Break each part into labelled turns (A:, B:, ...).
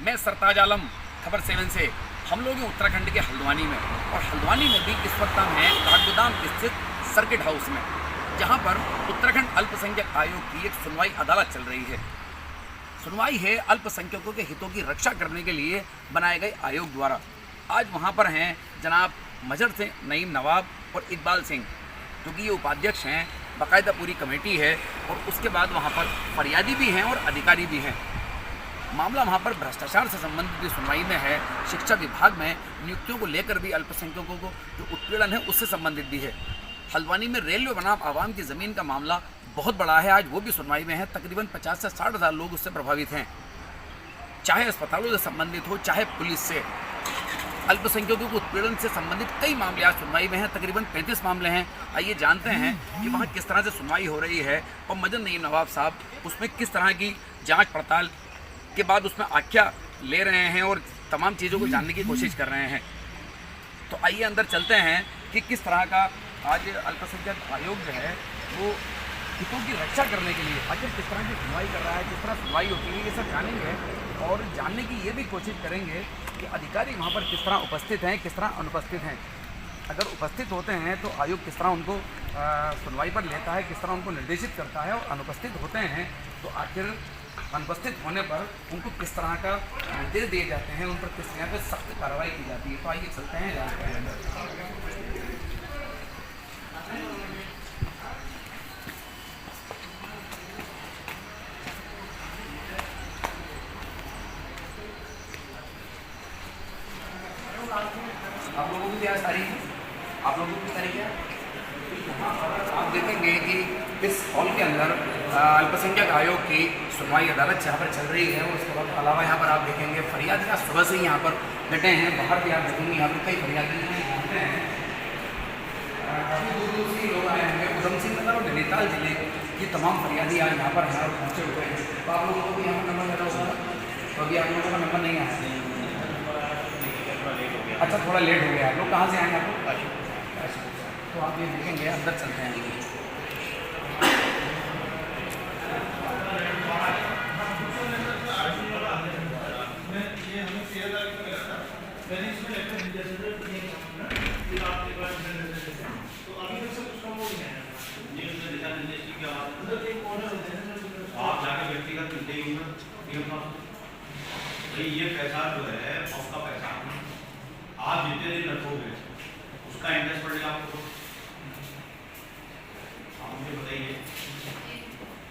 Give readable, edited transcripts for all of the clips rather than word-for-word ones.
A: मैं सरताज आलम, खबर 7 से। हम लोग हैं उत्तराखंड के हल्द्वानी में, और हल्द्वानी में भी इस वक्त हम हैं काठगोदाम स्थित सर्किट हाउस में, जहां पर उत्तराखंड अल्पसंख्यक आयोग की एक सुनवाई अदालत चल रही है। सुनवाई है अल्पसंख्यकों के हितों की रक्षा करने के लिए बनाए गए आयोग द्वारा। आज वहां पर हैं जनाब मजहर सिंह, नईम नवाब और इकबाल सिंह, जो कि ये उपाध्यक्ष हैं। बाकायदा पूरी कमेटी है, और उसके बाद वहाँ पर फरियादी भी हैं और अधिकारी भी हैं। मामला वहाँ पर भ्रष्टाचार से संबंधित भी सुनवाई में है। शिक्षा विभाग में नियुक्तियों को लेकर भी अल्पसंख्यकों को जो उत्पीड़न है उससे संबंधित भी है। हल्द्वानी में रेलवे बनाम आवाम की ज़मीन का मामला बहुत बड़ा है, आज वो भी सुनवाई में है। तकरीबन 50 से 60 हज़ार लोग उससे प्रभावित हैं, चाहे अस्पतालों से संबंधित हो, चाहे पुलिस से। अल्पसंख्यकों को उत्पीड़न से संबंधित कई मामले आज सुनवाई में हैं, तकरीबन 35 मामले हैं। आइए जानते हैं कि वहाँ किस तरह से सुनवाई हो रही है, और मजहर नईम नवाब साहब उसमें किस तरह की जांच पड़ताल के बाद उसमें आख्या ले रहे हैं और तमाम चीज़ों को जानने की कोशिश कर रहे हैं। तो आइए अंदर चलते हैं कि किस तरह का आज अल्पसंख्यक आयोग जो है वो हितों की रक्षा करने के लिए आखिर किस तरह की सुनवाई कर रहा है, किस तरह सुनवाई होती है, ये सब जानेंगे। और जानने की ये भी कोशिश करेंगे कि अधिकारी वहाँ पर किस तरह उपस्थित हैं, किस तरह अनुपस्थित हैं। अगर उपस्थित होते हैं तो आयोग किस तरह उनको सुनवाई पर लेता है, किस तरह उनको निर्देशित करता है, और अनुपस्थित होते हैं तो आखिर अनुपस्थित होने पर उनको किस तरह का निर्देश दिए जाते हैं, उन पर किस तरह पर सख्त कार्रवाई की जाती है। तो आइए चलते हैं, जानते हैं। आप लोगों की क्या तारीख है? आप लोगों की तारीख है? आप देखेंगे कि इस हॉल के अंदर अल्पसंख्यक आयोग की सुनवाई अदालत यहाँ पर चल रही है, और उसके अलावा यहाँ पर आप देखेंगे फरियादी सुबह से ही यहाँ पर बैठे हैं। बाहर भी आप देखेंगे यहाँ पर कई फरियादी बैठे हैं। काफ़ी दूर दूर से लोग आए होंगे। उधम सिंह नगर और नैनीताल जिले की तमाम फरियादी आज यहाँ पर हैं और पहुँचे हुए हैं। तो आप लोगों को भी यहाँ पर नंबर मिला होगा, तो अभी आप लोगों का नंबर नहीं आया। अच्छा, थोड़ा लेट हो गया। लोग कहाँ से आएंगे आप लोग? अच्छा, तो आप ये देखेंगे, अंदर चलते हैं।
B: आप जाके व्यक्तिगत ये पैसा जो है आपका पैसा आप जितने दिन रखोगे उसका इंटरेस्ट पड़ेगा आपको। आप मुझे बताइए,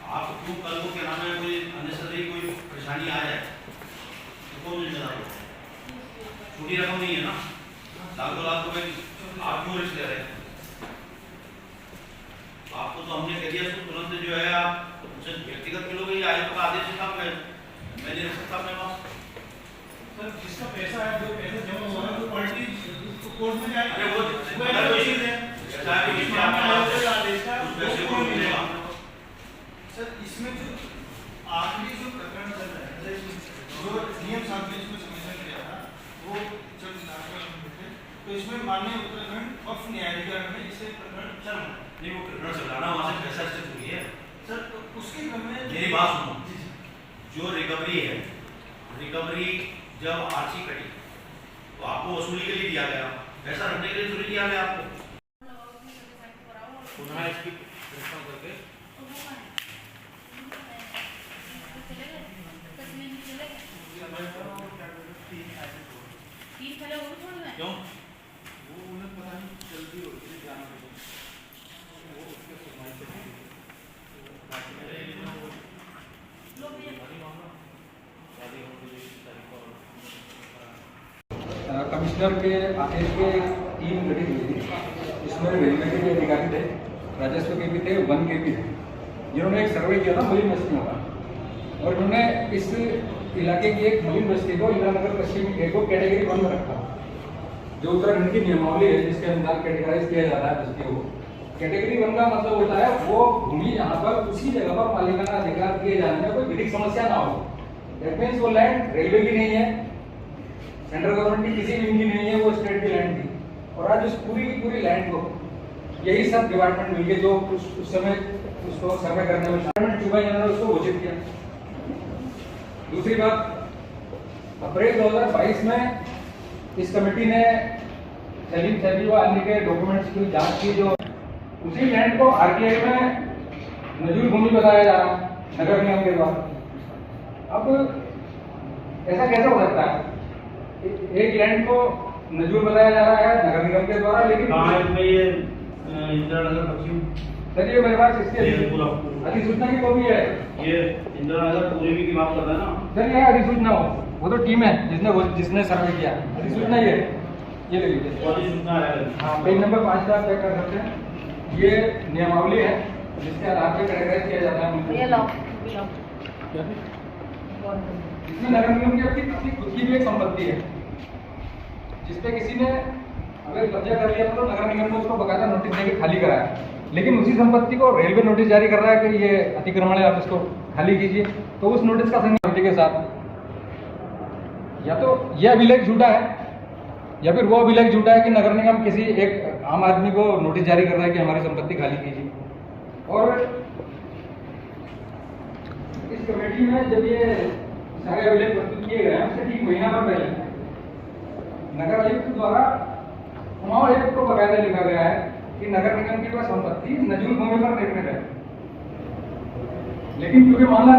B: आप क्यों कल को क्या नाम है कोई अननेसेसरी कोई परेशानी आ जाए तो कौन जिम्मेदार हो? छोटी रकम नहीं है ना, लाख 2 लाख रुपए आप क्यों रिस्क ले रहे हैं? आपको तो हमने कह दिया तो तुरंत जो है आप उनसे व्यक्तिगत मिलोगे या आयोग का आदेश था, मैं नहीं रख सकता अपने पास।
C: सर, जिसका पैसा है, जो पैसा जमा हुआ है, वो पार्टी कोर्ट में जाएगी।
B: अरे वो
C: चीज है, सर इसमें जो आखिरी जो प्रकरण चल रहा है, जो नियम साहब ने इसमें समझा किया था, वो जब तो इसमें माननीय उत्तराखंड वक्फ न्यायाधिकरण में इसे प्रकरण चल रहा है।
B: नहीं, वो प्रकरण चल रहा वहाँ से पैसा से चुकी है
C: सर, तो उसके क्रम में
B: मेरी बात सुनो। जो रिकवरी है, रिकवरी जब आर्ची कटी तो आपको वसूली के लिए दिया गया, पैसा रखने के लिए थोड़ी दिया गया आपको। पुनः इसकी प्रश्न करके क्यों
C: वो उन्हें पता नहीं जल्दी होती है जाना वो उसके सुनवाई से
D: कमिश्नर के आदेश के टीम गठित हुई थी। इसमें रेलवे के भी अधिकारी थे, राजस्व के भी थे, वन के भी थे, जिन्होंने एक सर्वे किया था मलिन बस्तियों का, और उन्होंने इस इलाके की एक मलिन बस्ती को इंदिरानगर पश्चिमी को कैटेगरी 1 में रखा। जो उत्तराखंड की नियमावली है जिसके अनुसार कैटेगराइज किया जाता है बस्तियों को, कैटेगरी 1 का मतलब होता है वो भूमि जहाँ पर उसी जगह पर मालिकाना अधिकार दिए जाने में कोई विधिक समस्या ना हो। दैट मीन्स वो लैंड रेलवे की नहीं है, सेंट्रल गवर्नमेंट की किसी भी की नहीं है, वो स्टेट की लैंड थी। और आज उस पूरी की पूरी लैंड को यही सब डिपार्टमेंट मिलके जो उस समय उसको सर्वे करने में डिपार्टमेंट चुका, इन्होंने उसको घोषित किया। दूसरी बात, अप्रैल 2022 में इस कमेटी ने सलीम सैफी व अन्य के डॉक्यूमेंट्स की जांच की, जो उसी लैंड को आरटीआई में नजूल भूमि बताया जा रहा है नगर निगम के द्वारा। अब ऐसा कैसे हो सकता है? एक लैंड को नजूल बताया जा रहा है नगर निगम के द्वारा, लेकिन
B: कहाँ है इसमें ये इंदिरा नगर पश्चिम?
D: सर ये मेरे पास इसकी
B: ये पूरा
D: अधिसूचना की कॉपी है।
B: ये इंदिरा नगर पूरे की बात कर रहा है ना?
D: सर ये अधिसूचना हो, वो तो टीम है जिसने सर्वे किया, अधिसूचना ये ले लीजिए।
B: और ये सूचना है
D: हाँ, पेज नंबर 5 का आप चेक कर सकते हैं। ये नियमावली है जिसके आधार पर कैटेगराइज किया जाता है।
E: ये लाओ
D: इसमें नगर निगम की अपनी खुद की भी एक संपत्ति है, जिसपे किसी ने अगर कब्जा कर लिया तो नगर निगम ने उसको बकायदा नोटिस देकर खाली कराया, लेकिन उसी संपत्ति को रेलवे नोटिस जारी कर रहा है कि ये अतिक्रमण है, आप इसको खाली कीजिए। तो उस नोटिस का संज्ञान के साथ या तो यह अभिलेख झूठा है या फिर वो अभिलेख झूठा है कि नगर निगम किसी एक आम आदमी को नोटिस जारी कर रहा है कि हमारी संपत्ति खाली कीजिए। और इस कमेटी में जब ये सारे अभिलेख प्रस्तुत किए गए हैं उससे ठीक महीना भर पहले नगर आयुक्त द्वारा कुमाऊं आयुक्त को बकायदा लिखा गया है कि नगर निगम की वह संपत्ति नजूल भूमि पर निर्मित है, लेकिन क्योंकि मामला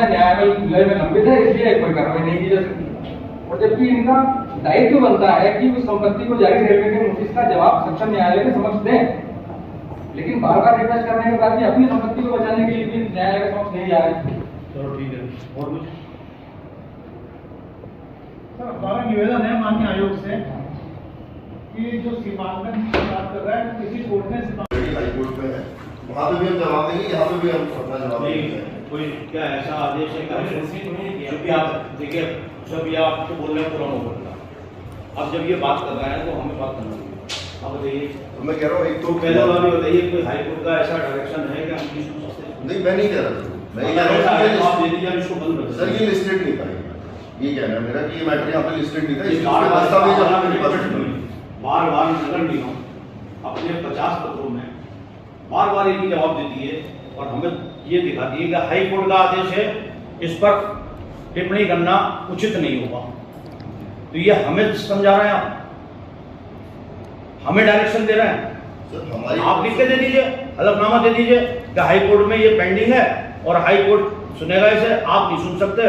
D: न्यायालय में लंबित है इसलिए कोई कार्रवाई नहीं की जा सकती। और जबकि इनका दायित्व बनता है कि उस संपत्ति को जारी रेलवे के नोटिस का जवाब सक्षम न्यायालय के समक्ष दें, लेकिन बार बार रिक्वेस्ट करने के बाद भी अपनी संपत्ति को बचाने के लिए भी न्यायालय के समक्ष नहीं आ रहे।
B: चलो ठीक है, और कुछ?
C: सर हमारा निवेदन है माननीय आयोग से कि जो सीमांकन की बात कर रहा है किसी कोर्ट ने
F: हाई कोर्ट में है, वहाँ पे भी हम जवाब देंगे, यहाँ पे भी हम अपना जवाब
B: नहीं,
F: देंगे।
B: कोई क्या ऐसा आदेश है जब आप देखिए, जब ये आपको बोल रहे हैं पूरा हो बोलना, अब जब ये बात कर रहे हैं तो हमें बात करना चाहिए। अब बताइए,
F: तो मैं कह रहा हूँ एक तो
B: पहले वाला भी बताइए, कोई हाई कोर्ट का ऐसा डायरेक्शन है कि हम नहीं सुन सकते?
F: नहीं, मैं नहीं कह रहा था, मैं ये कह
B: अगर ऐसा
F: रहा
B: है तो
F: हूँ
B: आप दे दीजिए, हम इसको बंद कर
F: सर
B: देंगे।
F: ये लिस्टेड नहीं था, ये कहना है मेरा कि ये मैटर यहाँ पे लिस्टेड नहीं था,
B: ये
F: इसलिए
B: बार
F: उसमें
B: बार
F: दस्तावेज यहाँ मेरे पास नहीं है।
B: बार बार नगर निगम अपने 50 पत्रों में बार बार एक ही जवाब देती है और हमें ये दिखाती है कि हाई कोर्ट का आदेश है, इस पर टिप्पणी करना उचित नहीं होगा। तो ये हमें समझा रहे हैं, आप हमें डायरेक्शन दे रहे हैं।
F: सर हमारी
B: आप लिख के दे दीजिए, हलफनामा दे दीजिए कि हाई कोर्ट में ये पेंडिंग है और हाई कोर्ट सुनेगा इसे, आप नहीं सुन सकते,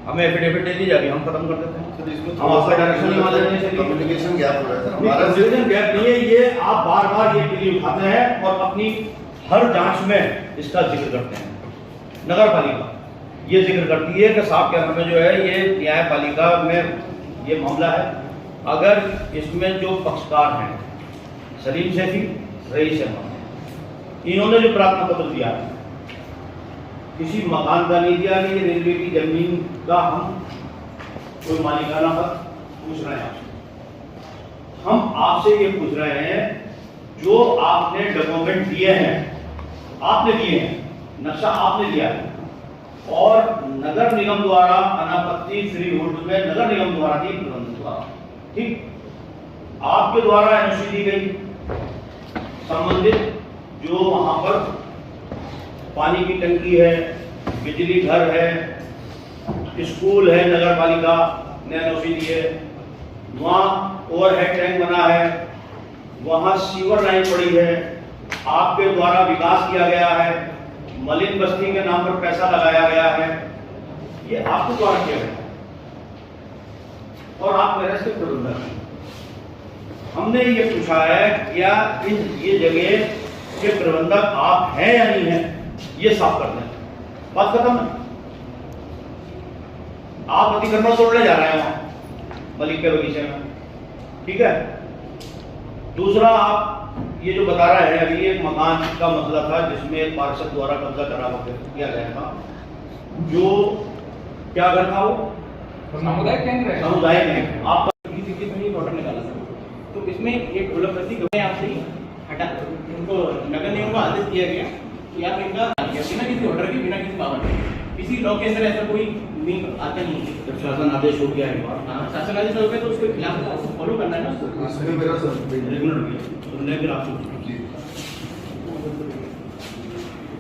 B: हमें एफिडेविट दे दीजिए, अभी हम खत्म कर देते हैं।
F: सर इसमें
B: हम आपका डायरेक्शन नहीं मान लेते हैं।
F: कम्युनिकेशन गैप हो रहा है सर हमारा।
B: कम्युनिकेशन गैप नहीं है, ये आप बार बार ये बिल उठाते हैं और अपनी हर जांच में इसका जिक्र करते हैं। नगर पालिका ये जिक्र करती है कि साहब के में जो है ये न्यायपालिका में ये मामला है, अगर इसमें जो पक्षकार हैं सलीम सैफी, रईस अहमद, इन्होंने जो प्रार्थना पत्र दिया है, किसी मकान का नहीं दिया कि रेलवे की जमीन का हम कोई मालिकाना हक पूछ रहे हैं आपसे। हम आपसे ये पूछ रहे हैं, जो आपने डॉक्यूमेंट दिए हैं, आपने दिए हैं, नक्शा आपने दिया है और नगर निगम द्वारा अनापत्ति फ्री होल्ड में नगर निगम द्वारा दी, प्रबंधन द्वारा, ठीक, आपके द्वारा एनओसी दी गई, संबंधित जो वहां पर पानी की टंकी है, बिजली घर है, स्कूल है, नगर पालिका ने एनओसी दी है, वहाँ ओवरहेड टैंक बना है, वहाँ सीवर लाइन पड़ी है, आपके द्वारा विकास किया गया है, मलिन बस्ती के नाम पर पैसा लगाया गया है, ये आपके द्वारा किया गया और आप मेरे से प्रबंधक हैं। हमने ये पूछा है क्या ये जगह के प्रबंधक आप हैं या नहीं हैं, ये साफ कर दें, बात खत्म है। आप अतिक्रमण तोड़ने जा रहे हैं वहां मलिक के बगीचे में, ठीक है। दूसरा, आप ये जो बता रहे हैं, अभी एक मकान का मसला था जिसमें एक पार्षद द्वारा कब्जा करा किया गया था, जो क्या घर था, वो
D: सामुदायिक केंद्र है।
B: सामुदायिक है। आप
G: ऑर्डर निकाला था, तो इसमें एक ढोलकपति यहाँ से ही हटा, उनको नगर निगम को आदेश दिया गया कि आप इनका बिना किसी ऑर्डर के, बिना किसी पावर के, किसी लॉ के अंदर ऐसा कोई नहीं आता नहीं है।
B: जब शासन आदेश हो गया है,
G: हाँ, शासन आदेश हो गया तो उसके खिलाफ फॉलो करना है ना उसको।
F: इसमें मेरा सर
B: रेगुलर सुनने के आप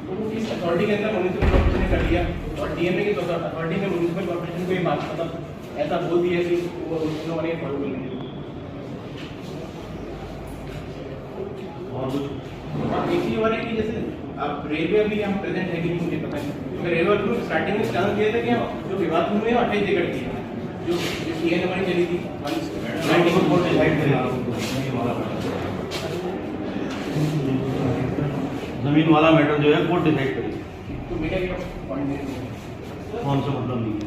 G: तो वो किस अथॉरिटी के अंदर म्युनिसिपल कॉर्पोरेशन ने कर दिया और डीएमए की अथॉरिटी ने म्युनिसिपल कॉर्पोरेशन को ये बात मतलब ऐसा बोल दिया कि वो उन्होंने फॉलो कर लिया।
B: और कुछ
G: और एक चीज और है कि जैसे अब रेलवे अभी हम प्रेजेंट है कि नहीं मुझे पता नहीं, तो रेलवे को स्टार्टिंग में प्लान किया था कि हम जो विवाद हुए हैं 28 एकड़ की है, जो सीएन हमारी चली थी
B: जमीन वाला मैटर जो है कोर्ट डिसाइड करेगी,
G: तो मेरा ये पॉइंट है।
B: कौन सा मतलब नहीं है।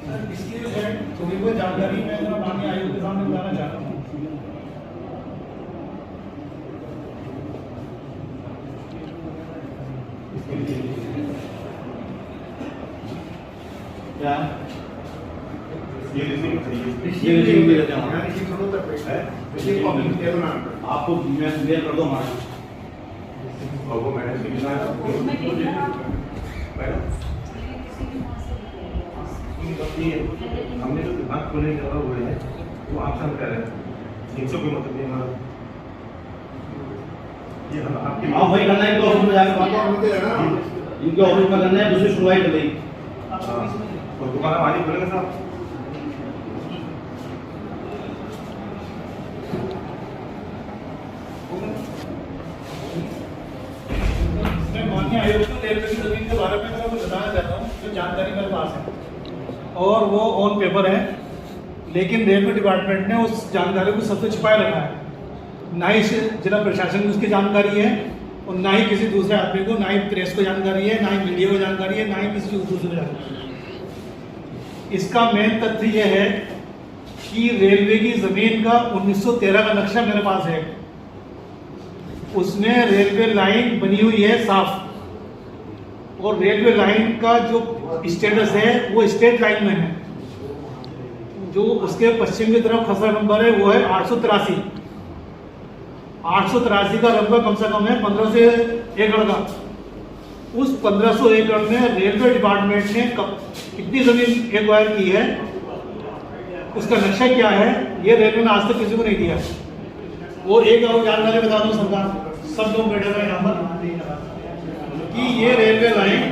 C: सर, इसकी जो है थोड़ी बहुत जानकारी मैं जरा माननीय आयोग के सामने बताना चाहता हूँ।
B: क्या
F: ये रिसीव
B: ये रिसीव भी रहते हैं हमारे।
F: रिसीव करो तक है रिसीव कॉपी दे दो ना
B: आपको मैं क्लियर कर दो हमारा।
F: और वो मैंने सिग्नेचर हमने जो दिमाग खोलने की जगह हुए हैं वो आप सब कह रहे हैं 300 की मतलब ये हमारा ये हम आपकी
B: आप भाई करना है तो ऑफिस में जाकर बात
F: बात होते हैं ना
B: करो। इनके ऑफिस में करना है, दूसरी सुनवाई कर रही।
F: और दुकान का मालिक बोलेगा साहब
C: मैं माननीय आयोग को रेलवे की जमीन के बारे में मैं आपको बताना चाहता हूँ जो जानकारी मेरे पास है और वो ऑन पेपर है, लेकिन रेलवे डिपार्टमेंट ने उस जानकारी को सबसे छिपाए रखा है। ना ही जिला प्रशासन को उसकी जानकारी है और ना ही किसी दूसरे आदमी को, ना ही प्रेस को जानकारी है, ना ही मीडिया को जानकारी है, ना ही किसी दूसरे को जानकारी है। इसका मेन तथ्य यह है कि रेलवे की जमीन का 1913 का नक्शा मेरे पास है। उसमें रेलवे लाइन बनी हुई है साफ और रेलवे लाइन का जो स्टेटस है वो स्टेट लाइन में है। जो उसके पश्चिम की तरफ खसरा नंबर है वो है 883। 883 का रकबा कम से कम है 1500 एकड़ का। उस 1500 एकड़ में रेलवे डिपार्टमेंट ने कितनी जमीन एक्वायर की है, उसका नक्शा क्या है, ये रेलवे ने आज तक किसी को नहीं दिया। वो एक और जानकारी बता दो सरकार, सब लोग बैठे हुए यहाँ पर, कि ये रेलवे लाइन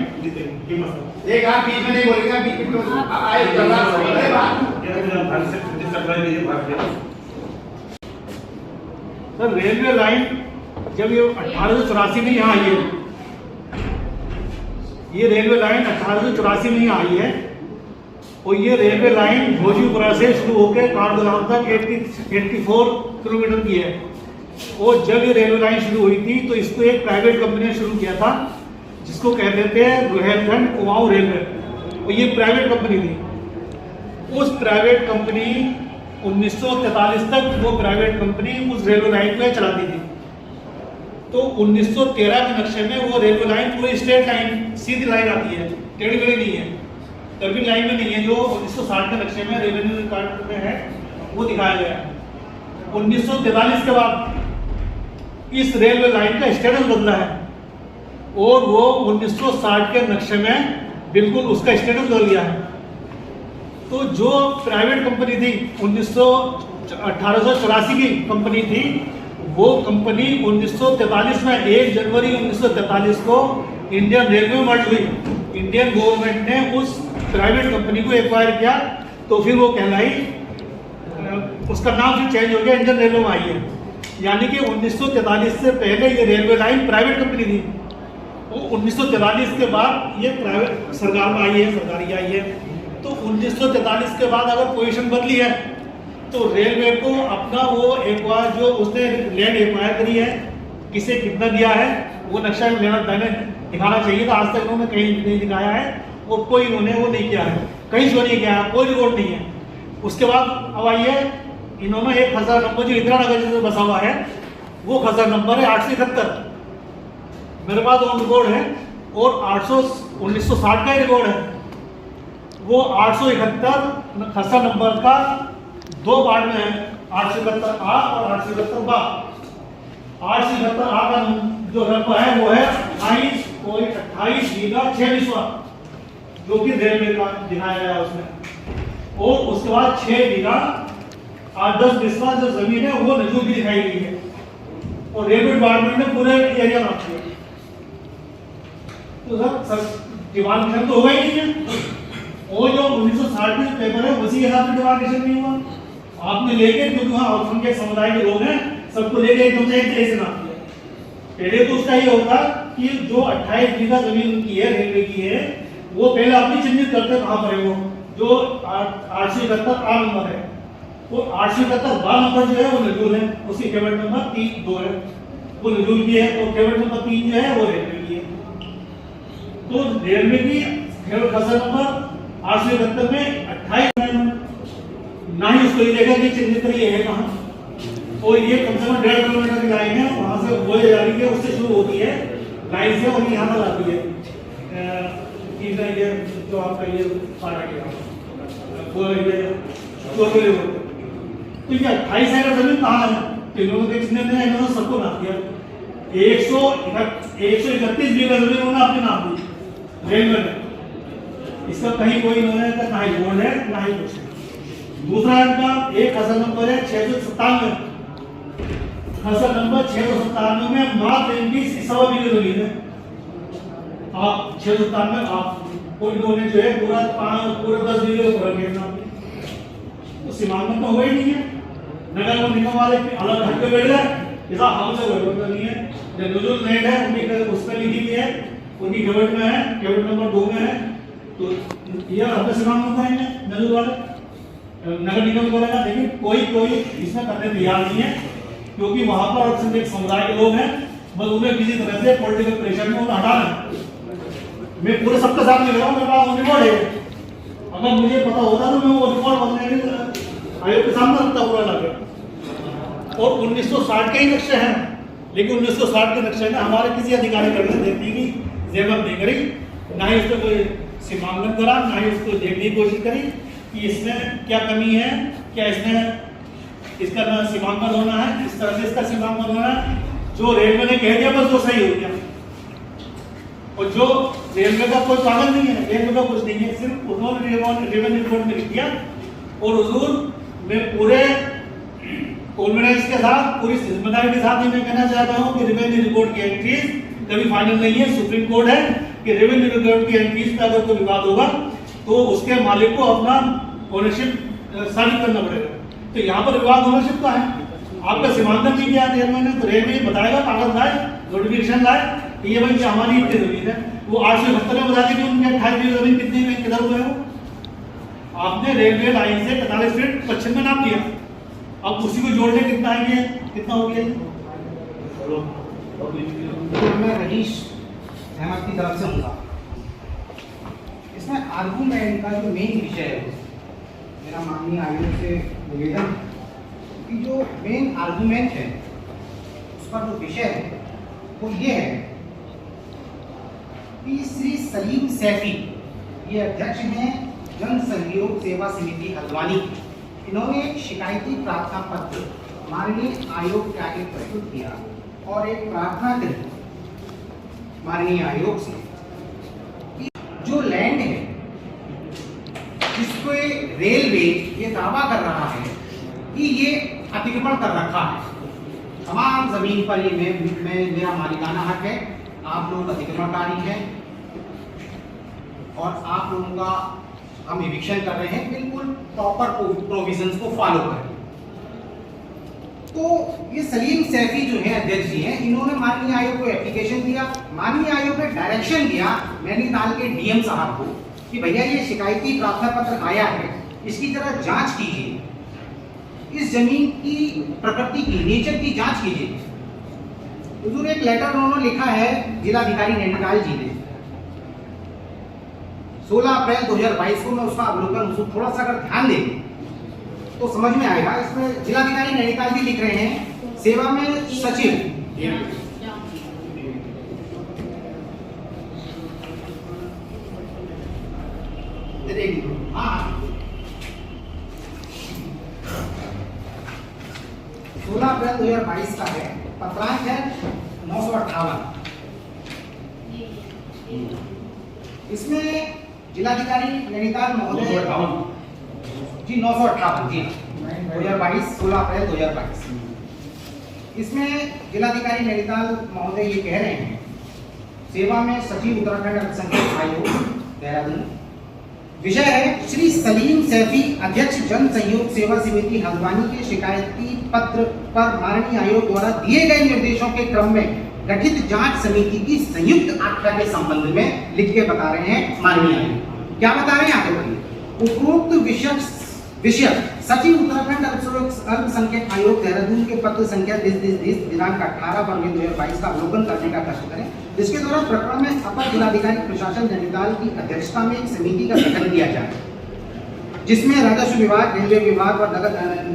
F: एक आप बीच में नहीं बोलेगा बीच में आए
C: सर रेलवे लाइन जब ये 1884 में यहाँ आई है, ये रेलवे लाइन 1884 में यहाँ आई है और ये रेलवे लाइन भोजपुरा से शुरू होकर काठगोदाम तक 84 किलोमीटर की है। और जब ये रेलवे लाइन शुरू हुई थी तो इसको एक प्राइवेट कंपनी ने शुरू किया था जिसको कहते थे रोहिलखंड कुमाऊं रेलवे, और ये प्राइवेट कंपनी थी। उस प्राइवेट कंपनी 1943 तक वो प्राइवेट कंपनी उस रेलवे लाइन को चलाती थी। तो 1913 के नक्शे में वो रेलवे लाइन पूरी स्ट्रेट लाइन सीधी लाइन आती है, टेढ़ी मेढ़ी नहीं है, कर्विंग लाइन में नहीं है, जो 1960 के नक्शे में रेवेन्यू रिकॉर्ड में है वो दिखाया गया है। 1943 के बाद इस रेलवे लाइन का स्टेटस बदला है और वो 1960 के नक्शे में बिल्कुल उसका स्टेटस बदल गया है। तो जो प्राइवेट कंपनी थी 1884 की कंपनी थी, वो कंपनी 1943 में 1 जनवरी 1943 को इंडियन रेलवे में मर्ज हुई। इंडियन गवर्नमेंट ने उस प्राइवेट कंपनी को एक्वायर किया तो फिर वो कहलाई, उसका नाम फिर चेंज हो गया, इंडियन रेलवे में आई है। यानी कि 1943 से पहले ये रेलवे लाइन प्राइवेट कंपनी थी, वो 1943 के बाद ये प्राइवेट सरकार में आई है, सरकारी आई है। तो 1943 के बाद अगर पोजीशन बदली है तो रेलवे को अपना वो एक्वायर जो उसने लैंड एक्वायर करी है, किसे कितना दिया है, वो नक्शा लेना दिखाना चाहिए था। आज तक इन्होंने कहीं नहीं दिखाया है और कोई इन्होंने वो नहीं किया है, कहीं से नहीं किया है, कोई रिकॉर्ड नहीं है। उसके बाद अब आइए, इन्होंने एक खसरा नंबर जो इंदिरा नगर से बसा हुआ है वो खसरा नंबर है 871, मेरे पास ऑन रिकॉर्ड है, और 1960 का ही रिकॉर्ड है। वो 871 खसरा नंबर का 2 पार्ट में है, 871 आ और 871 बा। 871 आ का जो रकबा है वो है 28 बीघा 6 बिस्वा, जो कि रेलवे का दिखाया गया उसमें। और उसके बाद 6 बीघा 8-10 बिस्वा जो जमीन है वो नजूर की दिखाई गई है और रेलवे डिपार्टमेंट ने पूरे एरिया नाप दिया। तो सर डिमांड तो होगा ही नहीं है। वो जो 1960 में पेपर है उसी के हिसाब से डिमार्केशन नहीं हुआ। आपने लेके क्योंकि वहाँ अल्पसंख्यक समुदाय के लोग हैं, सबको लेके एकदम से एक तरह से नाप दिया। पहले तो उसका ये होता कि जो 28 बीघा जमीन उनकी है, रेलवे की है, वो पहले अपनी चिन्हित करते कहाँ पर है। वो जो 871 आ नंबर है, वो 871 बा नंबर जो है वो नजूल है, उसकी केवट नंबर 3-2 है, वो नजूल की है, और केवट नंबर 3 जो है वो रेलवे की है। तो रेलवे की केवट खसर नंबर 871 में 28 ना ही उसको ये देखा कि चिन्हित ये है कहाँ। और ये कम से कम 1.5 किलोमीटर की लाइन है, वहाँ से वो जारी के उससे शुरू होती है लाइन से, और यहाँ तक आती है। ये जो आपका ये पारा गया वो ये चौथे रोड, तो ये 28 एकड़ जमीन कहाँ है। तो इन्होंने इन्होंने सबको नाप दिया। 131 बीघा जमीन उन्होंने अपने नाम दी रेलवे में। इसका कहीं कोई इन्होंने ना ही बोर्ड है ना ही कुछ है। दूसरा इनका एक खसर नंबर है 697, खसर नंबर 697 में मात्र इनकी 100 बीघा जमीन है। आप 697 में आप इन्होंने जो है पूरा 10 बीघे पूरा घेरना, तो सीमांकन तो हुआ ही नहीं है। नगर निगम वाले अलग हट के बैठ गए, ऐसा हमसे कोई मतलब नहीं है। जो नजूल लैंड है उनकी उसमें लिखी हुई है, उनकी केवट में है, केवट नंबर 2 में है, तो ये अपने सीमांकन करेंगे नजूल वाले, नगर निगम करेगा। लेकिन कोई इसमें करने तैयार नहीं है, क्योंकि वहां पर अल्पसंख्यक समुदाय के लोग हैं, बस उन्हें किसी तरह से पॉलिटिकल प्रेशर में उन्हें हटाना है। मैं पूरे सबके साथ में रहा हूँ, मेरे पास रिकॉर्ड है। अगर मुझे पता होता तो मैं वो रिकॉर्ड बनने के आयोग के सामने रखता पूरा लगे। और 1960 के ही नक्शे हैं, लेकिन 1960 के नक्शे में हमारे किसी अधिकारी ने देखने की जहमत नहीं करी, ना ही उस पर कोई सीमांकन करा, ना ही उसको देखने की कोशिश करी कि इसमें क्या कमी है, क्या इसमें इसका सीमांकन होना है, इस तरह से इसका सीमांकन होना है। जो रेलवे ने कह दिया बस वो सही हो गया, और जो रेलवे का कोई कागज नहीं है, रेलवे का कुछ नहीं है, सिर्फ उन्होंने रेवेन्यू रिपोर्ट में लिख दिया। और हुजूर मैं पूरे कॉन्फिडेंस के साथ, पूरी जिम्मेदारी के साथ ही मैं कहना चाहता हूँ कि रेवेन्यू रिपोर्ट की एंट्रीज कभी फाइनल नहीं है। सुप्रीम कोर्ट है कि रेवेन्यू रिपोर्ट की एंट्रीज पर अगर कोई विवाद होगा तो उसके मालिक को अपना ओनरशिप साबित करना पड़ेगा। तो यहाँ पर विवाद ओनरशिप का है, आपका सीमांकन नहीं किया रेलवे ने, तो रेलवे बताएगा, कागज लाए, नोटिफिकेशन लाए, ये भाई हमारी इतनी जमीन है। वो 871 में बता दी कि उनके 28 बीघा जमीन कितनी में किधर हुए हो। आपने रेलवे लाइन से 45 फीट पश्चिम में नाप दिया, अब उसी को जोड़ने कितना आएंगे, कितना हो गया।
E: तो मैं रईस अहमद की तरफ से होगा। इसमें आर्गूमेंट का जो मेन विषय है, मेरा माननीय आयोग से निवेदन कि जो मेन आर्गूमेंट है उसका जो विषय है वो ये है कि श्री सलीम सैफी, ये अध्यक्ष हैं जन सहयोग सेवा समिति हल्द्वानी, इन्होंने एक शिकायती प्रार्थना पत्र माननीय आयोग के आगे प्रस्तुत किया और एक प्रार्थना करी माननीय आयोग से कि जो लैंड है जिसको रेलवे ये दावा कर रहा है कि ये अतिक्रमण कर रखा है, तमाम जमीन पर ये मेरा मालिकाना हक है, आप लोग अतिक्रमणकारी हैं और आप लोगों का हम इविक्शन कर रहे हैं, बिल्कुल प्रॉपर प्रोविजंस को फॉलो करें। तो ये सलीम सैफी जो है अध्यक्ष जी हैं, इन्होंने माननीय आयोग को एप्लीकेशन दिया, माननीय आयोग ने डायरेक्शन दिया नैनीताल के डीएम साहब को कि भैया ये शिकायती प्रार्थना पत्र आया है, इसकी जरा जांच कीजिए, इस जमीन की प्रकृति की नेचर की जांच कीजिए। हुजूर एक लेटर उन्होंने लिखा है जिलाधिकारी नैनीताल जी ने 16 अप्रैल 2022 को, मैं उसका अवलोकन थोड़ा सा अगर ध्यान दें तो समझ में आएगा। इसमें जिलाधिकारी नैनीताल जी लिख रहे हैं सेवा में सचिव हाँ 16 अप्रैल 2022 का है, पत्रांक है 958। इसमें जिलाधिकारी नैनीताल महोदय जी 958 जी 2022 16 अप्रैल 2022। इसमें जिलाधिकारी नैनीताल महोदय ये कह रहे हैं सेवा में सचिव उत्तराखंड अल्पसंख्यक आयोग देहरादून, विषय है श्री सलीम सैफी अध्यक्ष जन सहयोग सेवा समिति हल्द्वानी के शिकायती पत्र पर माननीय आयोग द्वारा दिए गए निर्देशों के क्रम में गठित जांच समिति की संयुक्त आख्या के संबंध में लिख के बता रहे हैं माननीय आयोग। क्या बता रहे हैं आगे बढ़िए। उपरोक्त विषय सचिव उत्तराखंड अल्पसंख्यक आयोग देहरादून के पत्र संख्या दिनांक 18 फरवरी 2022 का अवलोकन करने का कष्ट करें, जिसके द्वारा प्रकरण में अपर जिलाधिकारी प्रशासन नैनीताल की अध्यक्षता में एक समिति का गठन किया जाए, जिसमें राजस्व विभाग, रेलवे विभाग और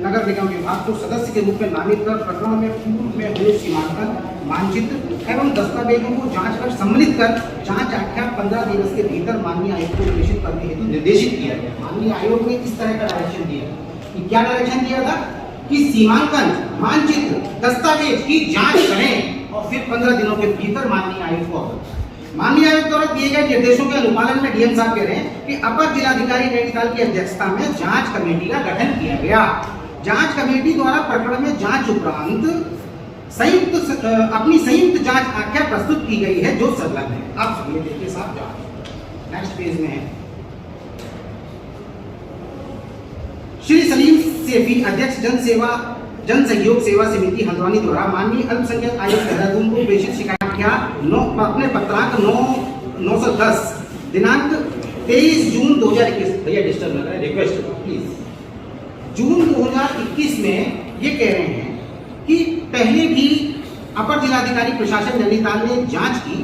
E: नगर निगम विभाग को सदस्य के रूप में नामित कर प्रकरण में पूर्व में हुए सीमांकन, मानचित्र एवं दस्तावेजों को जांच कर सम्मिलित कर जांच आख्या 15 दिवस के भीतर माननीय आयोग को प्रेषित करने हेतु निर्देशित किया गया। माननीय आयोग ने इस तरह का डायरेक्शन दिया कि क्या डायरेक्शन दिया था कि सीमांकन, मानचित्र, दस्तावेज की जांच करें और फिर 15 दिनों के भीतर माननीय आयोग को माननीय आयोग द्वारा दिए गए निर्देशों के अनुपालन में डीएम साहब कह रहे हैं कि अपर जिलाधिकारी नैनीताल की अध्यक्षता में जांच कमेटी का गठन किया गया। जांच कमेटी द्वारा प्रकरण में जांच उपरांत अपनी संयुक्त जांच आख्या प्रस्तुत की गई है जो संलग्न है। आप ये देखिए साहब, जांच नेक्स्ट पेज में है। श्री सलीम सैफी अध्यक्ष जन सहयोग सेवा समिति हल्द्वानी द्वारा माननीय अल्पसंख्यक आयोग देहरादून को प्रेषित शिकायत अपने पत्रांक 910 दिनांक 23 जून 2021, भैया डिस्टर्ब न करें, रिक्वेस्ट प्लीज, जून 2021 में ये कह रहे हैं कि पहले भी अपर जिलाधिकारी प्रशासन नैनीताल ने जांच की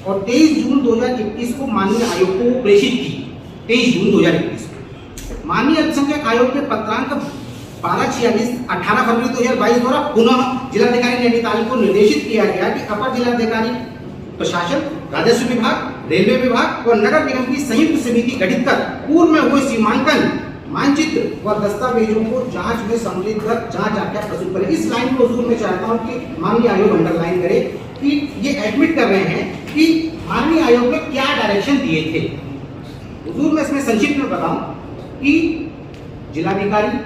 E: और 23 जून 2021 को माननीय आयोग को प्रेषित की। 23 जून 2021 को माननीय अल्पसंख्यक आयोग के पत्रांक 1246 18 फरवरी 2022 द्वारा पुनः जिलाधिकारी नैनीताल को निर्देशित किया गया कि अपर जिलाधिकारी प्रशासन, राजस्व विभाग, रेलवे विभाग और नगर निगम की संयुक्त समिति गठित कर पूर्व में हुए सीमांकन, मानचित्र व दस्तावेजों को जांच में सम्मिलित कर जांच आख्या प्रस्तुत करें। इस लाइन को हुजूर मैं चाहता हूं कि माननीय आयोग अंडरलाइन करे कि ये एडमिट कर रहे हैं कि माननीय आयोग ने क्या डायरेक्शन दिए थे। हुजूर मैं इसमें संक्षिप्त में बताऊं कि जिलाधिकारी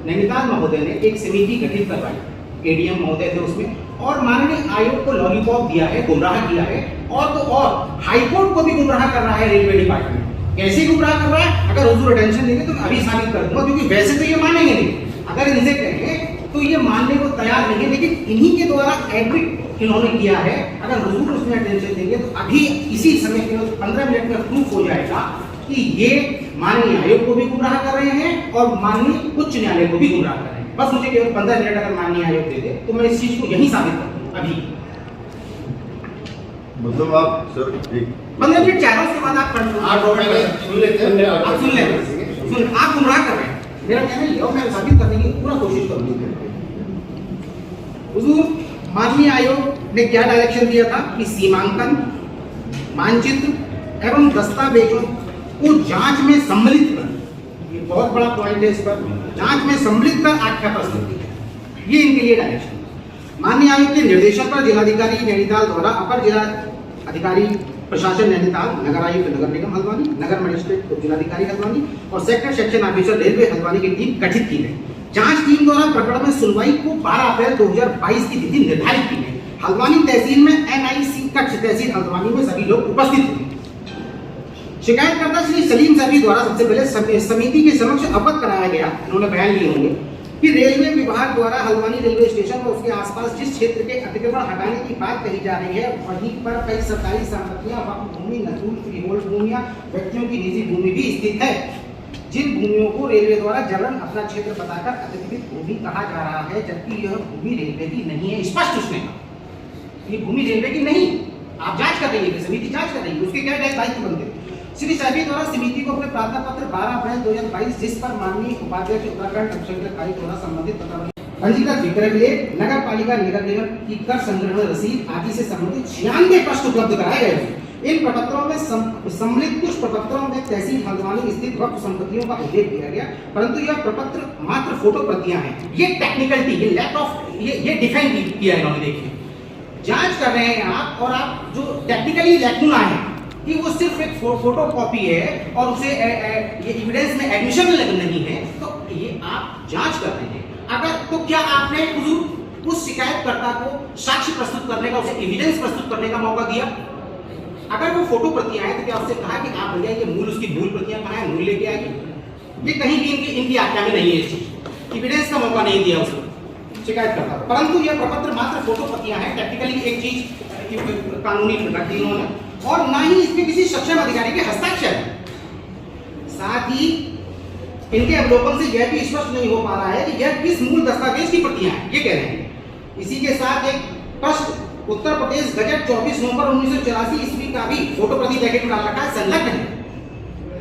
E: नैनीताल महोदय ने एक समिति गठित करवाई, एडीएम महोदय थे उसमें, और माननीय आयोग को लॉलीपॉप दिया है, गुमराह किया है, और तो और हाईकोर्ट को भी गुमराह कर रहा है रेलवे डिपार्टमेंट। कैसे गुमराह कर रहा है, अगर हुजूर अटेंशन देंगे तो मैं अभी साबित कर दूंगा, क्योंकि वैसे तो ये मानेंगे नहीं। अगर इनसे कहें तो ये मानने को तैयार नहीं है, लेकिन इन्हीं के द्वारा एडमिट इन्होंने किया है। अगर हुजूर उसमें अटेंशन देंगे तो अभी इसी समय के 15 मिनट में प्रूफ हो जाएगा कि ये माननीय आयोग को भी गुमराह कर रहे हैं और माननीय उच्च न्यायालय को भी गुमराह कर रहे हैं। बस मुझे केवल 15 मिनट अगर माननीय आयोग दे दे तो मैं इस चीज को यही साबित कर दूं अभी।
F: मतलब आप सर
E: 15 मिनट चाहे उसके बाद आप
F: सुन लेते हैं,
E: आप सुन लें, आप गुमराह कर रहे हैं। मेरा कहना ये और मैं साबित करने की पूरा कोशिश करूंगा। हुजूर माननीय आयोग ने क्या डायरेक्शन दिया था कि सीमांकन, मानचित्र एवं दस्तावेजों को जांच में सम्मिलित कर, ये बहुत बड़ा पॉइंट है, इस पर जांच में सम्मिलित कर आख्या प्रस्तुत की। ये इनके लिए डायरेक्शन। माननीय आयोग के निर्देशन पर जिलाधिकारी नैनीताल द्वारा अपर जिला अधिकारी प्रशासन नैनीताल, नगर आयुक्त नगर निगम हल्द्वानी, नगर मजिस्ट्रेट जिलाधिकारी हल्द्वानी और सेक्शन ऑफिसर रेलवे हल्द्वानी की टीम गठित की गई। जांच टीम द्वारा प्रकरण में सुनवाई को 12 अप्रैल 2022 की तिथि निर्धारित की गई। हल्द्वानी तहसील में NIC कक्ष तहसील हल्द्वानी में सभी लोग उपस्थित थे। शिकायतकर्ता श्री सलीम सैफी द्वारा सबसे पहले समिति के समक्ष अवगत कराया गया, उन्होंने बयान लिए होंगे कि रेलवे विभाग द्वारा हल्द्वानी रेलवे स्टेशन और उसके आसपास जिस क्षेत्र के अतिक्रमण हटाने की बात कही जा रही है, वहीं पर कई सरकारी संपत्तियां, वक्फ भूमि, नजूल, फ्रीहोल्ड भूमियां, व्यक्तियों की निजी भूमि भी स्थित है, जिन भूमियों को रेलवे द्वारा जबरन अपना क्षेत्र बताकर अतिक्रमित भूमि कहा जा रहा है, जबकि यह भूमि रेलवे की नहीं है। स्पष्ट उसने कहा ये भूमि रेलवे की नहीं। आप जांच कर रही है, समिति जांच कर रही है, उसके क्या दायित्व बनते हैं। श्री सैफी द्वारा समिति को अपने प्रार्थना पत्र 12 अप्रैल 2022 जिस पर माननीय उपाध्यक्ष उत्तराखंड अल्पसंख्यक आयोग द्वारा संबंधित पंजीकृत विक्रय विलेख, नगर पालिका निगम की कर संग्रहण रसीद आदि से संबंधित 96 प्रश्न उपलब्ध कराए गए। इन प्रपत्रों में सम्मिलित कुछ प्रपत्रों में तहसील हल्द्वानी स्थित वक्फ संपत्तियों का उल्लेख किया गया, परंतु यह प्रपत्र मात्र फोटो प्रतियां हैं। ये टेक्निकलिटी, ये लैक ऑफ, ये डिफाइन किया इन्होंने। देखिए जांच कर रहे हैं आप, और आप जो टेक्निकली लैकुन आए हैं कि वो सिर्फ एक फोटो कॉपी है और उसे ये एविडेंस में एडमिशन नहीं है, तो ये आप जांच कर रहे हैं। अगर तो क्या आपने उस शिकायतकर्ता को साक्ष्य प्रस्तुत करने का, उसे एविडेंस प्रस्तुत करने का मौका दिया? अगर वो फोटो प्रतियां हैं तो क्या उससे कहा कि आप भैया ये मूल उसकी मूल प्रतियां कहाँ है, मूल लेके आइए? ये कहीं भी इनकी आज्ञा में नहीं है, इस चीज एविडेंस का मौका नहीं दिया उसको, शिकायत करता। परंतु यह प्रपत्र मात्र फोटो प्रतियां हैं, टेक्निकली एक चीज कानूनी रखी इन्होंने, और ना ही इसमें किसी सक्षम अधिकारी के हस्ताक्षर है। साथ ही इनके अवलोकन से यह भी स्पष्ट नहीं हो पा रहा है कि यह किस मूल दस्तावेज की प्रतियां हैं, ये कह रहे हैं। इसी के साथ एक प्रश्न, उत्तर प्रदेश गजट 24 नवंबर 1984 ईस्वी का भी फोटो प्रति ब्रैकेट में डाल रखा है, संलग्न है।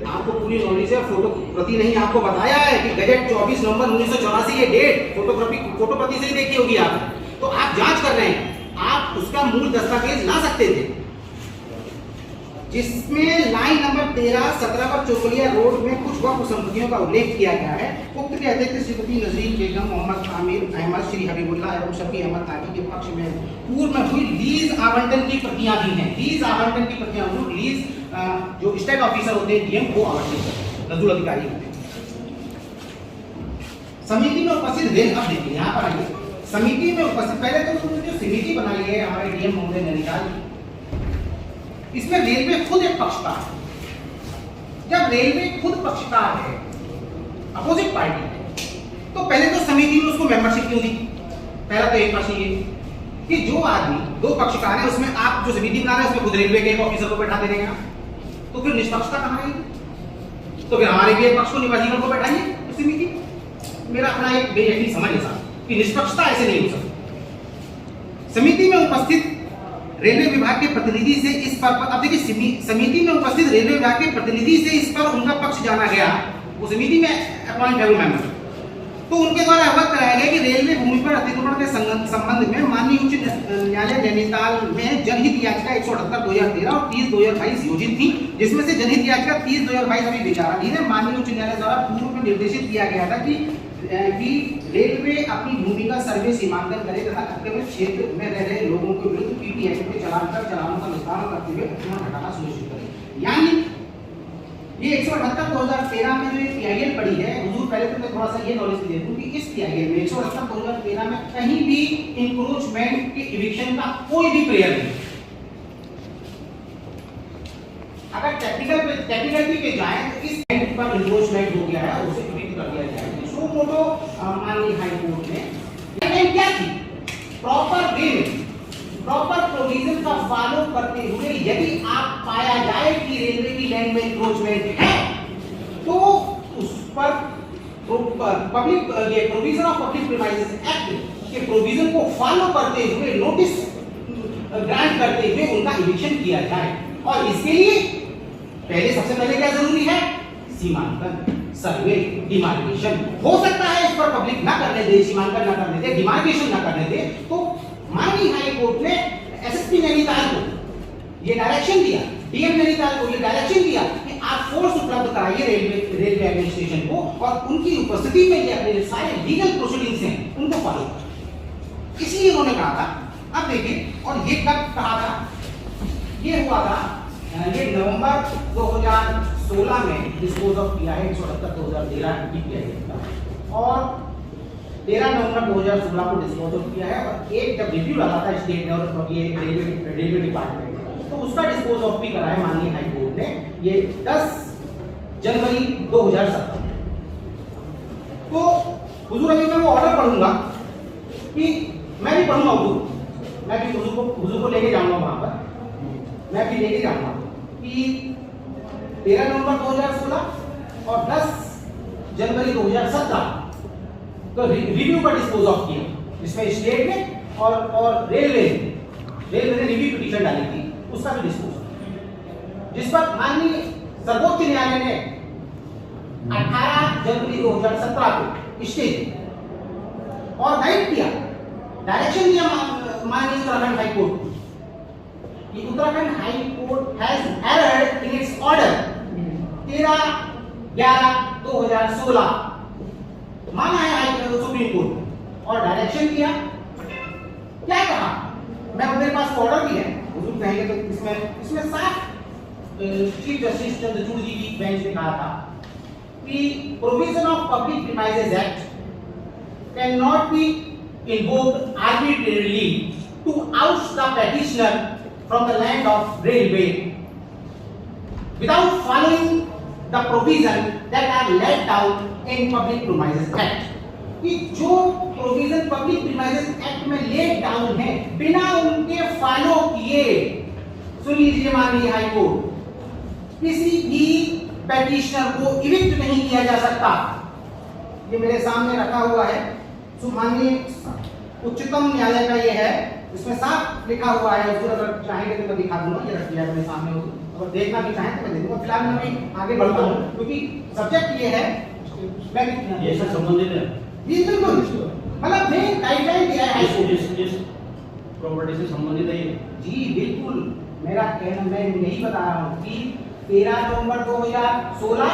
E: आपको पूरी नॉलेज है, फोटो प्रति नहीं आपको बताया है कि गजट 24 नवंबर 1984 ये डेट फोटो प्रति से ही देखी होगी आप, तो आप जांच कर रहे हैं, आप उसका मूल दस्तावेज ला सकते थे, जिसमें लाइन नंबर 13-17 पर चौकलिया रोड में कुछ वक्फ संपत्तियों का उल्लेख किया गया है। उक्त के अध्यक्ष श्रीमती नजरीन बेगम, मोहम्मद आमिर अहमद, श्री हबीबुल्लाह एवं शफी अहमद ताकि के पक्ष में पूर्व में हुई लीज आवंटन की प्रतियां भी हैं। लीज आवंटन की प्रतियां लीज जो स्टेट ऑफिसर होते हैं डीएम वो आवंटित करते हैं, नजूल अधिकारी होते हैं। समिति में उपस्थित रेल, अब देखिए यहाँ पर आइए, समिति में उपस्थित, पहले तो उन्होंने जो समिति बनाई है हमारे डीएम महोदय नैनीताल, इसमें रेलवे खुद एक पक्षकार है। जब रेलवे खुद पक्षकार है, अपोजिट पार्टी है, तो पहले तो समिति में उसको मेंबरशिप क्यों दी? पहला तो एक प्रश्न ये कि जो आदमी दो पक्षकार है, उसमें आप जो समिति बना रहे हैं उसमें खुद रेलवे के एक ऑफिसर को बैठा दे रहे हैं, तो फिर निष्पक्षता कहाँ है? तो फिर हमारे भी एक पक्ष को निवासीगण को बैठाइए समिति। मेरा अपना एक बेयकीनी समझ है साहब कि निष्पक्षता ऐसे नहीं हो सकती। समिति में उपस्थित रेलवे विभाग के प्रतिनिधि से इस पर, अब देखिए समिति में उपस्थित रेलवे विभाग के प्रतिनिधि से इस पर उनका पक्ष जाना गया, वो समिति में अपॉइंट है वो मेंबर, तो उनके द्वारा अवगत कराया गया कि रेलवे भूमि पर अतिक्रमण के संबंध में माननीय उच्च न्यायालय नैनीताल में जनहित याचिका 178/2013 और 30/2022 योजित थी, जिसमें से जनहित याचिका 30/2022 अभी विचाराधीन है। माननीय उच्च न्यायालय द्वारा पूर्व में निर्देशित किया गया था कि रेलवे अपनी भूमि का सर्वे सीमांकन करे तथा अतिक्रमित क्षेत्र में रह रहे लोगों के विरुद्ध पीटी एक्ट में चलानों का निस्तारण करते हुए अतिक्रमण हटाना सुनिश्चित करे। यानी ये 178/2013 में जो ये पीआईएल पड़ी है, हुजूर पहले तो मैं थोड़ा सा ये नॉलेज दे दूं कि इस पीआईएल में 178/2013 में कहीं भी इंक्रोचमेंट के इविक्शन का कोई भी प्रेयर नहीं। अगर टेक्निकल पे जाए तो इस पॉइंट पर इंक्रोचमेंट हो गया है, उसे इविक्ट कर दिया जाए। सो फोटो माननीय हाई कोर्ट ने क्या थी, प्रॉपर प्रोविजन का फॉलो करते हुए यदि आप पाया जाए कि रेलवे की लैंड में इंक्रोचमेंट है, तो उस पर पब्लिक ये provision of public premises act के प्रोविजन को फॉलो करते हुए नोटिस ग्रांट करते हुए उनका इविक्शन किया जाए। और इसके लिए सबसे पहले क्या जरूरी है? सीमांकन, सर्वे, डिमार्केशन। हो सकता है इस पर पब्लिक ना करने दे, सीमांकन ना करने दे, डिमार्केशन ना करने दे, तो माननीय हाई कोर्ट ने एसएसपी नैनीताल को ये डायरेक्शन दिया, डीएम नैनीताल को ये डायरेक्शन दिया कि आप फोर्स उपलब्ध कराइए रेलवे एडमिनिस्ट्रेशन को, और उनकी उपस्थिति में ये अपने सारे लीगल प्रोसीडिंग्स हैं उनको फॉलो करें। इसलिए उन्होंने कहा था। अब देखिए, और ये कब कहा था? ये हुआ था, ये नवंबर 2016 में डिस्पोज ऑफ किया है 178/2013 की किया, और 13 नवंबर 2016 को डिस्पोज ऑफ किया है। और एक जब रिव्यू लगा था स्टेट ने और ये रेलवे डिपार्टमेंट, तो उसका डिस्पोज ऑफ भी करा है माननीय हाई कोर्ट ने, ये 10 जनवरी 2017। तो हुजूर अभी मैं वो ऑर्डर पढ़ूंगा कि मैं भी पढ़ूंगा हुजूर, मैं भी हुजूर को लेके जाऊंगा वहां पर, मैं भी लेके जाऊंगा कि 13 नवंबर 2016 और 10 जनवरी 2017 तो रिव्यू पर डिस्पोज ऑफ किया, इसमें स्टेट ने और रेलवे ने रिव्यू पिटीशन डाली थी, उसका भी डिस्पोज, जिस पर माननीय सर्वोच्च न्यायालय ने 18 जनवरी 2017 को स्टे और गाइड किया, डायरेक्शन दिया माननीय उत्तराखंड हाई कोर्ट कि Uttarakhand high court has erred in its order 13/11/2016 माना है सुप्रीम कोर्ट, और डायरेक्शन दिया। क्या कहा? मैं मेरे पास ऑर्डर भी है, हुजूर कहेंगे तो इसमें साफ चीफ जस्टिस चंद्रचूड़ जी की बेंच ने कहा था कि provision of public premises act can not be invoked arbitrarily to oust the petitioner from the land of railway without following the provision that are laid down in Public Premises Act. कि जो provision public premises act में laid down है बिना उनके follow किए, सुन लीजिए माननीय high court, किसी भी पेटिशनर को इविक्ट नहीं किया जा सकता। ये मेरे सामने रखा हुआ है, माननीय उच्चतम न्यायालय का ये है, इसमें साफ लिखा हुआ है। उसको अगर चाहेंगे तो मैं दिखा दूंगा, ये रख दिया मेरे सामने, अगर देखना भी चाहें तो मैं दे दूंगा। फिलहाल मैं आगे बढ़ता हूँ क्योंकि सब्जेक्ट ये है,
B: ये सब संबंधित है।
E: जी बिल्कुल, मतलब मेन गाइडलाइन दिया है
B: इस प्रॉपर्टी से संबंधित है ये।
E: जी बिल्कुल, मेरा कहना मैं यही बता रहा हूँ कि 13 नवंबर 2016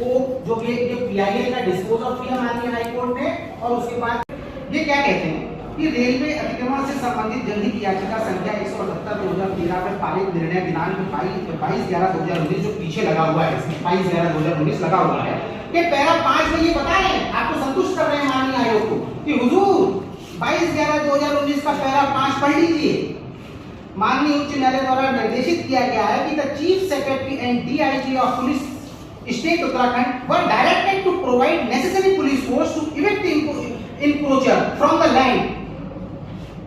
E: को जो ये पीआईएल का डिस्पोज ऑफ किया माननीय हाई कोर्ट ने, और उसके बाद ये क्या कहते हैं कि रेलवे अतिक्रमण से संबंधित जनहित याचिका संख्या 178/2013 में पारित निर्णय दिनांक 22/11/2019 जो पीछे लगा हुआ है, इसमें 22/11/2019 लगा हुआ है, कि पैरा 5 में ये बता रहे हैं, आपको संतुष्ट कर रहे हैं माननीय आयोग को कि हुजूर 22/11/2019 का पैरा 5 पढ़ लीजिए। माननीय उच्च न्यायालय द्वारा निर्देशित किया गया है कि the chief secretary and DIG of police state Uttarakhand were directed to provide necessary police force to evict encroacher from the land.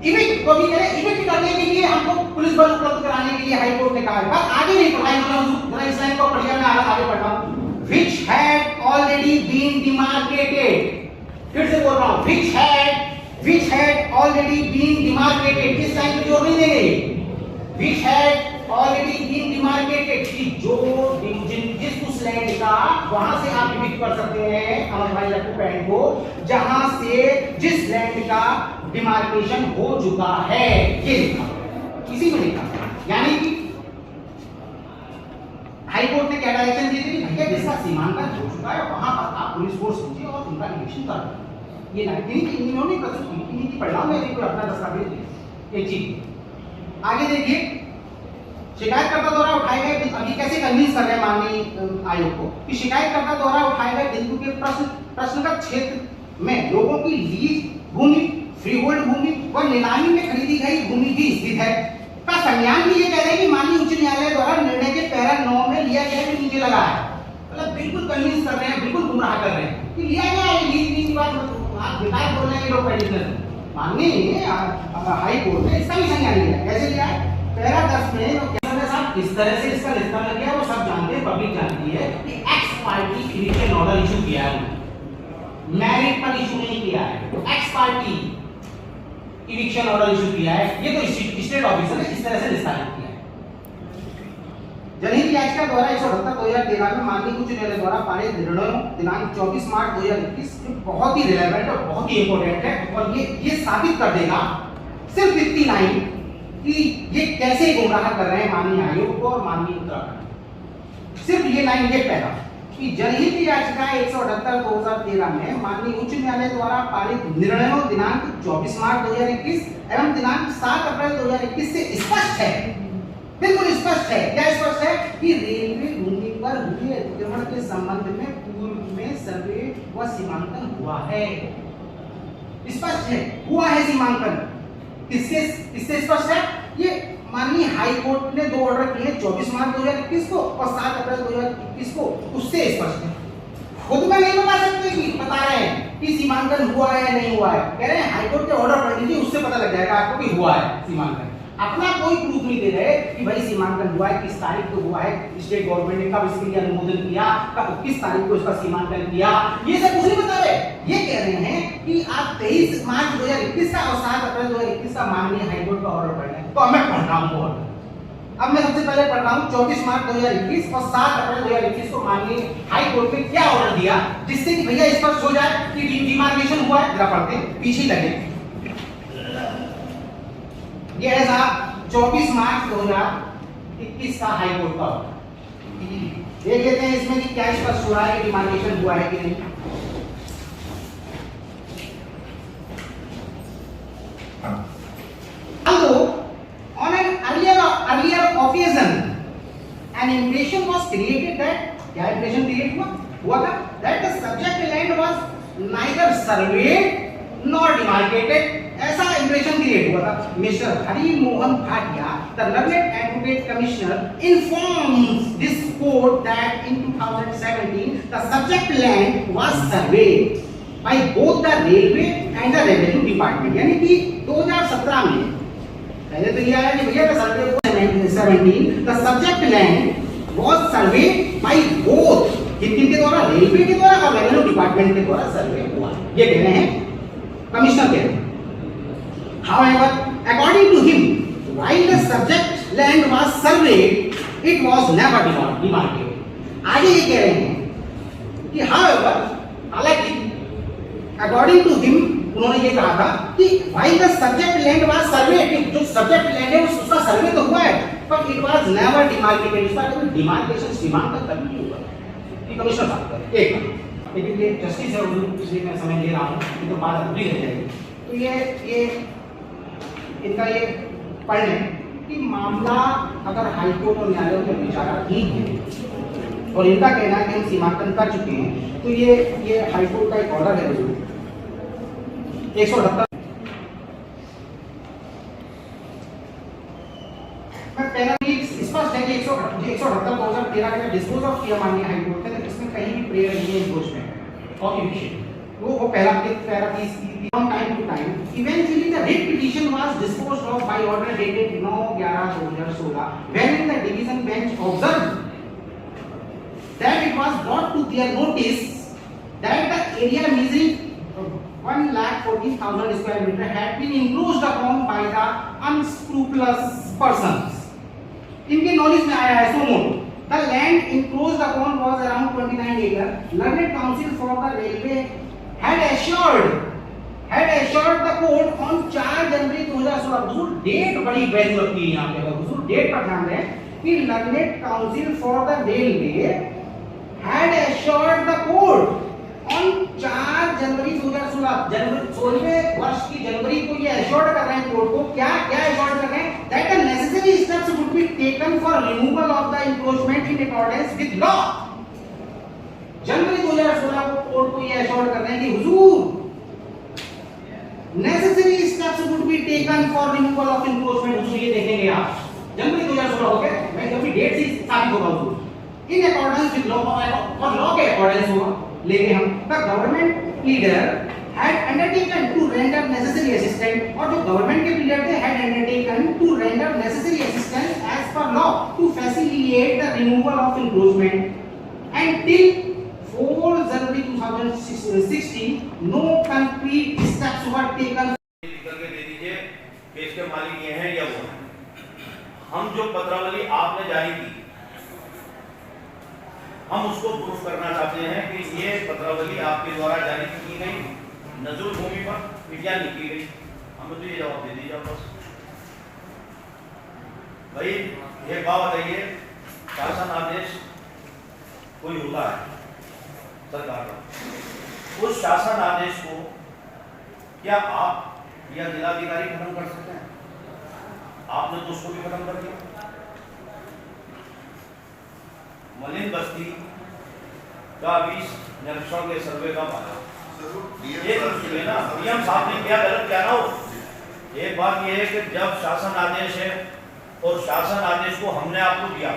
E: Evict को भी करें, इविक्ट करने के लिए हमको पुलिस बल उपलब्ध कराने के लिए हाई कोर्ट ने कहा है। पर आगे नहीं पढ़ाई, जरा इस लाइन को पढ़िए, मैं आगे पढ़ रहा हूं। Which had already been demarcated, फिर से बोल रहा हूं, which had already been demarcated, इस लाइन पे जोर नहीं देंगे। which had already been demarcated, कि जो जिस उस लैंड का वहां से आप इविक्ट कर सकते हैं अमर भाई लट्टू पैंट को, जहां से जिस लैंड का डिमार्केशन हो चुका है, ये लिखा इसी में लिखा। यानी कि हाई कोर्ट ने क्या डायरेक्शन दी थी, भैया जिसका सीमांकन हो चुका है वहां पर आप पुलिस फोर्स भेजिए और उनका इविक्शन कर दो। ये इन्होंने प्रस्तुत की नीति पढ़ रहा हूं मैं, कोई अपना दस्तावेज एक चीज। आगे देखिए, शिकायतकर्ता द्वारा उठाए गए, अभी कैसे कन्विंस कर रहे हैं माननीय आयोग को कि शिकायतकर्ता द्वारा उठाए गए बिंदु के प्रश्नगत क्षेत्र में लोगों की लीज भूमि, फ्रीहोल्ड भूमि व नीलामी में खरीदी गई भूमि भी स्थित है का संज्ञान भी ये कह रहे हैं कि माननीय उच्च न्यायालय द्वारा निर्णय के पैरा 9 में लिया गया भी नीचे लगा है। मतलब बिल्कुल कन्विंस कर रहे हैं, बिल्कुल गुमराह कर रहे हैं कि लिया गया है, लीज की बात आप बेकार बोल रहे हैं लोग पेटिशनर। माननीय हाई कोर्ट ने इसका भी संज्ञान लिया। कैसे लिया है? पैरा 10 में साहब किस तरह से इसका निस्तारण किया वो सब जानते हैं, पब्लिक जानती है कि x party eviction order issue किया है, मैरिट पर इशू नहीं किया है, x party eviction order issue किया है। ये तो स्टेट ऑफिसर ने इस तरह से निस्तारित किया है। जनहित याचिका द्वारा 178/2013 में माननीय उच्च न्यायालय द्वारा पारित निर्णयों दिनांक 24 मार्च 2021 बहुत ही रिलेवेंट और बहुत ही इंपॉर्टेंट है, और ये साबित कर देगा सिर्फ इतनी लाइन कि ये कैसे गुमराह कर रहे हैं माननीय आयोग को और माननीय उत्तराखंड। सिर्फ ये लाइन, ये पैरा कि जनहित याचिका 178/2013 में माननीय उच्च न्यायालय द्वारा पारित निर्णयों दिनांक 24 मार्च 2021 एवं दिनांक 7 अप्रैल 2021 से स्पष्ट है, बिल्कुल स्पष्ट है। क्या स्पष्ट है? कि रेलवे भूमि पर हुए अतिक्रमण के संबंध में पूर्व में सर्वे व सीमांकन हुआ है। स्पष्ट है, हुआ है सीमांकन। किससे स्पष्ट है? ये माननीय हाई कोर्ट ने 2 ऑर्डर किए, 24 मार्च 2021 को और 7 अप्रैल 2021 को, उससे स्पष्ट है। खुद में नहीं बता सकते कि बता रहे हैं कि सीमांकन हुआ है या नहीं हुआ है, कह रहे हैं हाई कोर्ट के ऑर्डर पढ़ लीजिए, उससे पता लग जाएगा आपको कि हुआ है सीमांकन। अपना कोई प्रूफ नहीं दे रहे कि भाई सीमांकन हुआ है, किस तारीख को हुआ है, स्टेट गवर्नमेंट ने कब इसके लिए अनुमोदन किया, कब किस तारीख को इसका सीमांकन किया, ये सब कुछ नहीं बता रहे। ये कह रहे हैं कि आप 23 मार्च 2021 का और 7 अप्रैल 2021 का माननीय हाईकोर्ट का ऑर्डर पढ़ लें। तो मैं पढ़ रहा हूँ ऑर्डर, अब मैं सबसे पहले पढ़ रहा हूँ 24 मार्च 2021 और 7 अप्रैल 2021 को माननीय हाई कोर्ट ने क्या ऑर्डर दिया, जिससे कि भैया स्पष्ट हो जाए कि डिमार्केशन हुआ है। जरा पढ़ते हैं, पीछे लगे। ये है साहब 24 मार्च 2021 का हाई कोर्ट का ऑर्डर। देख लेते हैं इसमें कि क्या स्पष्ट हो रहा है कि डिमार्केशन हुआ है कि नहीं। On an earlier occasion, an impression was created that क्या impression create हुआ था that the subject land was neither surveyed nor demarcated। ऐसा इम्प्रेशन क्रिएट हुआ था। Mister Hari Mohan Bhatia, the learned advocate commissioner, informs this court that in 2017 the subject land was served by both the railway and the revenue department। यानी कि 2017 में पहले तो ये आया कि भैया सर्वे 17 the subject land was surveyed by both, किनके द्वारा, रेलवे के द्वारा और रेवेन्यू डिपार्टमेंट के द्वारा सर्वे हुआ, ये कह रहे हैं कमिश्नर कह रहे हैं। However, according to him, while the subject land was surveyed, it was never demarcated। आगे ये कह रहे हैं कि however, हालांकि अकॉर्डिंग टू हिम उन्होंने ये कहा था कि while the subject land was served, जो सब्जेक्ट लैंड है उसका सर्वे तो हुआ है, पर इट वाज नेवर डिमार्केटेड, इसका कोई डिमार्केशन सीमांकन कभी नहीं हुआ। ये कमिश्नर साहब का एक, लेकिन ये जस्टिस है इसलिए मैं समय ले रहा हूँ, ये तो बात अधूरी रह जाएगी। तो ये इनका ये पढ़ लें कि मामला अगर हाईकोर्ट और न्यायालयों में विचाराधीन है और इनका कहना है कि हम सीमांकन कर चुके हैं, तो ये हाईकोर्ट का एक ऑर्डर है 178। मैं पहला स्पष्ट है कि 178 2013 का डिस्पोज ऑफ किया माननीय हाईकोर्ट ने, इसमें कहीं भी प्रेयर नहीं है एनक्रोचमेंट और इविक्शन। वो पहला para from time to time eventually the writ petition was disposed of by order dated 9/11/2016 wherein the division bench observed that it was brought to their notice that the area measuring 1,14,000 square meter had been encroached upon by the unscrupulous persons। इनके knowledge में आया है सोमो the land encroached upon was around 29 acres। Learned Council for the Railway had assured the court on 4 January 2016। Hazur date बड़ी value रखती है यहाँ पे, हुजूर डेट पर ध्यान दें कि Learned Council for the Railway had assured the court on 4 जनवरी 2016, 16वें वर्ष की जनवरी को ये एश्योर्ड कर रहे हैं कोर्ट को, क्या एश्योर्ड कर रहे हैं, that the necessary steps would be taken for removal of the encroachment in accordance with law। जनवरी 2016 को कोर्ट को ये एश्योर्ड कर रहे हैं कि हुजूर necessary steps would be taken for removal of encroachment। हुजूर ये देखेंगे आप जनवरी 2016 हो गए, मैं कभी डेट से साबित होगा हुजूर in accordance with law, और लॉ के अकॉर्डिंग होगा। लेकिन हम the government leader had undertaken to render necessary assistance, और जो गवर्नमेंट के लीडर थे had undertaken to render necessary assistance as per law to facilitate the removal of encroachment। And till 4 January 2016 no concrete steps were taken।
B: करके दे दीजिए कि इसके मालिक ये हैं या वो हैं। हम जो पत्रावली आपने जारी की, हम उसको प्रूफ करना चाहते हैं कि ये पत्रावली आपके द्वारा जारी की गई नजूल भूमि पर या नहीं की गई। हमें तो ये जवाब दे दीजिए बस। भाई ये बात बताइए, शासन आदेश कोई होता है सरकार का, उस शासन आदेश को क्या आप या जिलाधिकारी खत्म कर सकते हैं? आपने तो उसको भी खत्म कर दिया। मलिन बस्ती का 20 निरीक्षण के सर्वे का माना डीएम साहब ने क्या गलत किया ना हो। एक बात यह है कि जब शासन आदेश है और शासन आदेश को हमने आपको दिया,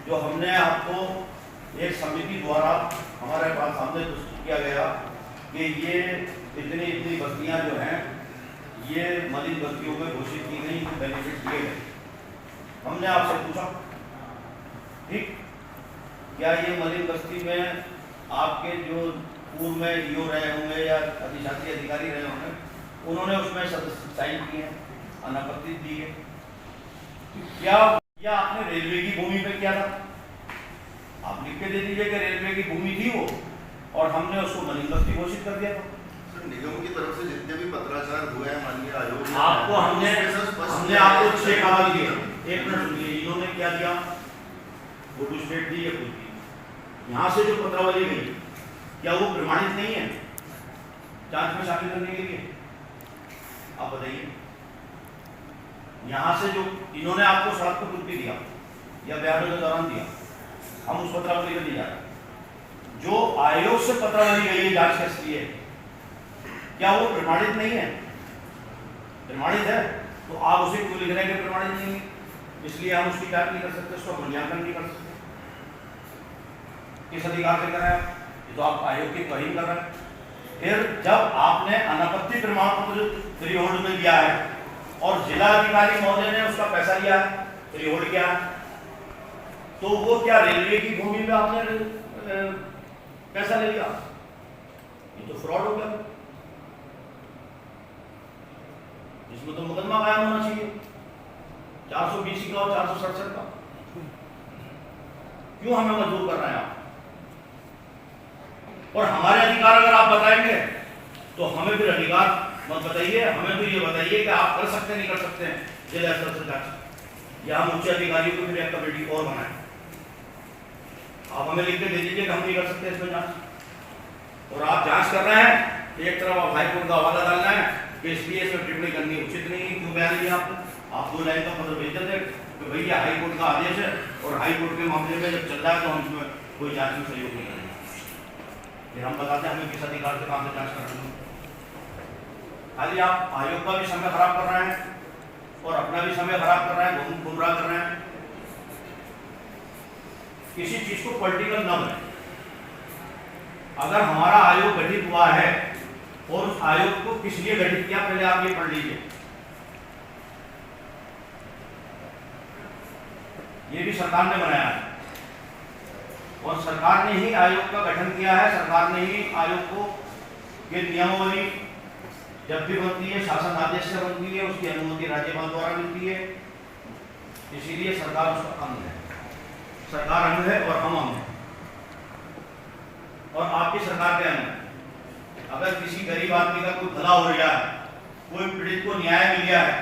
B: जो हमने आपको एक समिति द्वारा हमारे पास सामने प्रस्तुत किया गया कि ये इतनी बस्तियां जो हैं ये मलिन बस्तियों में घोषित की गई, बेनिफिट दिए गए। हमने आपसे पूछा ठीक, क्या ये मलिन बस्ती में आपके जो पूर्व में ईओ रहे होंगे या अधिशासी अधिकारी रहे होंगे, उन्होंने उसमें सदस्य साइन किए हैं, अनापत्ति दी है? क्या या आपने रेलवे की भूमि पे किया था? आप लिख के दे दीजिए कि रेलवे की भूमि थी वो और हमने उसको मलिन बस्ती घोषित कर दिया था।
F: निगम की तरफ से जितने भी पत्राचार हुए हैं माननीय आयोग
B: आपको हमने आपको 6 कागज दिए। एक मिनट सुनिए, इन्होंने क्या दिया? फोटो स्टेट दी या कुछ दी। यहाँ से जो पत्रावली गई क्या वो प्रमाणित नहीं है जांच में शामिल करने के लिए? आप बताइए। यहाँ से जो इन्होंने आपको सड़क को कुछ भी दिया या बयानों के दौरान दिया, हम उस पत्रावली पर नहीं जा रहे। जो आयोग से पत्रावली गई है जांच के लिए, क्या वो प्रमाणित नहीं है? प्रमाणित है, तो आप उसे क्यों लिख रहे हैं कि प्रमाणित नहीं है? इसलिए हम उसकी जांच नहीं कर सकते, उसका मूल्यांकन नहीं कर सकते। किस अधिकार से कर रहे हैं आप? ये तो आप आयोग की तौहीन कर रहे हैं। फिर जब आपने अनापत्ति प्रमाण पत्र फ्री होल्ड में दिया है और जिला अधिकारी महोदय ने उसका पैसा लिया, फ्री होल्ड किया, तो वो क्या रेलवे की भूमि में आपने पैसा ले लिया? ये तो फ्रॉड हो गया, इसमें तो मुकदमा कायम होना चाहिए 420 का और 467 का। क्यों हमें मजबूर कर रहे हैं आप? और हमारे अधिकार अगर आप बताएंगे तो हमें फिर अधिकार मत बताइए, हमें तो ये बताइए कि आप कर सकते नहीं कर सकते हैं जिला स्तर से जांच, या हम उच्च अधिकारियों को फिर एक कमेटी और बनाएं। आप हमें लिख के दे दीजिए कि हम नहीं कर सकते इसमें जांच, और आप जांच कर रहे हैं, एक तरफ आप हाईकोर्ट का हवाला डालना है कि इसलिए इसमें टिप्पणी करनी उचित नहीं है। क्यों बयान लिया आपने? आप 2 लाइन का पत्र भेज देते कि भैया हाईकोर्ट का आदेश है और हाईकोर्ट के मामले में जब चल रहा है तो हम इसमें कोई जांच में सहयोग नहीं करेंगे। फिर हम बताते हैं हमें किस अधिकार से काम से जांच करनी है। खाली आप आयोग का भी समय खराब कर रहे हैं और अपना भी समय खराब कर रहे हैं, गुमराह कर रहे हैं। किसी चीज को पॉलिटिकल न बने। अगर हमारा आयोग गठित हुआ है और उस आयोग को किस लिए गठित किया, पहले आप ये पढ़ लीजिए। ये भी सरकार ने बनाया है और सरकार ने ही आयोग का गठन किया है। सरकार ने ही आयोग को ये नियमावली जब भी बनती है शासन आदेश से बनती है, उसकी अनुमति राज्यपाल द्वारा मिलती है, इसीलिए सरकार उसका अंग है। सरकार अंग है और हम अंग है, और आपकी सरकार के अंग है। अगर किसी गरीब आदमी का कोई भला हो गया है, कोई पीड़ित को न्याय मिल गया है,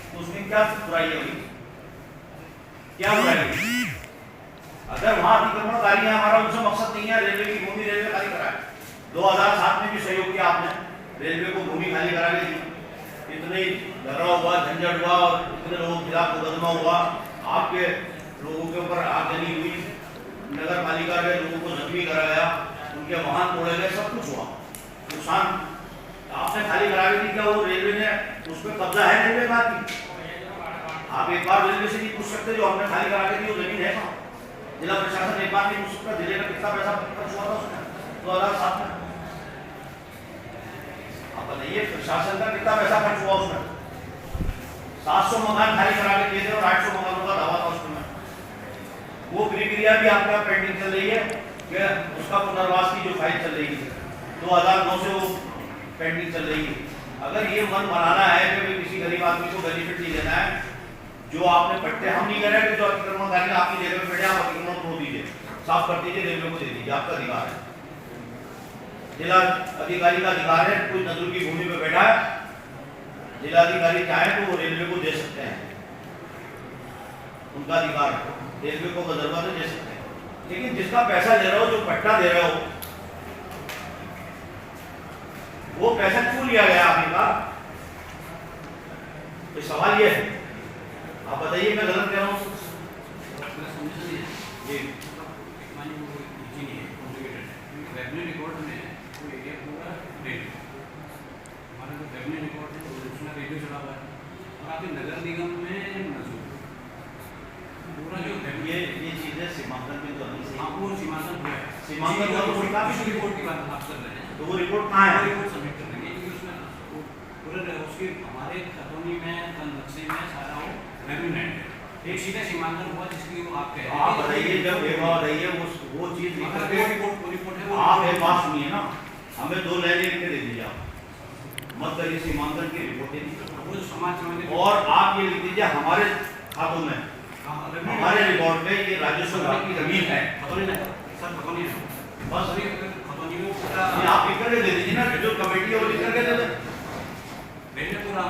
B: तो उसमें क्या बुराई होगी? क्या बुराई होगी? अगर वहां अतिक्रमणकारी है, हमारा उनसे मकसद नहीं है रेलवे की भूमि रेलवे खाली कराए। 2007 में भी सहयोग किया आपने, रेलवे को भूमि खाली करा के दी। इतने झगड़ा हुआ, झंझट हुआ और इतने लोगों के खिलाफ मुकदमा हुआ, आपके लोगों के ऊपर आगजनी हुई, नगर पालिका के लोगों को जख्मी करा गया, उनके वाहन तोड़े गए, सब कुछ हुआ, नुकसान आपने खाली करा के दी। क्या वो रेलवे ने उस पर कब्जा है रेलवे का? आप एक बार रेलवे से नहीं पूछ सकते जो हमने खाली करा के दी वो जमीन है कहाँ? जिला प्रशासन एक बार नहीं पूछ सकता जिले में कितना पैसा खर्च हुआ था उसमें 2007 में? आप बताइए प्रशासन का कितना पैसा खर्च हुआ उसमें? 700 मकान खाली करा के दिए थे और 800 मकानों का दावा था उसमें। वो प्रक्रिया भी आपके यहाँ पेंडिंग चल रही है कि उसका पुनर्वास की जो फाइल चल रही है 2009 से वो पेंडिंग चल रही है। अगर ये मन बनाना है कि किसी गरीब आदमी को बेनिफिट नहीं देना है, जो आपने पट्टे हम नहीं कह रहे कि जो अतिक्रमणकारी आपकी जगह पे बैठे आप अतिक्रमण तोड़ दीजिए, साफ कर दीजिए, रेलवे को दे दीजिए, आपका अधिकार है। जिला अधिकारी का अधिकार है, कोई नजर की भूमि पे बैठा है, जिला अधिकारी चाहे तो वो रेलवे को दे सकते हैं, उनका अधिकार है, रेलवे को बदलवा दे सकते हैं। लेकिन जिसका पैसा दे रहे हो, जो पट्टा दे रहे हो, वो पैसा क्यों लिया गया आपने का? तो सवाल ये है, आप बताइए मैं गलत कह रहा हूँ?
H: रेवेन्यू रिकॉर्ड में वो एरिया पूरा रेडियो, हमारा जो रेवेन्यू रिकॉर्ड है उसमें रेडियो चला हुआ है, और आपके नगर निगम में मजदूर पूरा जो
B: ये चीजें सीमांकन में तो नहीं सही।
H: आपको सीमांकन हुआ है,
B: सीमांकन हुआ तो
H: काफी रिपोर्ट की बात आप कर रहे हैं,
B: तो वो रिपोर्ट कहाँ है?
H: रिपोर्ट सबमिट कर देंगे क्योंकि उसमें पूरे उसके हमारे खतौनी में नक्शे में सारा वो रेवेन्यू लैंड है, एक सीधा सीमांकन हुआ जिसकी वो आप कह रहे हैं।
B: आप बताइए जब बताइए वो चीज
H: रिपोर्ट है
B: आप एक बात सुनिए ना, हमें 2 लाइनें लिख के दे दीजिए, आप मत करिए सीमांकन की रिपोर्ट
H: समाज
B: और आप ये लिख दीजिए हमारे खातों में, हमारे रिकॉर्ड में ये राजस्व विभाग की जमीन है, बस ये आप लिख करके दे दीजिए ना, जो कमेटी है वो लिख करके दे दें,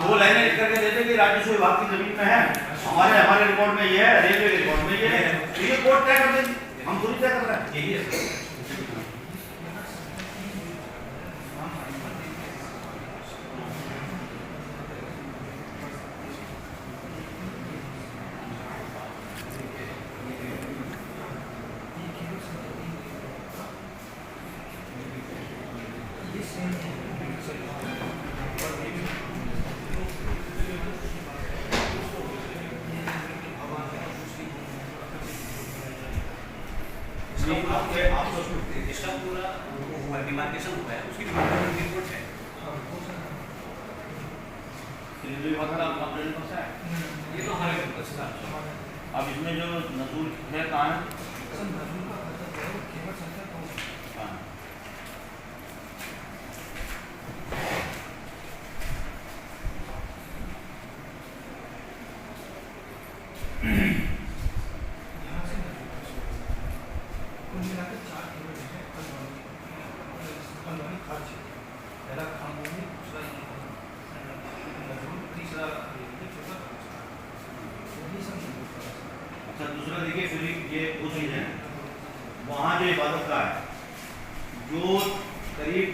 B: 2 लाइनें लिख करके दे दें कि राजस्व विभाग की जमीन में है, हमारे रिकॉर्ड में ये है, रेलवे के रिकॉर्ड में ये है, ये कोर्ट तय कर देंगे, हम खुद तय कर रहे हैं, यही है।
H: डिमार्केशन हुआ है उसकी डिमार्केशन की रिपोर्ट है।
B: रेलवे विभाग का कंप्लेंट कौन सा है?
H: ये तो हमारे पास है।
B: अब इसमें जो नजूल है कहाँ है?
C: सर नजूल का खर्चा जो है वो कीमत संख्या तो
B: हाँ।
C: यहाँ से नजूल का शुरू होता है। कुल मिलाकर 4 कीमत है हल्द्वानी खाद क्षेत्र। पहला खानभूमि, दूसरा नजूल, तीसरा रेलवे, चौथा खानसा। यही सब नजूल का रास्ता है।
B: अच्छा दूसरा देखिए फिर ये वो चीज है वहाँ जो इबादत का है जो करीब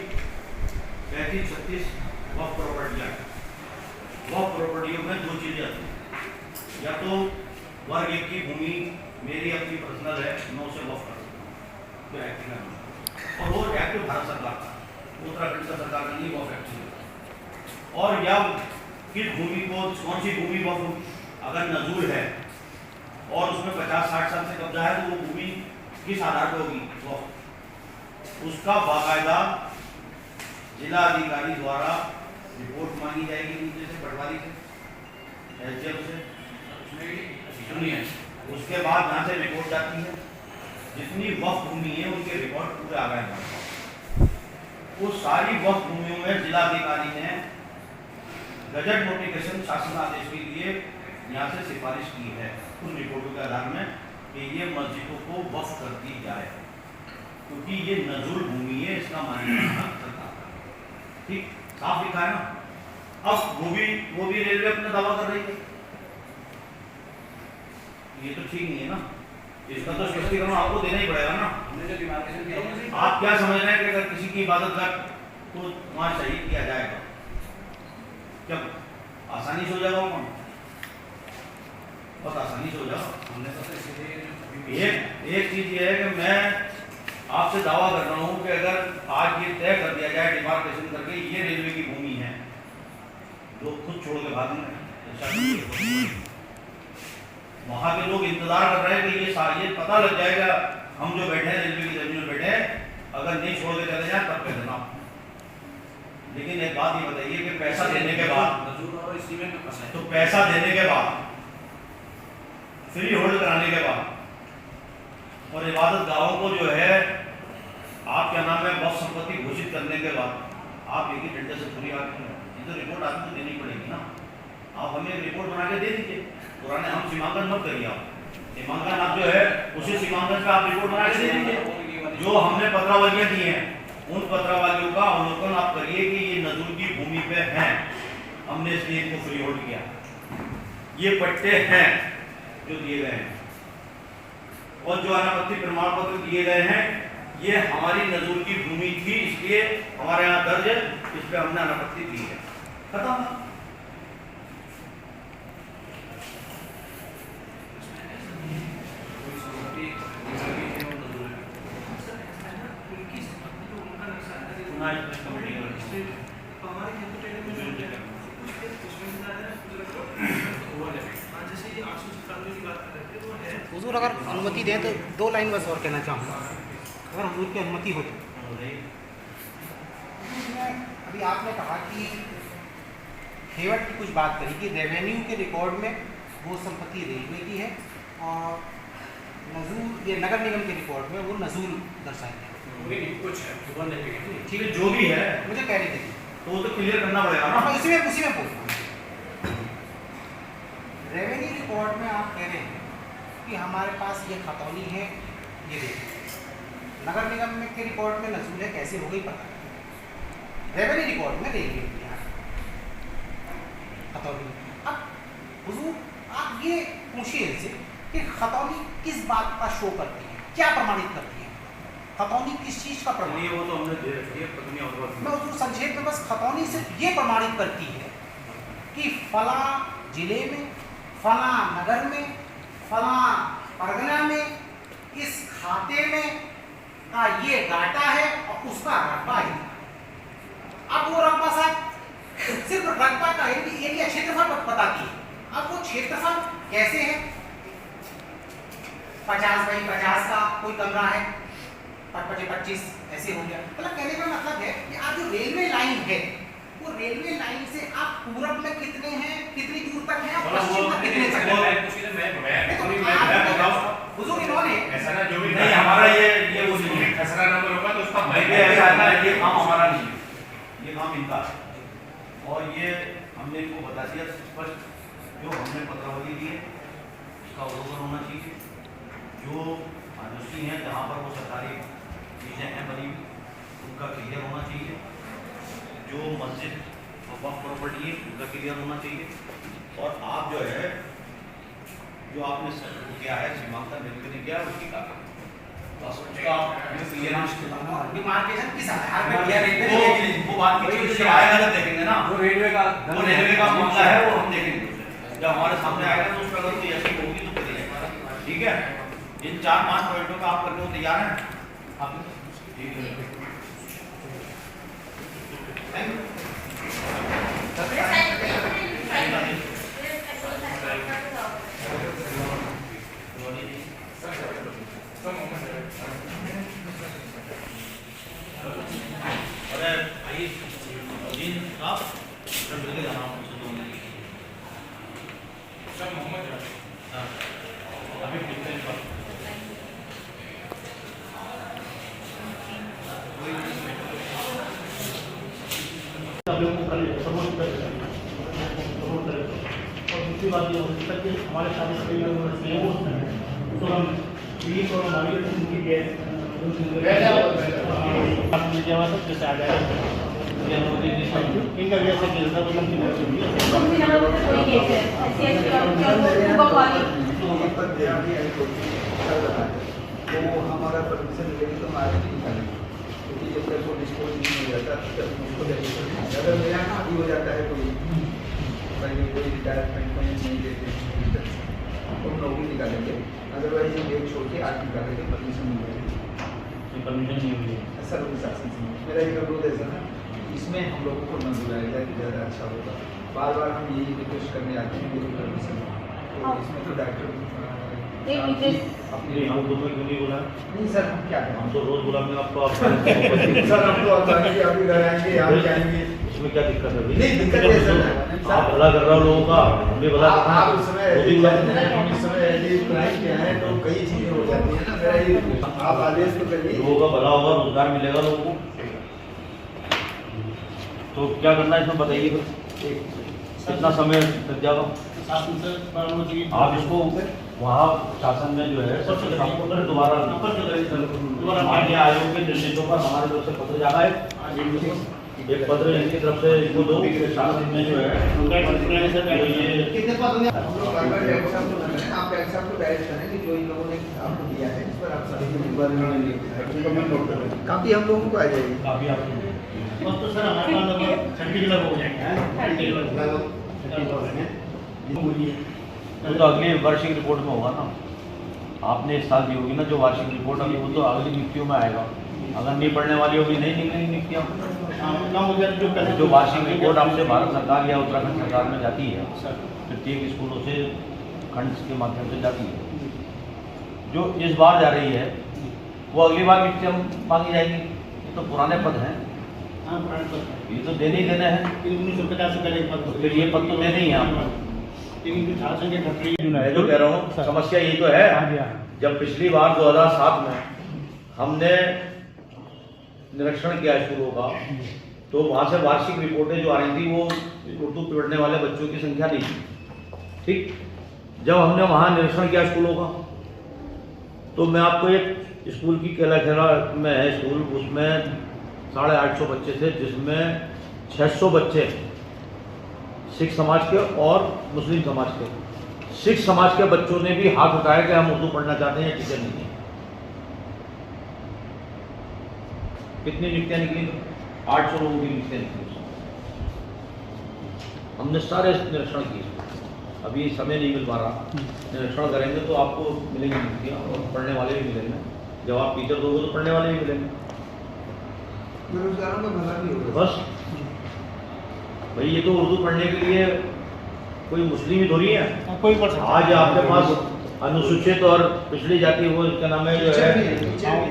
B: 35-36 वक्फ प्रॉपर्टियाँ वक्फ प्रॉपर्टियों में दो चीज़ें आती हैं। या तो वर्ग एक की भूमि मेरी अपनी पर्सनल है, मैं उसे वक्फ कर सकता हूँ तो एक्ट का नाम। और वो एक्ट भारत सरकार का, उत्तराखंड का सरकार का नहीं वक्फ एक्ट है। और या किस भूमि को कौन सी भूमि वक्फ अगर नजूल है और उसमें 50-60 साल से कब्जा है तो वो भूमि किस आधार पर होगी वक्फ, उसका बाकायदा जिला अधिकारी द्वारा रिपोर्ट मांगी जाएगी नीचे से पटवारी से एसडीएम से।
H: सुनिए
B: उसके बाद यहाँ से रिपोर्ट जाती है जितनी वक्फ भूमि है उनके रिकॉर्ड पूरे आ गए हैं। वो सारी वक्फ भूमियों में जिलाधिकारी ने गजट नोटिफिकेशन शासन आदेश के लिए यहाँ से सिफारिश की है उन रिपोर्टों के आधार में कि ये मस्जिदों को वक्फ कर दी जाए क्योंकि ये नजूल भूमि है, इसका मान्यता सरकार का। ठीक साफ लिखा है ना। अब वो भी रेलवे अपना दावा कर रही है, ये तो ठीक नहीं है ना। इसका तो स्पष्टीकरण आपको देना ही पड़ेगा ना।
H: हमने जो डिमार्केशन किया है
B: आप क्या समझ रहे हैं कि अगर किसी की इबादत का तो वहाँ शहीद किया जाएगा क्या आसानी से हो जाएगा? वहाँ बहुत आसानी से हो जाओ।
H: हमने तो इसलिए
B: एक चीज ये है कि मैं आपसे दावा कर रहा हूँ कि अगर आज ये तय कर दिया जाए डिमार्केशन करके ये रेलवे की भूमि है, लोग खुद छोड़ के भागेंगे। वहाँ के लोग इंतजार कर रहे हैं कि ये पता लग जाएगा हम जो बैठे हैं रेलवे की जमीन में बैठे हैं, अगर नहीं छोड़ के चले जाए तब कह देना। लेकिन एक बात ये बताइए कि पैसा देने के बाद
H: नजूल और इसी में फंसा है।
B: तो पैसा देने के बाद फ्री होल्ड कराने के बाद और इबादत गाहों को जो है आप क्या नाम है वक्फ संपत्ति घोषित करने के बाद आप एक ही डंडे से पूरी आती है। ये तो रिपोर्ट आपको देनी पड़ेगी ना। आप हमें एक रिपोर्ट बना के दे दीजिए। पुराने हम सीमांकन मत करिए, आप सीमांकन आप जो है उसी सीमांकन का आप रिपोर्ट बना के दे दीजिए। जो हमने पत्रावलियाँ दी हैं उन पत्रावलियों का अवलोकन आप करिए कि ये नजूल की भूमि पे हैं, हमने इसलिए इनको फ्री होल्ड किया। ये पट्टे हैं जो दिए गए हैं और जो अनापत्ति प्रमाण पत्र दिए गए हैं ये हमारी नजूल की भूमि थी, इसलिए हमारे यहाँ दर्ज है, इस पे हमने अनापत्ति दी है। खत्म।
C: हमारे जैसे ये 897 की बात कर रहे थे वो है।
E: हुजूर अगर अनुमति दें तो 2 लाइन बस और कहना चाहूँगा, अगर हुजूर की अनुमति हो तो। अभी आपने कहा कि हेवट की कुछ बात करी कि रेवेन्यू के रिकॉर्ड में वो संपत्ति रेलवे की है और नजूल ये नगर निगम के रिकॉर्ड में वो नजूल दर्शाई है।
H: कुछ है
B: ठीक है जो भी है
E: मुझे कह रही थी
B: तो वो तो क्लियर करना पड़ेगा ना।
E: उसी में बोल रहा हूँ। रेवेन्यू रिकॉर्ड में आप कह रहे हैं कि हमारे पास ये खतौनी है, ये देखिए नगर निगम में के रिकॉर्ड में नजूल है, कैसे हो गई पता नहीं। रेवेन्यू रिकॉर्ड में रेलवे खतौनी। अब हुजूर आप ये पूछिए इनसे कि खतौनी किस बात का शो करती है, क्या प्रमाणित करती है? खतौनी किस चीज का प्रमाण?
B: वो तो हमने दे रखी है पत्नी और
E: मैं उसको संक्षेप में बस खतौनी सिर्फ ये प्रमाणित करती है कि फला जिले में, फला नगर में, फला परगना में इस खाते में का ये डाटा है और उसका रकबा है। अब वो रकबा साहब सिर्फ रकबा का एरिया क्षेत्रफल बताती है। अब वो क्षेत्रफल कैसे है? 50 बाई 50 का कोई कमरा है, 25 ऐसे ऐसे हो गया। मतलब कहने का मतलब है कि आज जो रेलवे लाइन है वो रेलवे लाइन से आप पूरब में कितने हैं, कितनी दूर तक हैं, और पश्चिम में कितने तक हैं। बुजुर्ग इन्होंने
B: ऐसा ना जो भी नहीं हमारा ये वो फैसला नंबर होगा तो उसका भाई भी ऐसा है ना, ये काम हमारा नहीं है, ये काम इनका है। और ये हमने इनको बता दिया स्पष्ट, जो हमने पत्रावली दी है उसका अवलोकन होना चाहिए। जो अनुसूची हैं जहाँ पर वो सरकारी चीज़ें हैं बनी हुई उनका क्लियर होना चाहिए। जो मस्जिद वक्फ प्रॉपर्टी है उनका क्लियर होना चाहिए। और आप जो है जो आपने किया है सीमांकन रेलवे ने किया उसकी का
E: डिमार्केशन किस आधार पे किया रेलवे ने,
B: वो बात की उसके आएगा तो देखेंगे ना,
A: वो रेलवे का
B: मामला है वो हम देखेंगे उसे। जब हमारे सामने आएगा तो उसका अगर कोई ऐसी होगी तो करिएगा, ठीक है। इन 4-5 पॉइंटों का आप करने को तैयार हैं आप? ठीक है,
E: थैंक यू।
B: अरे भाई दिन आप मिलके जाना मुझसे दो मिनट।
H: सर मोहम्मद
B: हाँ अभी कितने पर
I: हम लोगों को कल प्रमोट करें और दूसरी बात ये हो सकता है कि हमारे शादी से लोग तो हम बीस और हमारी उनकी जैसे आ जाए इनका वैसे
J: तो हमारा परमिशन मिलेगी तो हमारे नहीं निकालेंगे, क्योंकि जब तक वो डिस्पोज नहीं हो जाता तब तक उसको लेके अगर मेरा शादी हो जाता है कोई कोई रिटायरमेंट में नहीं देते तो हम नौकरी निकालेंगे, अदरवाइज हम एक छोड़ के 8 निकालेंगे, परमिशन नहीं मिलेगी।
I: परमिशन नहीं हुई है
J: ऐसा लोग शासन से मेरा एक अनुरोध ऐसा ना, इसमें हम लोगों को न बुलाया जाए कि ज़्यादा अच्छा होगा। बार बार हम यही रिक्वेस्ट करने आते हैं मेरी परमिशन, तो इसमें तो डॉक्टर
I: नहीं हम तो क्यों नहीं बोला
J: नहीं सर, हम क्या करें,
I: हम तो रोज बुलाएंगे आपको आप
J: सर हम तो आएंगे अभी घर आएंगे यहाँ जाएंगे,
I: इसमें क्या दिक्कत है भाई?
J: नहीं दिक्कत है सर,
I: आप भला कर रहे हो लोगों का, हम भी भला कर रहे
J: आप
I: हैं।
J: उस समय
I: वो भी बुलाते हैं।
J: हम इस समय ऐसे प्लान किया है तो कई चीजें हो जाती है ना, मेरा ये आप आदेश तो करिए।
I: लोगों का भला होगा, रोजगार मिलेगा लोगों को। तो क्या करना है इसमें बताइए फिर, कितना समय लग जाएगा? आप इसको वहाँ शासन में जो है दोबारा माननीय आयोग के निर्देशों पर हमारे तरफ से पत्र जाना है, एक पत्र इनकी तरफ से इसको दो शासन में जो है
J: कितने पद में हम लोग बार-बार डायरेक्ट साहब को लगाएं, आप डायरेक्ट साहब को डायरेक्ट करें कि जो इन लोगों ने आपको दिया है इस पर आप सभी काफी हम लोगों को आ जाएगी।
I: काफी आप
G: तो सर हमारे पास लगभग 30 लाख हो जाएंगे
I: वो तो अगली वार्षिक रिपोर्ट में होगा ना, आपने इस साल दी होगी ना जो वार्षिक रिपोर्ट, अभी वो तो अगली नियुक्तियों में आएगा। अगर नहीं पढ़ने वाली होगी नहीं निकलेंगी नियुक्तियाँ। जो वार्षिक रिपोर्ट आपसे भारत सरकार या उत्तराखंड सरकार में जाती है, प्रत्येक स्कूलों से खंड के माध्यम से जाती है, जो इस बार जा रही है वो अगली बार नियुक्तियाँ मांगी जाएगी। ये तो पुराने पद हैं, ये तो देने ही देने हैं,
G: 1950 से पहले
I: फिर ये पद तो देने ही हैं आपको। मैं जो कह रहा हूँ समस्या यही तो है। जब पिछली बार 2007 में हमने निरीक्षण किया स्कूलों का, तो वहाँ से वार्षिक रिपोर्टें जो आ रही थी वो उर्दू पढ़ने वाले बच्चों की संख्या नहीं थी। ठीक, जब हमने वहाँ निरीक्षण किया स्कूलों का, तो मैं आपको एक स्कूल की खेला में है स्कूल, उसमें 850 बच्चे थे, जिसमें 600 बच्चे सिख समाज के और मुस्लिम समाज के। सिख समाज के बच्चों ने भी हाथ उठाया कि हम उर्दू पढ़ना चाहते हैं, टीचर नहीं है। कितनी नियुक्तियां निकली? 800 लोगों की नियुक्तियां निकली। हमने सारे निरीक्षण किए, अभी समय नहीं मिल पा रहा। निरीक्षण करेंगे तो आपको मिलेंगी नियुक्तियाँ और पढ़ने वाले भी मिलेंगे। जब आप टीचर दोगे तो पढ़ने वाले भी मिलेंगे।
J: बेरोजगारों का भला भी होगा।
I: बस भाई, ये तो उर्दू पढ़ने के लिए कोई मुस्लिम ही थोड़ी है।
G: कोई पढ़ सकता
I: आज आपके पास अनुसूचित और पिछड़ी जाति वो इसका नाम है जो है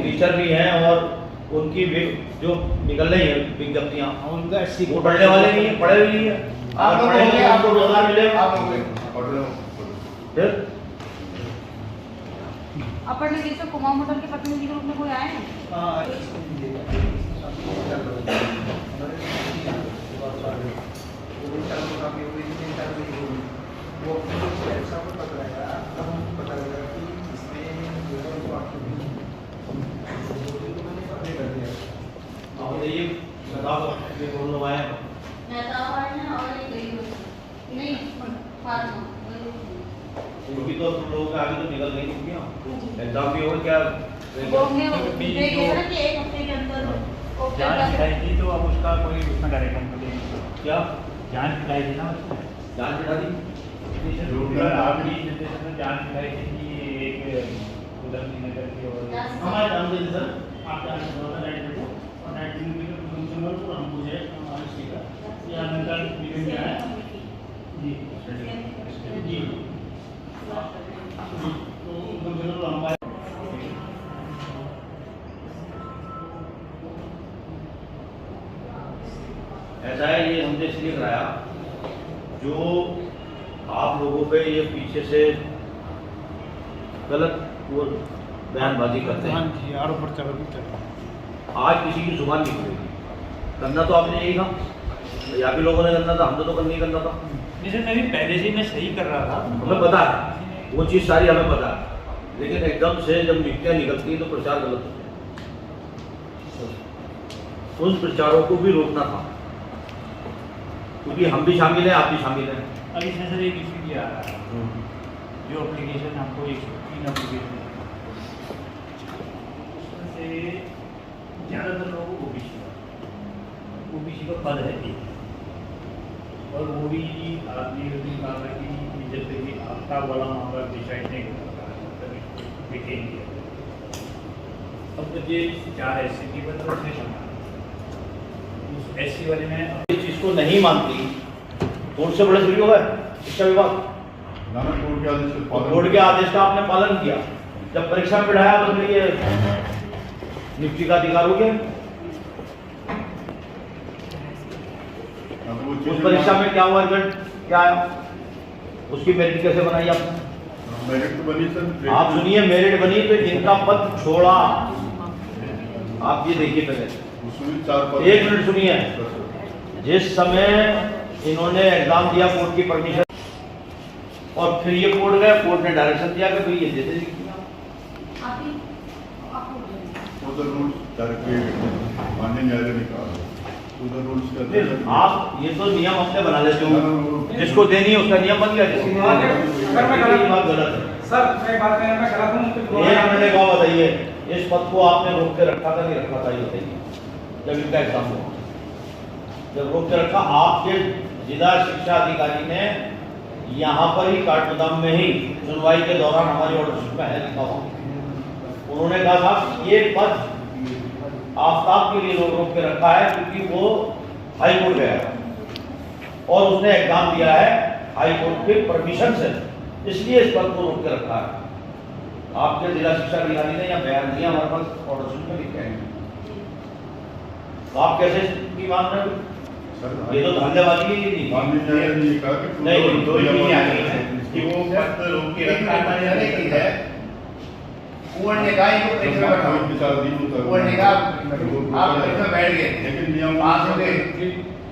I: टीचर भी हैं और उनकी जो निकल रही है विज्ञप्तियाँ
E: उनका एससी
I: वो पढ़ने वाले नहीं है, पढ़े भी नहीं है।
E: आप लोग
I: पढ़ेंगे आपको रोजगार मिलेगा।
E: आप लोग
I: फिर
K: अपर निदेशक कुमाऊं मंडल के प्रतिनिधि के रूप में कोई आए हैं?
J: वो ऐसा को पता लगा, तब हमको पता लगा कि इसमें जो है वो आपको मैंने पता कर दिया।
I: आप ये बताओ ये कौन लोग आए हैं?
K: नहीं
I: उनकी तो तुम लोगों के आगे तो निकल नहीं छुट्टियाँ एग्जाम भी हो क्या
K: एक हफ्ते के अंदर
L: जांच दिखाई थी तो अब उसका कोई उसमें डायरेक्शन मिले
I: क्या
L: जांच दिखाई थी ना उसमें
I: जांच बिठा दी
L: आपकी निर्देशन में जांच दिखाई थी कि एक उधर नगर की और
G: हमारे जानते हैं सर, आप जानते हो नाइट में और नाइट में कंज्यूमर को हम मुझे आरएसटी का या नगर मीटिंग में आया जी जी तो कंज्यूमर हमारे
I: ऐसा है, ये हमने इसलिए कराया जो आप लोगों पे ये पीछे से गलत वो बयानबाजी करते हैं।
C: जी आरोप प्रत्यारोप भी कर रहे हैं।
I: आज किसी की जुबान नहीं खुलेगी। करना तो आपने यही था, यहाँ के लोगों ने करना था, हमने तो करना ही करना था।
L: जैसे मैं भी पहले से मैं सही कर रहा था,
I: हमें पता है वो चीज़ सारी हमें पता है, लेकिन एकदम से जब नियुक्तियाँ निकलती हैं तो प्रचार गलत होते हैं। उन प्रचारों को भी रोकना था, क्योंकि हम भी शामिल हैं, आप भी शामिल हैं।
L: अब इसमें सर एक इशू भी आ रहा है, जो एप्लीकेशन आपको 103 एप्लीकेशन से ज़्यादातर लोग ओबीसी का पद है एक, और वो भी आपने भी कहा कि जैसे कि आपका वाला मामला डिसाइड नहीं कर सकता, देखेंगे अब तो ये 4 SC की बदल उस SC वाले में
I: इस चीज़ को नहीं मानती तो उससे बड़े शुरू है शिक्षा विभाग। बोर्ड के आदेश का आपने पालन किया, जब परीक्षा में बिठाया तो फिर ये नियुक्ति का अधिकार हो गया। उस परीक्षा में क्या हुआ, रिजल्ट क्या आया, उसकी मेरिट कैसे बनाई आपने?
F: मेरिट तो बनी सर,
I: आप सुनिए, मेरिट बनी तो जिनका पद छोड़ा, आप ये देखिए पहले,
F: उसमें 4 पद।
I: एक मिनट सुनिए, जिस समय इन्होंने एग्जाम दिया कोर्ट की परमिशन, और फिर ये कोर्ट गए, कोर्ट ने डायरेक्शन दिया कि भाई ये दे दे।
F: उधर रूल्स माननीय न्यायालय ने कहा, उधर रूल्स का
I: आप ये तो नियम अपने बना लेते हो, जिसको देनी है उसका नियम बन गया। ये बात गलत है
D: सर, मैं बात करने में गलत हूँ।
I: ये मैंने कहा, बताइए इस पद को आपने रोक के रखा था नहीं रखा था, ये बताइए। जब इनका एग्जाम हुआ, जब रोक के रखा, आपके जिला शिक्षा अधिकारी ने यहाँ पर ही काठगोदाम में ही सुनवाई के दौरान हमारी ऑर्डरशिप में है लिखा हुआ, उन्होंने कहा था ये पद आफ्ताब के लिए रोक के रखा है क्योंकि वो हाई कोर्ट गया है और उसने एग्जाम दिया है हाई कोर्ट के परमिशन से, इसलिए इस पद को रोक के रखा है। आपके जिला शिक्षा अधिकारी ने यहाँ बयान दिया, हमारे पास ऑर्डरशिप में लिखे हैं, तो आप कैसे की मान रहे हो? ये तो धंधेबाजी ही नहीं।
F: माननीय न्यायालय ने कहा कि
I: नहीं,
F: दो ही चीजें आ गई
B: हैं कि वो पद रोक के रखा है। कोर्ट ने कहा इनको परीक्षा में बैठाओ, कोर्ट ने कहा आप परीक्षा में बैठ गए,
F: लेकिन नियम
B: पास हो गए,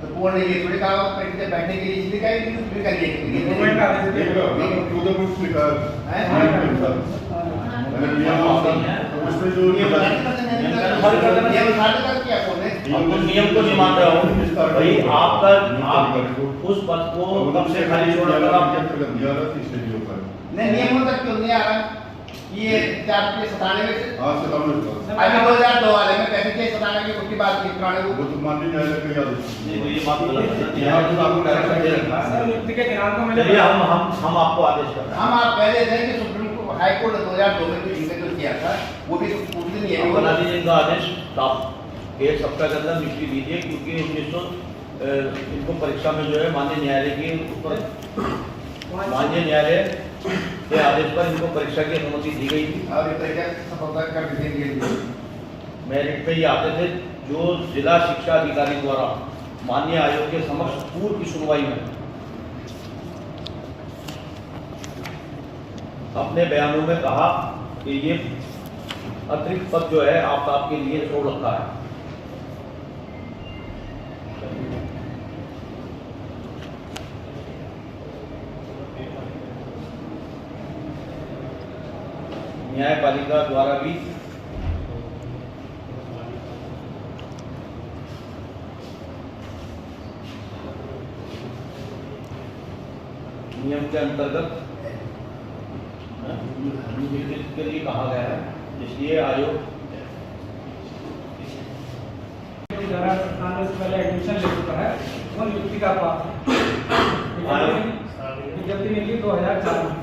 B: तो कोर्ट ने ये थोड़ी कहा परीक्षा बैठने के लिए इसलिए कहा कि फिर करिए।
F: उधर रूल्स लिखा है, उसमें जो
I: नियम को नहीं मान रहा हूँ भाई, आपका आप उस पद को कब से खाली छोड़
B: नहीं, नियम तक क्यों नहीं आ रहा? ये 497 में
F: हाँ
B: अभी 2002 वाले में कैसे थे 97 की बात की पुराने
F: वो तो माननीय न्यायालय का याद है।
I: ये बात गलत है,
F: यहाँ तो आपको डायरेक्शन दे रखा है।
D: नियुक्ति के दिनांक को मैंने
I: चलिए हम आपको आदेश कर रहे हैं।
B: हम आप पहले थे कि सुप्रीम कोर्ट हाई कोर्ट 2002 में जो किया था वो भी कुछ दिन नहीं
I: आप बना
B: है।
I: दीजिए इनका आदेश, आप 1 सप्ताह के अंदर नियुक्ति दीजिए, क्योंकि इनको परीक्षा में जो है माननीय न्यायालय के ऊपर माननीय न्यायालय के आदेश पर इनको परीक्षा की अनुमति दी गई थी।
B: और ये परीक्षा सफलता कर देंगे।
I: मेरिट पे ही आते थे, जो जिला शिक्षा अधिकारी द्वारा माननीय आयोग के समक्ष पूर्व की सुनवाई में अपने बयानों में कहा कि ये अतिरिक्त पद जो है आपके लिए छोड़ रखा है। न्यायपालिका द्वारा भी नियम के अंतर्गत के लिए कहा गया है, इसलिए आयोग
D: पहले एडमिशन ले चुका है वो नियुक्ति का विज्ञप्ति निकली 2004 में,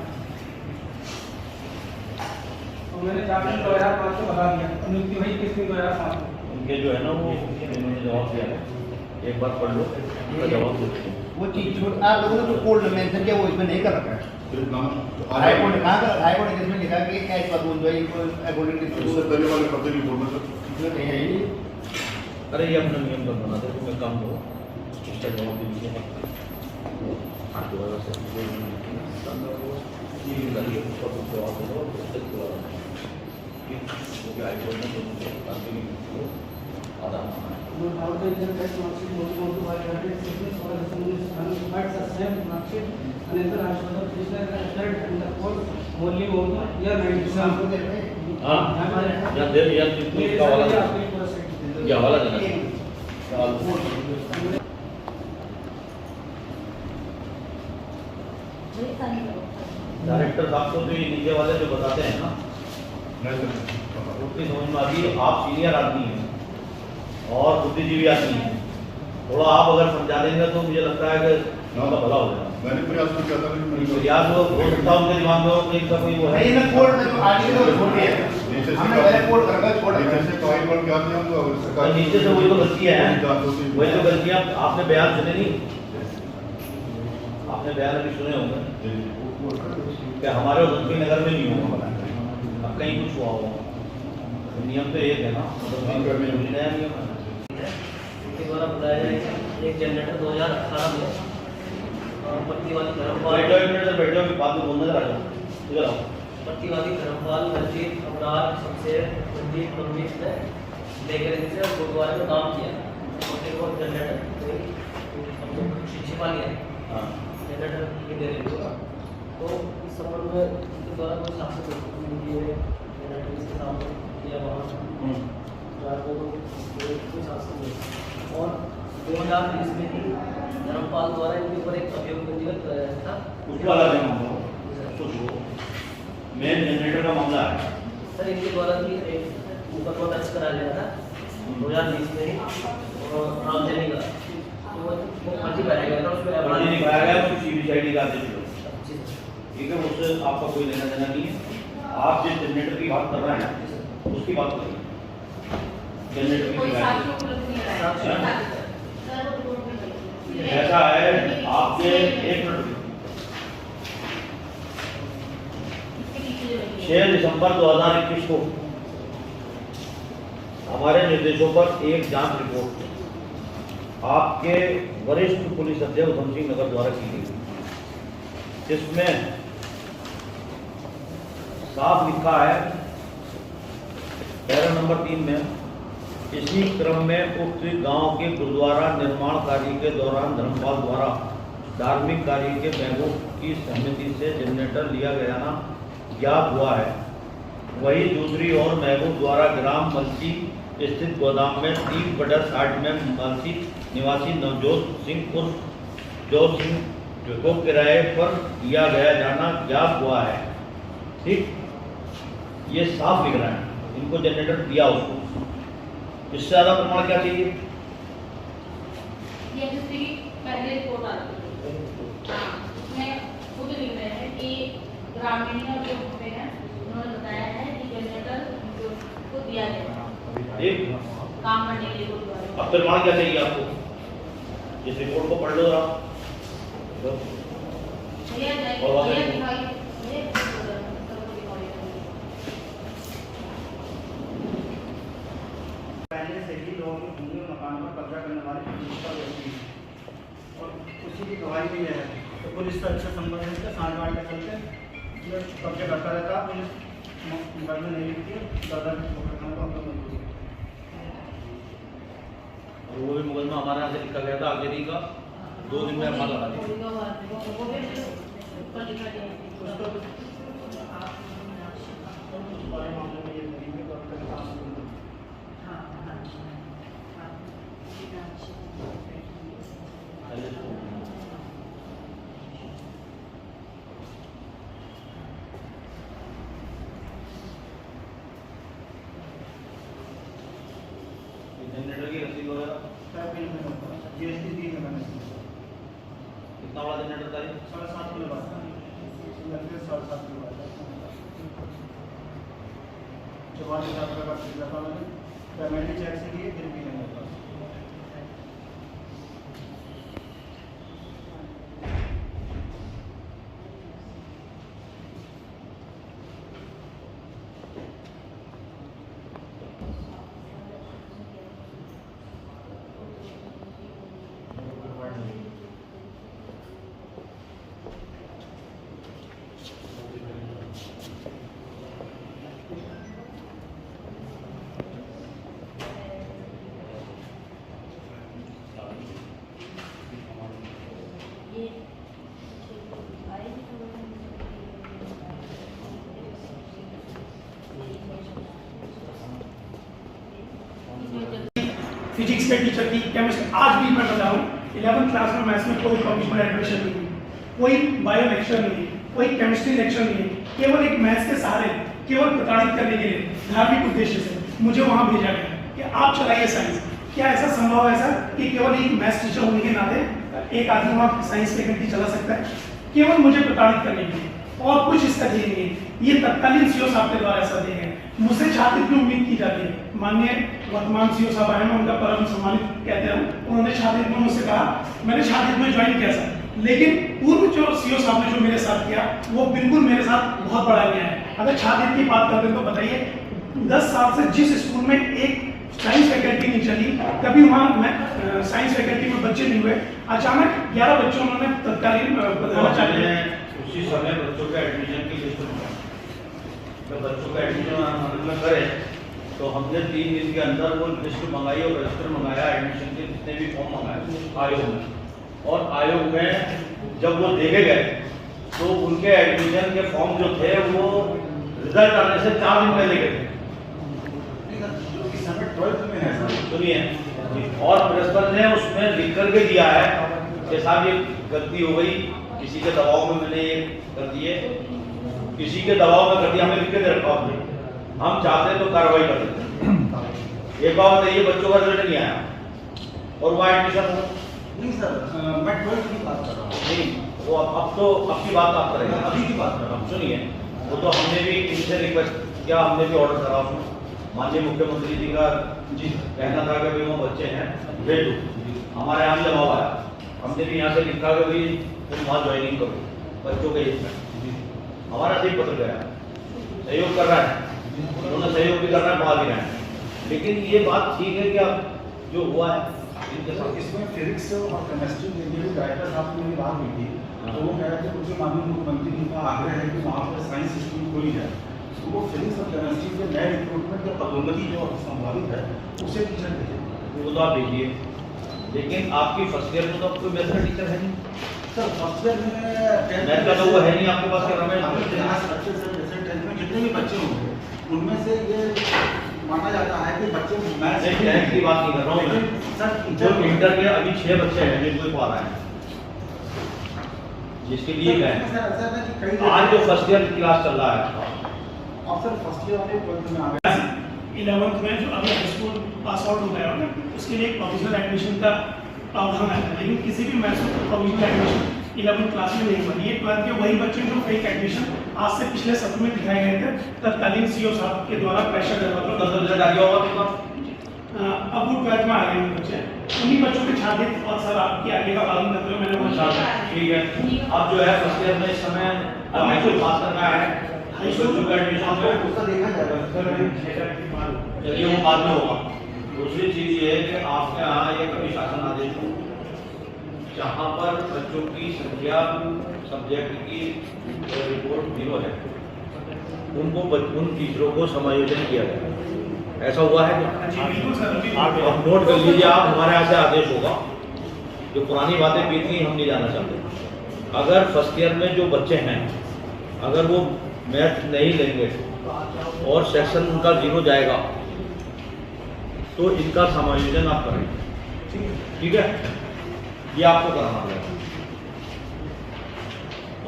D: और मैंने 2005 को बता दिया, नियुक्ति हुई 2005 में।
I: उनके जो है ना वो इन्होंने जवाब दिया है, एक बार पढ़ लो उनका जवाब दो।
E: वो चीज आप लोगों ने जो कोड मेंशन किया वो इसमें नहीं कर रखा है। हाईकोर्ट ने कहा, हाईकोर्ट ने इसमें लिखा कि एज पर जो इनको अकॉर्डिंग टू
F: पहले वाले पते नहीं बोलना सर।
I: अरे ये अपना नियम कर बना दे, तुम्हें काम दो उसका जवाब दे दीजिए। हवाला देना डायरेक्टर साहब को तो ये नीचे वाले जो बताते हैं ना, उसकी समझ में आती है। आप सीनियर आदमी हैं और बुद्धिजीवी आदमी हैं, थोड़ा आप अगर समझा देंगे तो मुझे लगता है कि उनका भला हो जाएगा।
F: मैंने प्रयास तो किया था,
I: प्रयास हो सकता उनके दिमाग में कोई का कोई वो है
E: नहीं, मैं कोर्ट में जो आर्टिकल है वो छोड़ दिया हमने पहले कोर्ट करके छोड़ दिया।
F: जैसे कहीं पर क्या नहीं हम
I: तो नीचे से वही तो गलतियाँ हैं, वही तो गलतियाँ। आपने बयान सुने नहीं, आपने बयान अभी सुने होंगे कि हमारे उधमसिंह नगर में नहीं हुआ, अब कहीं कुछ हुआ होगा। नियम तो एक है ना, नया नियम है।
G: के द्वारा बुलाया जाए एक जनरेटर 2018 में पट्टी वाली धर्मपाल
I: बात में बोलने लगा
G: पट्टी वाली धर्मपाल रंजीत अमरार शमशेर रंजीत परमीत ने लेकर इनसे गुरुद्वारे में काम किया और एक और जनरेटर छिपा लिया जनरेटर ये दे रहे होगा। तो इस संबंध में इनके द्वारा कोई शासन जनरेटर इसके सामने किया वहाँ कोई शासन नहीं। और 2020 में ही धर्मपाल द्वारा इनके ऊपर एक अभियोग पंजीकृत कराया था।
I: मेन जनरेटर का मामला है
G: सर, इनके द्वारा भी एक मुकदमा दर्ज करा गया था 2020 में ही और रामजनी का, तो वो फर्जी पाया गया था, उसमें
I: फर्जी दिखाया गया, तो सीबीआईडी का आदेश हुआ। ठीक है, उससे आपका कोई लेना देना नहीं है। आप जिस जनरेटर की बात कर रहे हैं उसकी बात करिए। जनरेटर की ऐसा है, आपके 1 मिनट 6 दिसंबर 2021 को हमारे निर्देशों पर एक जांच रिपोर्ट आपके वरिष्ठ पुलिस अध्यक्ष उधमसिंह नगर द्वारा की गई, जिसमें साफ लिखा है पैरा नंबर 3 में, इसी क्रम में उक्त गांव के गुरुद्वारा निर्माण कार्य के दौरान धर्मपाल द्वारा धार्मिक कार्य के महबूब की सहमति से जनरेटर लिया गया ना ज्ञात हुआ है। वही दूसरी ओर महबूब द्वारा ग्राम मलसी स्थित गोदाम में 3/60 में मलसी निवासी नवजोत सिंह उर्फ जोत सिंह को किराए पर दिया गया जाना ज्ञात हुआ है। ठीक, ये साफ लिख रहा है, इनको जनरेटर दिया उसको, इससे ज्यादा प्रमाण क्या चाहिए?
K: ये जैसे पहले रिपोर्ट आती है, उसमें खुद लिख रहे हैं कि ग्रामीण और जो होते हैं उन्होंने बताया है कि जनरेटर को दिया गया काम करने के लिए।
I: अब प्रमाण क्या चाहिए आपको? इस रिपोर्ट को पढ़ लो आप।
C: मकान पर कब्जा करने वाले पुलिस का व्यक्ति है और उसी की गवाही भी है। तो पुलिस का अच्छा संबंध है, इसका सांठ गांठ के चलते जब कब्जा करता रहता पुलिस गर्दन नहीं लिखती गर्दन पकड़ना तो हम लोग मजबूर है।
I: और वो भी मुकदमा हमारे यहाँ से लिखा गया था आगे का 2 दिन में हमारा लगा दिया। जनरेटर की रसीद वगैरह
C: GST दी है मैंने।
I: कितना बड़ा जनरेटर था ये?
C: 7.5 किलो बात लगभग 7.5 किलो बात 44,000 रुपये का खरीदा था मैंने। पेमेंट चेक से लिए फिर भी नहीं होता।
M: फिजिक्स के टीचर की, केमिस्ट्री, आज भी मैं बता रहा हूँ 11th क्लास में मैथ्स में कोई प्रोविजनल एडमिशन नहीं है, कोई बायो लेक्चर नहीं है, कोई केमिस्ट्री लेक्चर नहीं है, केवल एक मैथ्स के सहारे केवल प्रताड़ित करने के लिए धार्मिक उद्देश्य से मुझे वहाँ भेजा गया कि आप चलाइए साइंस। क्या ऐसा संभव है सर कि केवल एक मैथ्स टीचर होने के नाते एक आदमी वहाँ साइंस फैकल्टी चला सकता है? केवल मुझे प्रताड़ित करने के लिए और कुछ इसका ध्येय नहीं है। ये तत्कालीन सीओ साहब के द्वारा ऐसा दिए गए। मुझसे छात्र की उम्मीद की जाती है। माननीय वर्तमान सीओ साहब आए, मैं उनका परम सम्मानित कहते हैं। उन्होंने छात्र में मुझसे कहा, मैंने छात्र में ज्वाइन किया सर, लेकिन पूर्व जो सीओ साहब ने जो मेरे साथ किया वो बिल्कुल मेरे साथ बहुत बड़ा अन्याय है। अगर छात्र की बात करते तो बताइए, 10 साल से जिस स्कूल में एक साइंस फैकल्टी नहीं चली, कभी वहाँ मैं साइंस फैकल्टी में बच्चे नहीं हुए, अचानक 11 बच्चों उन्होंने तत्कालीन
I: प्रधानाचार्य उसी समय बच्चों के एडमिशन की लिस्ट मंगाई। जब बच्चों का एडमिशन करें तो हमने 3 दिन के अंदर वो लिस्ट मंगाई और रजिस्टर मंगाया, एडमिशन के जितने भी फॉर्म मंगाए आयोग में। और आयोग में जब वो देखे गए तो उनके एडमिशन के फॉर्म जो थे वो रिजल्ट आने से 4 दिन पहले गए थे। सुनिए, और प्रिंसिपल ने उसमें लिख करके दिया है कि साहब ये गलती हो गई, किसी के दबाव में मैंने ये कर दिए, किसी के दबाव में कर दिया, हमें लिख के दे रखा आपने, हम चाहते तो कार्रवाई कर देते। एक बात बताइए, बच्चों का रिजल्ट नहीं आया और वो एडमिशन हो
C: नहीं सर, मैं 12th की बात कर रहा हूँ।
I: नहीं, वो अब तो आपकी बात आप करेंगे, अभी की बात कर रहा हूँ। सुनिए, वो तो हमने भी इनसे रिक्वेस्ट किया, हमने भी ऑर्डर करा उसमें। माननीय मुख्यमंत्री जी का कहना था कि भाई वो बच्चे हैं भेज दो, हमारे यहाँ जमा हुआ है, हमने भी यहाँ से लिखा कि भाई तुम वहाँ ज्वाइनिंग करो बच्चों के हित में। हमारा सही पत्र गया, सहयोग कर रहा है, उन्होंने सहयोग भी कर रहा है, बाहर भी रहे हैं। लेकिन ये बात ठीक है कि अब जो हुआ है इनके साथ,
C: इसमें फिजिक्स और केमिस्ट्री के लिए डायरेक्टर साहब की मेरी बात हुई थी, तो वो कह रहे थे मुझे माननीय मुख्यमंत्री जी का आग्रह है कि वहाँ पर साइंस स्कूल खोली जाए, तो वो फिजिक्स और केमिस्ट्री के नए रिक्रूटमेंट या पदोन्नति जो संभावित है उसे टीचर भेजे।
I: वो तो आप भेजिए, लेकिन आपकी फर्स्ट ईयर में तो कोई बेहतर टीचर है नहीं
C: सर। फर्स्ट ईयर में
I: मैथ का तो वो है नहीं आपके पास,
C: में जितने भी बच्चे होंगे उनमें से ये माना जाता है कि बच्चे मैथ्स
I: की बात नहीं कर रहा हूँ
C: सर।
I: जो इंटर के अभी 6 बच्चे हैं जिनको पा रहे हैं, जिसके लिए गए आज जो फर्स्ट ईयर क्लास चल रहा है,
C: आप सर फर्स्ट ईयर वाले 12th में आ गए।
M: 11th में जो अभी हाई स्कूल पास आउट हो गया है उसके लिए एक प्रोविजनल एडमिशन का प्रावधान है, लेकिन किसी भी मैथ्स में प्रोविजनल एडमिशन 11th क्लास में नहीं बनी है। 12th के वही बच्चे जो फेक एडमिशन आज से पिछले सत्र में दिखाए गए थे, तत्कालीन सीओ साहब के द्वारा प्रेशर
I: रिजल्ट आ गया होगा।
M: अब वो 12th में आ गए बच्चे, उन्हीं बच्चों के छात्र और सर आपकी आगे का पालन करते हुए मैंने वहाँ
I: ठीक है। अब जो है फर्स्ट ईयर में इस समय हमें कुछ बात करना है, हाई स्कूल जो एडमिशन है उसका देखा जाएगा, चलिए वो बाद में होगा। दूसरी चीज ये है कि आपके यहाँ एक अभी शासन आदेश हो जहाँ पर बच्चों की संख्या सब्जेक्ट की रिपोर्ट 0 है, उन टीचरों को समायोजन किया गया। ऐसा हुआ है क्या? आप नोट कर लीजिए, आप हमारे यहाँ से आदेश होगा। जो पुरानी बातें बीती हम नहीं जाना चाहते। अगर फर्स्ट ईयर में जो बच्चे हैं अगर वो मैथ नहीं लेंगे और सेक्शन उनका 0 जाएगा तो इनका समायोजन आप करेंगे, ठीक है? ये आपको करना पड़ेगा।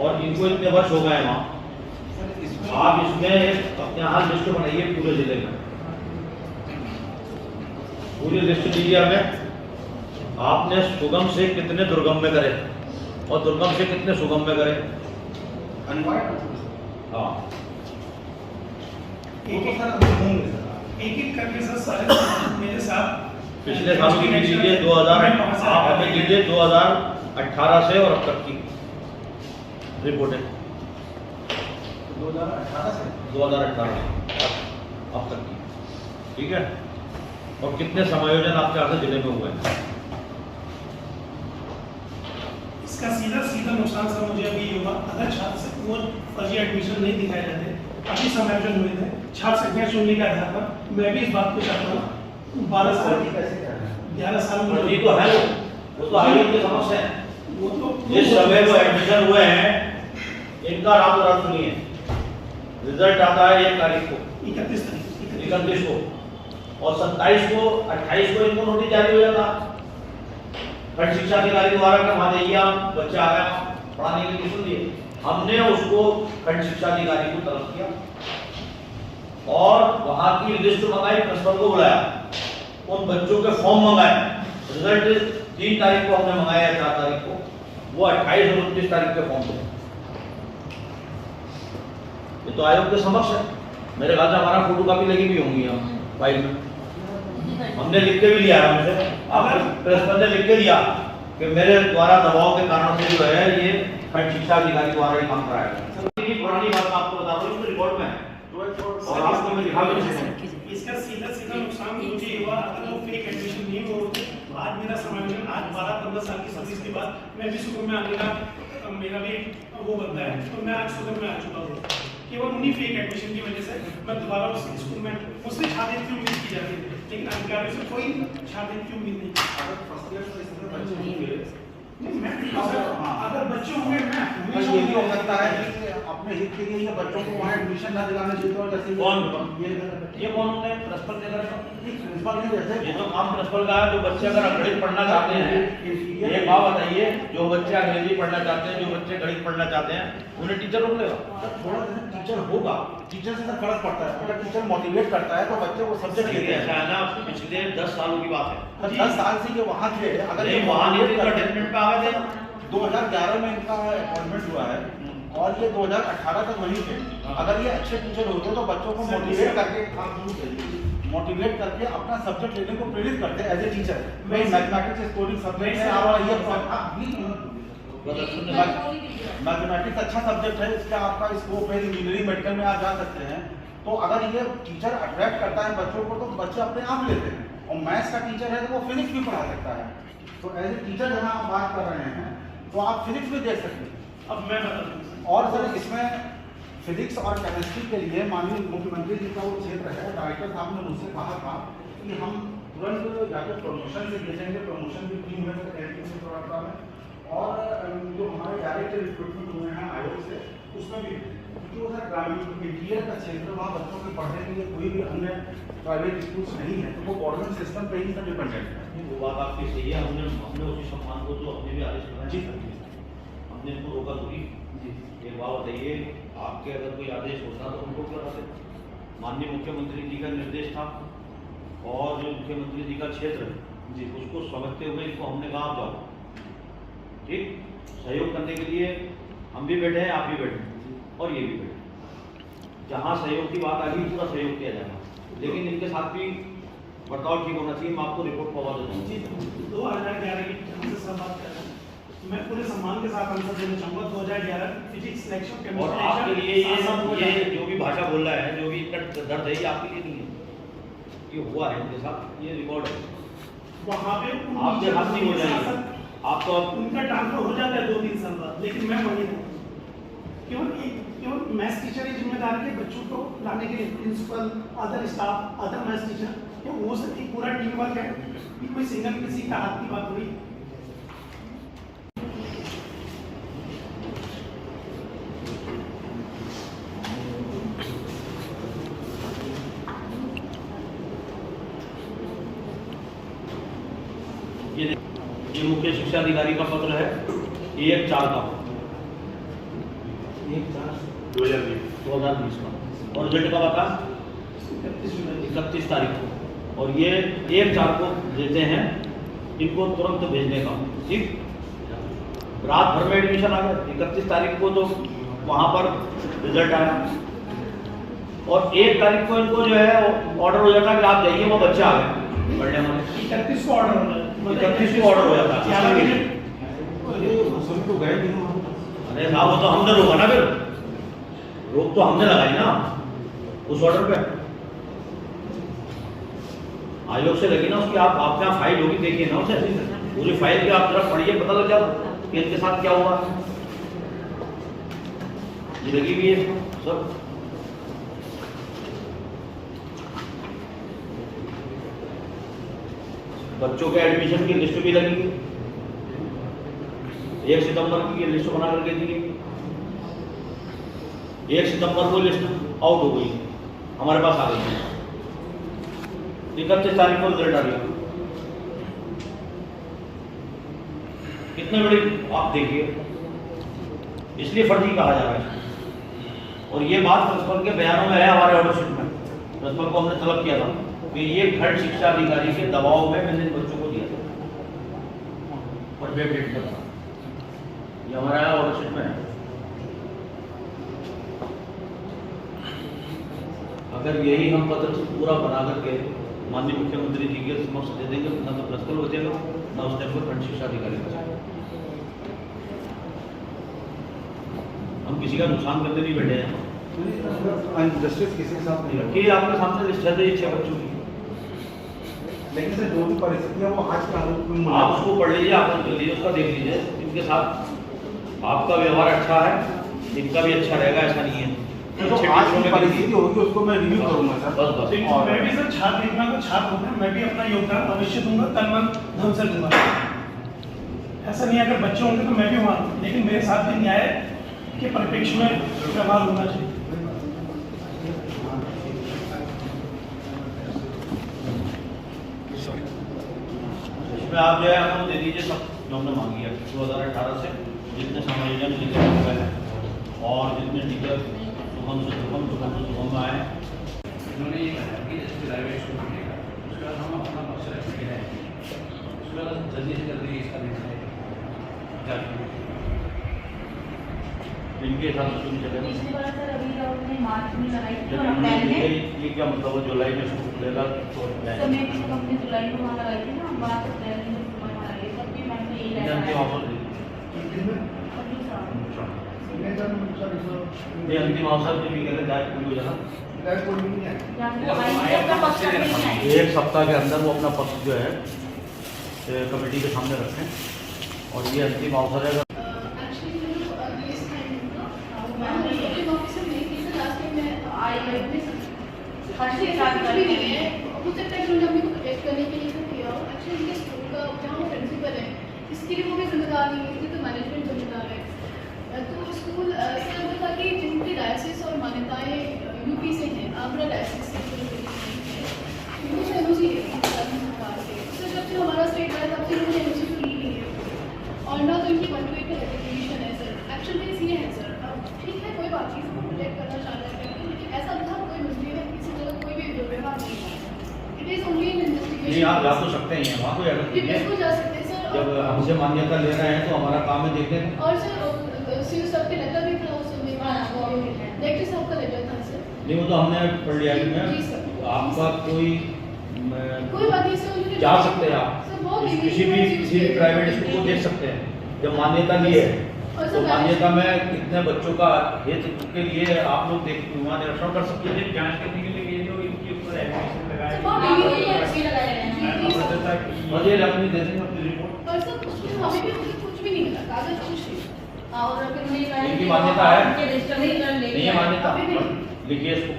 I: और इनको इतने वर्ष हो गए वहाँ, आप इसमें अपने यहाँ लिस्ट बनाइए पूरे जिले में, पूरी लिस्ट दीजिए हमें। आपने सुगम से कितने दुर्गम में करे और दुर्गम से कितने सुगम में करे। हाँ,
M: एक करके सर सारे मेरे साथ
I: पिछले साल की लीजिए 2000, आप हमें लीजिए 2018 से और अब तक की रिपोर्टें 2018 अब तक की, ठीक है? और कितने समायोजन आपके यहाँ से जिले में हुए हैं?
M: इसका सीधा नुकसान सर मुझे अभी ये हुआ, अगर छात्र से वो फर्जी एडमिशन नहीं दिखाए जाते, अभी समायोजन हुए थे छात्र संख्या चुनने के आधार पर, मैं भी इस बात को चाहता हूँ 12 साल 11 साल में
I: ये तो है, वो तो आयोग के समक्ष है।
M: वो तो
I: जिस समय वो एडमिशन हुए हैं इनका रात रात सुनिए, रिजल्ट आता है 1 तारीख को, 31 को, और 27 को 28 को इनको नोटिस जारी हो जाता खंड शिक्षा अधिकारी द्वारा कि वहां जाइए आप बच्चे आ गए पढ़ाने के लिए, सुनिए हमने उसको खंड शिक्षा अधिकारी को तरफ किया और वहां की लिस्ट मंगाई, प्रिंसिपल को बुलाया, उन बच्चों के फॉर्म मंगाए। रिजल्ट 3 तारीख को हमने मंगाया, 4 तारीख को, वो 28 और 29 तारीख के फॉर्म थे। ये तो आयोग के समक्ष है। मेरे ख्याल से हमारा फोटो कापी लगी भी होंगी हम फाइल में, हमने लिख के भी लिया है हमसे, प्रिंसिपल ने लिख के दिया कि मेरे द्वारा दबाव के कारण से जो है ये खंड शिक्षा अधिकारी द्वारा ही काम कराया गया। पुरानी बात आपको बता रहा हूँ, रिकॉर्ड में है और आपको मैं दिखा भी नहीं।
M: इसका सीधा नुकसान मुझे ये हुआ, अगर वो फेक एडमिशन नहीं हो तो आज मेरा समायोजन, आज 12-15 साल की सर्विस के बाद मैं भी स्कूल में आने का मेरा भी वो बनता है, तो मैं आज स्कूल में आ चुका हूँ। केवल उन्हीं फेक एडमिशन की वजह से मैं दोबारा उस स्कूल में मुझसे छात्र की उम्मीद की जाती है, लेकिन अधिकारियों से कोई छात्र की उम्मीद नहीं। अगर बच्चे होंगे मैं
E: ये भी हो सकता है कि अपने हित के लिए ये बच्चों को वहाँ एडमिशन ना दिलाना चाहिए, और जैसे
I: ये कौन होते हैं? प्रिंसिपल के घर
E: प्रिंसिपल नहीं, जैसे
I: ये तो काम प्रिंसिपल का है। जो बच्चे अगर गणित पढ़ना चाहते हैं, एक बात बताइए, जो बच्चे अंग्रेजी पढ़ना चाहते हैं, जो बच्चे गणित पढ़ना चाहते हैं, उन्हें टीचर रोक लेगा।
E: थोड़ा टीचर होगा, टीचर से फर्क पड़ता है, अगर टीचर मोटिवेट करता है तो बच्चे वो सब्जेक्ट लेते हैं।
I: ऐसा है ना, पिछले 10 सालों की बात है,
E: 10 साल से ये वहाँ थे, अगर ये
I: वहाँ नहीं थे, अटेंडमेंट पे आ गए थे।
E: 2011 में इनका अपॉइंटमेंट हुआ है और ये 2018 तक वहीं थे। अगर ये अच्छे टीचर होते तो बच्चों को मोटिवेट करके अपना सब्जेक्ट लेने को प्रेरित करते एज ए टीचर। मैं मैथमेटिक्स स्कोरिंग सब्जेक्ट है और ये मैथमेटिक्स अच्छा सब्जेक्ट है, इसका आपका स्कोप है, इंजीनियरिंग मेडिकल में आप जा सकते हैं। तो अगर ये टीचर अट्रैक्ट करता है बच्चों को तो बच्चे अपने आप लेते हैं, और मैथ्स का टीचर है तो वो फिजिक्स भी पढ़ा सकता है। तो एज ए टीचर जहाँ आप बात कर रहे हैं तो आप फिजिक्स भी देख सकते हैं।
M: अब मैं बता दूँ,
E: और सर इसमें फिजिक्स और केमिस्ट्री के लिए माननीय मुख्यमंत्री जी का वो क्षेत्र है, डायरेक्टर साहब ने मुझसे कहा था कि हम तुरंत जाकर प्रमोशन से भेजेंगे, प्रमोशन भी की हुई है में, और जो हमारे डायरेक्ट रिक्रूटमेंट हुए हैं आयोग से उसमें भी, क्योंकि वो सर ग्रामीण इंटीरियर का क्षेत्र, वहाँ बच्चों के पढ़ने के लिए कोई भी अन्य प्राइवेट स्कूल्स नहीं है, तो वो गवर्नमेंट सिस्टम पे ही सब डिपेंडेंट है।
I: वो बात आपकी सही है, हमने उसी सम्मान को जो अपने भी आदेश बनाया जी, हमने इसको रोका थोड़ी। एक बात बताइए, आपके अगर कोई आदेश होता तो उनको क्या करते? माननीय मुख्यमंत्री जी का निर्देश था और जो मुख्यमंत्री जी का क्षेत्र है जी, उसको समझते हुए इसको हमने कहा आप जाओ, ठीक, सहयोग करने के लिए हम भी बैठे हैं, आप भी बैठे हैं और ये भी बैठे। जहाँ सहयोग की बात आ गई पूरा सहयोग किया जाएगा, लेकिन इनके साथ भी बर्ताव ठीक होना चाहिए। मैं आपको रिपोर्ट करवा देता हूँ।
M: 2011 की हमसे सब बात कर रहे हैं, मैं पूरे सम्मान के साथ आंसर देना चाहूँगा। 2011 फिजिक्स सिलेक्शन,
I: और आपके लिए ये जो भी भाषा बोल रहा है, जो भी इनका दर्द है, ये आपके लिए नहीं है। ये हुआ है इनके साथ, ये रिकॉर्ड है।
M: वहाँ पे
I: आपसे हाथ नहीं हो जाएंगे, आप तो
M: उनका ट्रांसफर हो जाता है 2-3 साल बाद, लेकिन मैं वही हूँ। केवल मैथ्स टीचर ही जिम्मेदार है बच्चों को लाने के लिए, principal, other staff, other maths teacher, क्या वो सब एक पूरा टीम वर्क है, कि कोई सिंगल किसी का हाथ की बात हुई।
I: ये मुख्य शिक्षा अधिकारी का पत्र है, 1/4 का, 2020 का, और रिजल्ट का बता 31 तारीख को, और ये 1/4 को देते हैं इनको तुरंत भेजने का। ठीक, रात भर में एडमिशन आ गया, 31 तारीख को तो वहाँ पर रिजल्ट आया, और 1 तारीख को इनको जो है ऑर्डर हो जाता कि आप जाइए, वो बच्चे आ गए पढ़ने वाले।
M: 31 को ऑर्डर होना है,
I: 31 को ऑर्डर हो जाता है। अरे साहब, वो तो हमने रोका ना, फिर रोक तो हमने लगाई ना उस ऑर्डर पे, आयोग से लगी ना उसकी। आप आपके यहाँ फाइल होगी, देखिए ना उसे, पूरी फाइल की आप तरफ पढ़िए, पता लग जाता कि इनके साथ क्या हुआ। ये लगी हुई है सब। बच्चों के एडमिशन की लिस्ट भी लगी, 1 सितंबर की लिस्ट बना करके दी गई। 1 सितंबर को लिस्ट आउट हो गई, हमारे पास आ गई, 31 तारीख को रिजल्ट आ गया। कितने बड़ी आप देखिए, इसलिए फर्जी कहा जा रहा है। और ये बात प्रिंसिपल के बयानों में है, हमारे ऑर्डर शीट में प्रिंसिपल को हमने तलब किया था कि ये खंड शिक्षा अधिकारी के दबाव में मैंने इन बच्चों को दिया था, और डेट का था, ये हमारा ऑर्डर शीट में है। अगर यही हम पत्र पूरा बना करके माननीय मुख्यमंत्री जी के समक्ष दे देंगे, ना तो प्रिंसिपल हो जाएगा, ना उस टाइम पर खंड शिक्षा अधिकारी हो जाएगा। हम किसी का नुकसान करते नहीं बैठे हैं।
J: जस्टिस किसी के साथ नहीं
I: रखिए, आपके सामने लिस्ट है 6 बच्चों की,
J: लेकिन सर जो भी परिस्थिति है वो आज के आरोप में
I: आप उसको पढ़ लीजिए, आप कर लीजिए, उसका देख लीजिए। इनके साथ आपका व्यवहार अच्छा है, इनका भी अच्छा रहेगा, ऐसा नहीं है।
J: तो आज की परिस्थिति होगी उसको मैं रिव्यू करूंगा सर।
I: बस बस।
M: और मैं भी सर छात्र देखना को छात्र होकर मैं भी अपना योगदान अवश्य दूंगा, तन मन धन से दूंगा। ऐसा नहीं है अगर बच्चे होंगे तो मैं भी वहाँ, लेकिन मेरे साथ भी न्याय के परिप्रेक्ष्य में व्यवहार होना चाहिए।
I: इसमें आप जो है हमको दे दीजिए सब जो हमने मांगी है 2018 से, जितने समायोजन लिखे हुए हैं और जितने टीचर सुगम से सुगम आए।
H: उन्होंने ये कहा कि जैसे प्राइवेट स्कूल बनेगा उसके बाद हम अपना पक्ष रखेंगे, उसके बाद जल्दी से जल्दी इसका निर्णय
I: इनके हिसाब से चुनी चलेगा।
K: पिछली बार सर अभी राउंड में मार्च में लगाई थी और अप्रैल में,
I: ये क्या मतलब है, जुलाई में स्कूल खुलेगा तो
K: समय भी तो हमने जुलाई में वहाँ लगाई थी ना, बात अप्रैल में वहाँ लगाई, तब भी मैंने यही लगाया।
I: ये अंतिम अवसर पे भी कहते डायरेक्ट पूरी हो जाना, एक सप्ताह के अंदर वो अपना पक्ष जो है कमेटी के सामने रखें, और ये अंतिम अवसर है।
N: इसके लिए वो भी जिम्मेदार नहीं है, तो मैनेजमेंट जिम्मेदार है। तो स्कूल से वो था कि जिनकी डायसिस और मान्यताएं यूपी से हैं, आगरा डायसिस से उन्होंने एनओसी सरकार से, तो जब से हमारा स्टेट आया तब से उन्होंने एनओसी तो ली नहीं है, और ना तो इनकी 1 to 8 एप्लीकेशन है सर। एक्चुअल में ये है सर, अब ठीक है कोई बात नहीं, सबको प्रोटेक्ट करना चाहता है, लेकिन ऐसा था कोई मुझे है किसी जगह कोई भी दुर्व्यवहार नहीं है। It is only in investigation.
I: नहीं, आप जा तो सकते हैं, वहाँ कोई अड़चन नहीं है,
N: बिल्कुल जा सकते हैं सर।
I: जब हमसे मान्यता ले रहे हैं तो हमारा काम है देखने।
N: और सर सीओ साहब के लेटर भी था उसमें, डायरेक्टर साहब का लेटर था सर।
I: नहीं, वो तो हमने पढ़ लिया कि मैं
N: जी सर,
I: आपका कोई
N: बात नहीं सर,
I: जा सकते हैं आप किसी भी प्राइवेट स्कूल को देख सकते हैं जब मान्यता ली है, तो मान्यता में कितने बच्चों का हित के लिए आप लोग देख निरीक्षण कर सकते हैं।
L: जांच करने के लिए ये जो इनके ऊपर एप्लीकेशन लगा
N: बहुत डिग्री अच्छी लगाए हैं
I: मुझे अपनी दे देंगे अपनी रिपोर्ट।
N: पर सर उसमें हमें भी कुछ भी नहीं मिला, कागज कुछ नहीं।
K: और फिर उन्हें कहा
I: इनकी
K: कि
I: मान्यता है?
K: उनके रजिस्टर में कर ले
I: नहीं है मान्यता,
N: अभी भी
I: लिखिए इसको।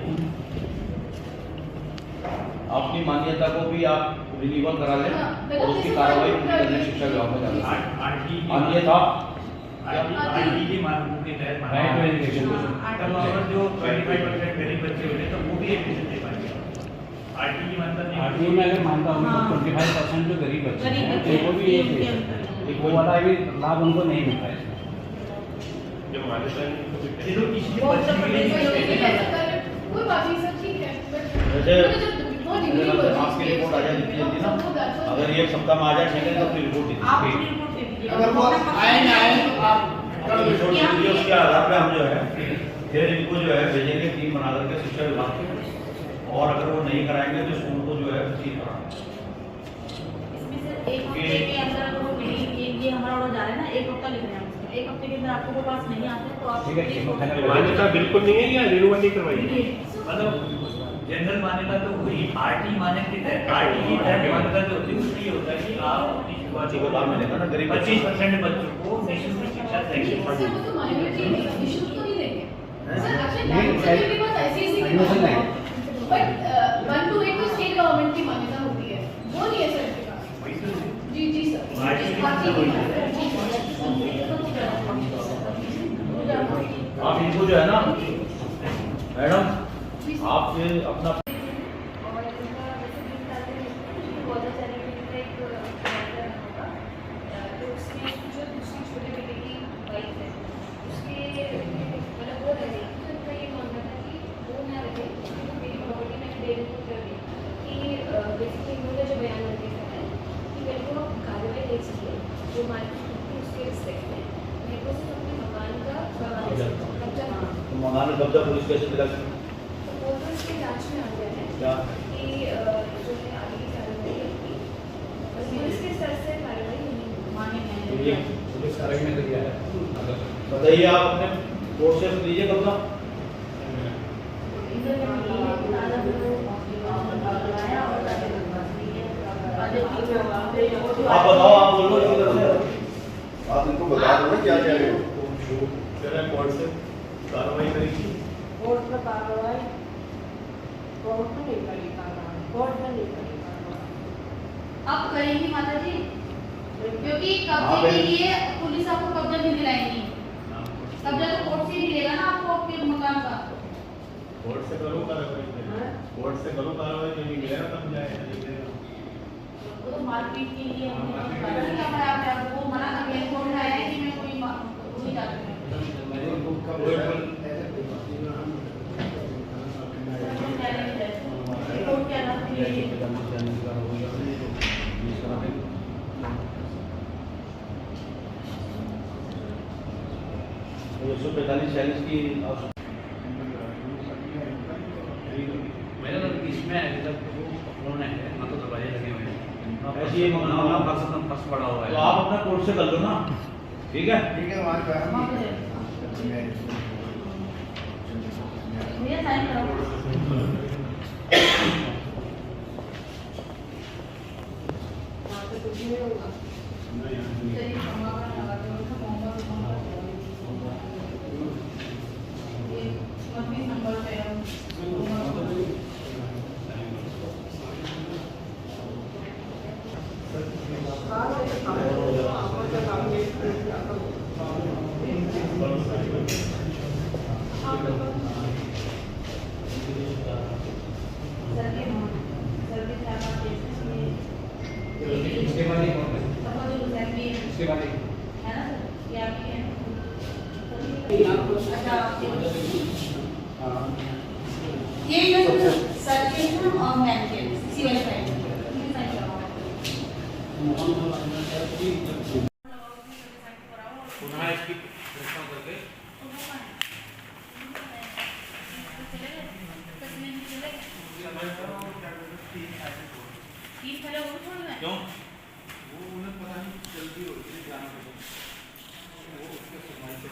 I: आपकी मान्यता को भी आप रिन्यूअल करा लें और उसकी कार्रवाई पूरी करने शिक्षा विभाग में डालें। अन्यथा
L: आरटी की मानकों के तहत राइट टू एजुकेशन तब अगर जो 25% गरीब बच्चे होते तो वो भी एडमिशन ले पाएंगे। आरटी की मानता नहीं,
H: आरटीओ में अगर मानता हूँ तो 25% जो गरीब बच्चे हैं वो भी एक वो वाला भी लाभ उनको नहीं मिलता है।
L: जब मान्यता नहीं तो किसी
N: कोई बात नहीं सर, ठीक है।
I: वैसे आपकी रिपोर्ट आ जाए जितनी जल्दी ना, अगर ये सप्ताह में आ जाए ठीक है तो अपनी रिपोर्ट दीजिए।
E: अगर वो आए ना आए तो आप
I: रिपोर्ट दीजिए, उसके आधार पे हम जो है फिर इनको जो है भेजेंगे टीम बना करके शिक्षा विभाग की, और अगर वो नहीं कराएंगे तो स्कूल को जो है सील कराएंगे।
K: इसमें से एक हफ्ते के अंदर अगर वो ये हमारा ऑर्डर जा रहा है ना, एक हफ्ता लिख रहे हैं उसका, एक हफ्ते के अंदर आपको वो पास नहीं आते तो आप
L: मान्यता बिल्कुल नहीं है या रिन्यूअल नहीं करवाई, मतलब जनरल मान्यता तो वही आरटी मान्यता के तहत, आरटी की तहत मान्यता जो होती है उसमें ये होता है कि आप अपनी शुरुआती को लाभ मिलेगा ना गरीब 25% बच्चों को निःशुल्क शिक्षा देंगे।
N: सर वो तो माइनॉरिटी नहीं है, निःशुल्क तो नहीं देंगे सर। अच्छा डायरेक्ट की बात ऐसी बट 1 to 8 तो स्टेट गवर्नमेंट की मान्यता होती है, वो नहीं है सर के पास। जी जी सर,
I: आप इनको जो है ना मैडम आप अपना मकान में कब्जा पुलिस कैसे मिला?
N: इसके जांच में आ गया है
I: क्या
N: कि जो है आगे की कार्रवाई होगी, बस पुलिस के स्तर से कार्रवाई नहीं माने हैं।
D: पुलिस कार्रवाई में तो किया है।
I: बताइए आप अपने कोर्ट से लीजिए कब्जा। आप बताओ, आप बोलो इधर से।
F: आप इनको बता दो ना क्या कह रहे हो।
L: कोर्ट से कार्रवाई करेगी,
K: कोर्ट में कार्रवाई कोर्ट में नहीं करेगी, कोर्ट में नहीं करेगी। अब करेंगी माता जी, क्योंकि कब्जे के लिए पुलिस आपको कब्जा नहीं दिलाएगी। कब्जा तो कोर्ट से ही मिलेगा ना आपको आपके मकान का।
L: कोर्ट से करो कार्रवाई, कोर्ट से करो कार्रवाई, जो नहीं मिलेगा तब जाएगा।
K: वो तो मारपीट के लिए वो मना कर दिया, कोर्ट में आया है कि मैं कोई नहीं जाती हूँ।
I: तो 145-46 की
H: मेरा तो इसमें अभी तक वो उन्होंने है ना, तो दरवाजे लगे हुए हैं
I: ऐसी ये मामला
H: फंस पड़ा हुआ है।
I: तो आप अपना कोर्ट से कर लो ना, ठीक है?
K: भैया साइन करो। ये सर्टिफिकेट और मेंटेनेंस सीएल फाइल
H: पुनः इसकी प्रश्न करके
B: क्यों? वो उन्हें पता नहीं जल्दी हो रही जाना पड़ेगा, वो उसके सुनवाई से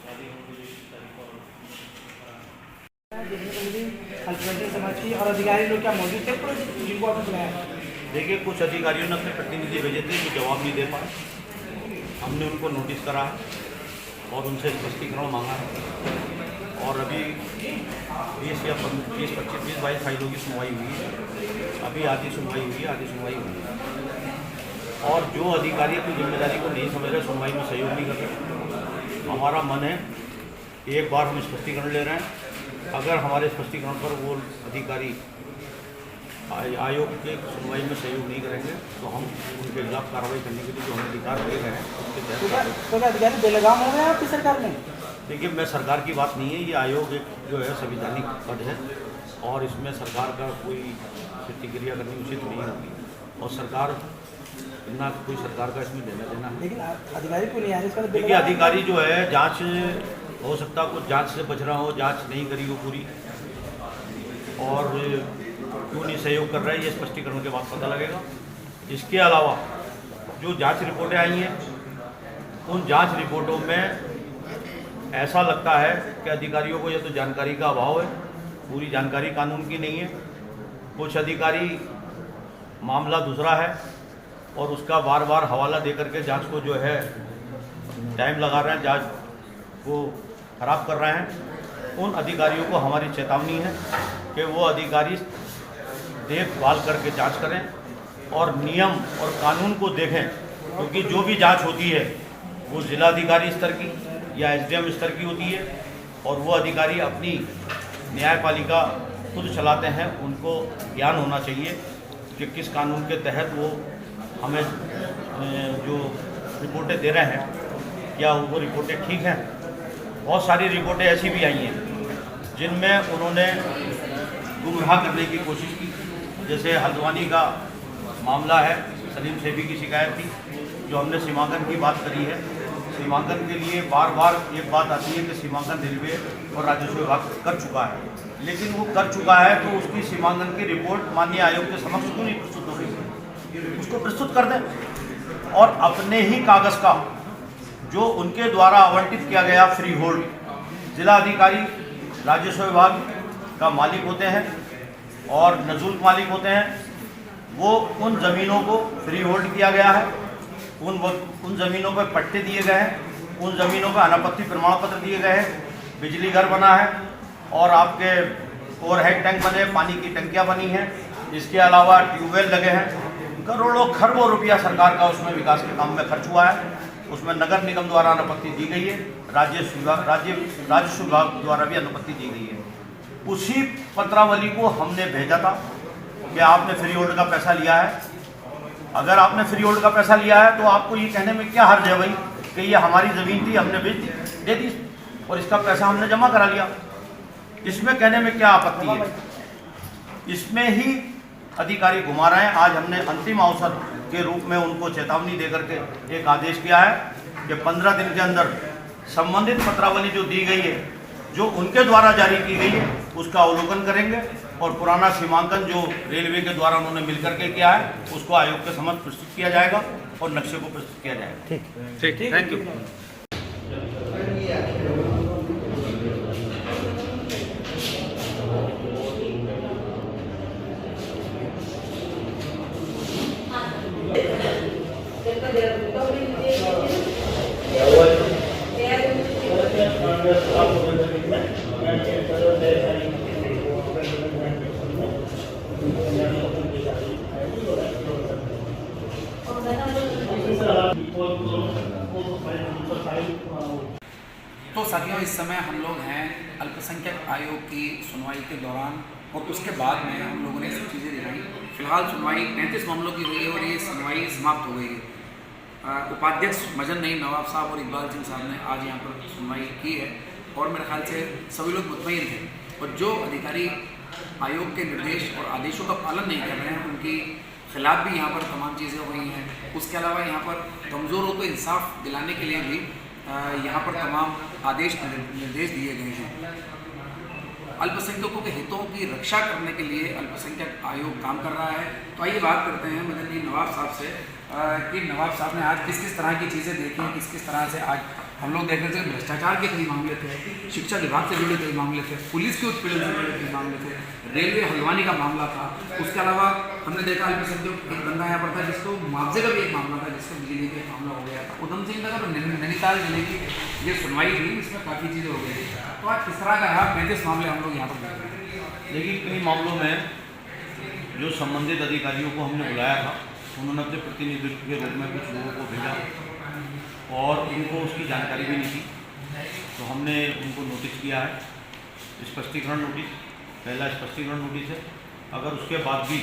B: शादी हो गई तारीख और
C: बहुजन समाज की और अधिकारी लोग क्या मौजूद थे जिनको आपने बुलाया?
I: देखिए, कुछ अधिकारियों ने अपने प्रतिनिधि भेजे थे जो जवाब नहीं दे पाए। हमने उनको नोटिस करा है और उनसे स्पष्टीकरण मांगा है और अभी 20-22 फाइलों की सुनवाई हुई है। अभी आधी सुनवाई हुई है, आधी सुनवाई हुई है। और जो अधिकारी अपनी जिम्मेदारी को नहीं समझ रहे, सुनवाई में सहयोग नहीं कर रहे, हमारा मन है एक बार हम स्पष्टीकरण ले रहे हैं। अगर हमारे स्पष्टीकरण पर वो अधिकारी आयोग के सुनवाई में सहयोग नहीं करेंगे तो हम उनके खिलाफ कार्रवाई करने के लिए जो हम अधिकार दे रहे हैं उसके तहत।
C: तो अधिकारी बेलगाम हो गए हैं आपकी सरकार में?
I: देखिए, मैं सरकार की बात नहीं है, ये आयोग एक जो है संवैधानिक पद है और इसमें सरकार का कोई प्रतिक्रिया करनी उचित नहीं होगी और सरकार ना कोई सरकार का इसमें लेना देना है।
C: लेकिन अधिकारी क्यों नहीं आ रहे?
I: देखिए, अधिकारी जो है जांच हो सकता है कुछ जांच से बच रहा हो, जांच नहीं करी हो पूरी और क्यों नहीं सहयोग कर रहा है, ये स्पष्टीकरण के बाद पता लगेगा। इसके अलावा जो जांच रिपोर्टें आई हैं उन जांच रिपोर्टों में ऐसा लगता है कि अधिकारियों को या तो जानकारी का अभाव है, पूरी जानकारी कानून की नहीं है, कुछ अधिकारी मामला दूसरा है और उसका बार बार हवाला दे करके जांच को जो है टाइम लगा रहे हैं, जांच को खराब कर रहे हैं। उन अधिकारियों को हमारी चेतावनी है कि वो अधिकारी देखभाल करके जांच करें और नियम और कानून को देखें, क्योंकि जो भी जांच होती है वो जिलाधिकारी स्तर की या एसडीएम स्तर की होती है और वो अधिकारी अपनी न्यायपालिका खुद चलाते हैं। उनको ज्ञान होना चाहिए कि किस कानून के तहत वो हमें जो रिपोर्टें दे रहे हैं क्या वो रिपोर्टें ठीक हैं। बहुत सारी रिपोर्टें ऐसी भी आई हैं जिनमें उन्होंने गुमराह करने की कोशिश की। जैसे हल्द्वानी का मामला है, सलीम सेठी की शिकायत थी, जो हमने सीमांकन की बात करी है। सीमांकन के लिए बार बार एक बात आती है कि सीमांकन रेलवे और राजस्व विभाग कर चुका है, लेकिन वो कर चुका है तो उसकी सीमांकन की रिपोर्ट माननीय आयोग के समक्ष क्यों नहीं प्रस्तुत हो रही? उसको प्रस्तुत कर दें और अपने ही कागज़ का जो उनके द्वारा आवंटित किया गया फ्री होल्ड, जिला अधिकारी राजस्व विभाग का मालिक होते हैं और नजुल मालिक होते हैं, वो उन ज़मीनों को फ्री होल्ड किया गया है, उन ज़मीनों पर पट्टे दिए गए हैं, उन ज़मीनों पर अनापत्ति प्रमाण पत्र दिए गए हैं, बिजली घर बना है और आपके ओवरहेड टैंक बने, पानी की टंकियाँ बनी हैं, इसके अलावा ट्यूबवेल लगे हैं। करोड़ों खरबों रुपया सरकार का उसमें विकास के काम में खर्च हुआ है। उसमें नगर निगम द्वारा अनुपत्ति दी गई है, राजस्व विभाग द्वारा भी अनुपत्ति दी गई है। उसी पत्रावली को हमने भेजा था कि आपने फ्री होल्ड का पैसा लिया है। अगर आपने फ्री होल्ड का पैसा लिया है तो आपको ये कहने में क्या हर्ज है भाई कि ये हमारी ज़मीन थी, हमने बेच दी, दे दी और इसका पैसा हमने जमा करा लिया। इसमें कहने में क्या आपत्ति है? इसमें ही अधिकारी घुमा रहे हैं। आज हमने अंतिम अवसर के रूप में उनको चेतावनी दे करके एक आदेश किया है कि 15 दिन के अंदर संबंधित पत्रावली जो दी गई है, जो उनके द्वारा जारी की गई है, उसका अवलोकन करेंगे और पुराना सीमांकन जो रेलवे के द्वारा उन्होंने मिलकर के किया है उसको आयोग के समक्ष प्रस्तुत किया जाएगा और नक्शे को प्रस्तुत किया जाएगा। ठीक, थैंक यू।
A: तो साथियों, इस समय हम लोग हैं अल्पसंख्यक आयोग की सुनवाई के दौरान और उसके बाद में हम लोगों ने सब चीज़ें दिखाई। फिलहाल सुनवाई 35 मामलों की हुई है और ये सुनवाई समाप्त हो गई है। उपाध्यक्ष मजन नईम नवाब साहब और इकबाल सिंह साहब ने आज यहाँ पर सुनवाई की है और मेरे ख्याल से सभी लोग मुतमईन थे और जो अधिकारी आयोग के निर्देश और आदेशों का पालन नहीं कर रहे हैं उनके खिलाफ भी यहाँ पर तमाम चीज़ें हुई हैं। उसके अलावा यहाँ पर कमज़ोरों को इंसाफ दिलाने के लिए भी यहाँ पर तमाम आदेश निर्देश दिए गए हैं। अल्पसंख्यकों के हितों की रक्षा करने के लिए अल्पसंख्यक आयोग काम कर रहा है। तो आइए बात करते हैं मदन नवाब साहब से कि नवाब साहब ने आज किस किस तरह की चीज़ें देखी हैं, किस किस तरह से आज हम लोग देख रहे थे भ्रष्टाचार के कई मामले थे, शिक्षा विभाग से जुड़े कई मामले थे, पुलिस के उत्पीड़न से जुड़े कई मामले थे, रेलवे हल्द्वानी का मामला था। उसके अलावा हमने देखा अल्पसंख्यक एक बंदा यहाँ पर था जिसको मुआवजे का भी एक मामला था, जिसको बिजली का एक मामला हो गया था। उधम सिंह नगर और नैनीताल जिले की ये सुनवाई थी, इसमें काफ़ी चीज़ें हो गई। तो आज किस तरह का रहा 35 मामले हम लोग यहाँ पर देख रहे हैं।
I: लेकिन कई मामलों में जो संबंधित अधिकारियों को हमने बुलाया था, उन्होंने अपने प्रतिनिधित्व के रूप में कुछ लोगों को भेजा और उनको उसकी जानकारी भी नहीं थी, तो हमने उनको नोटिस किया है, स्पष्टीकरण नोटिस, पहला स्पष्टीकरण नोटिस है। अगर उसके बाद भी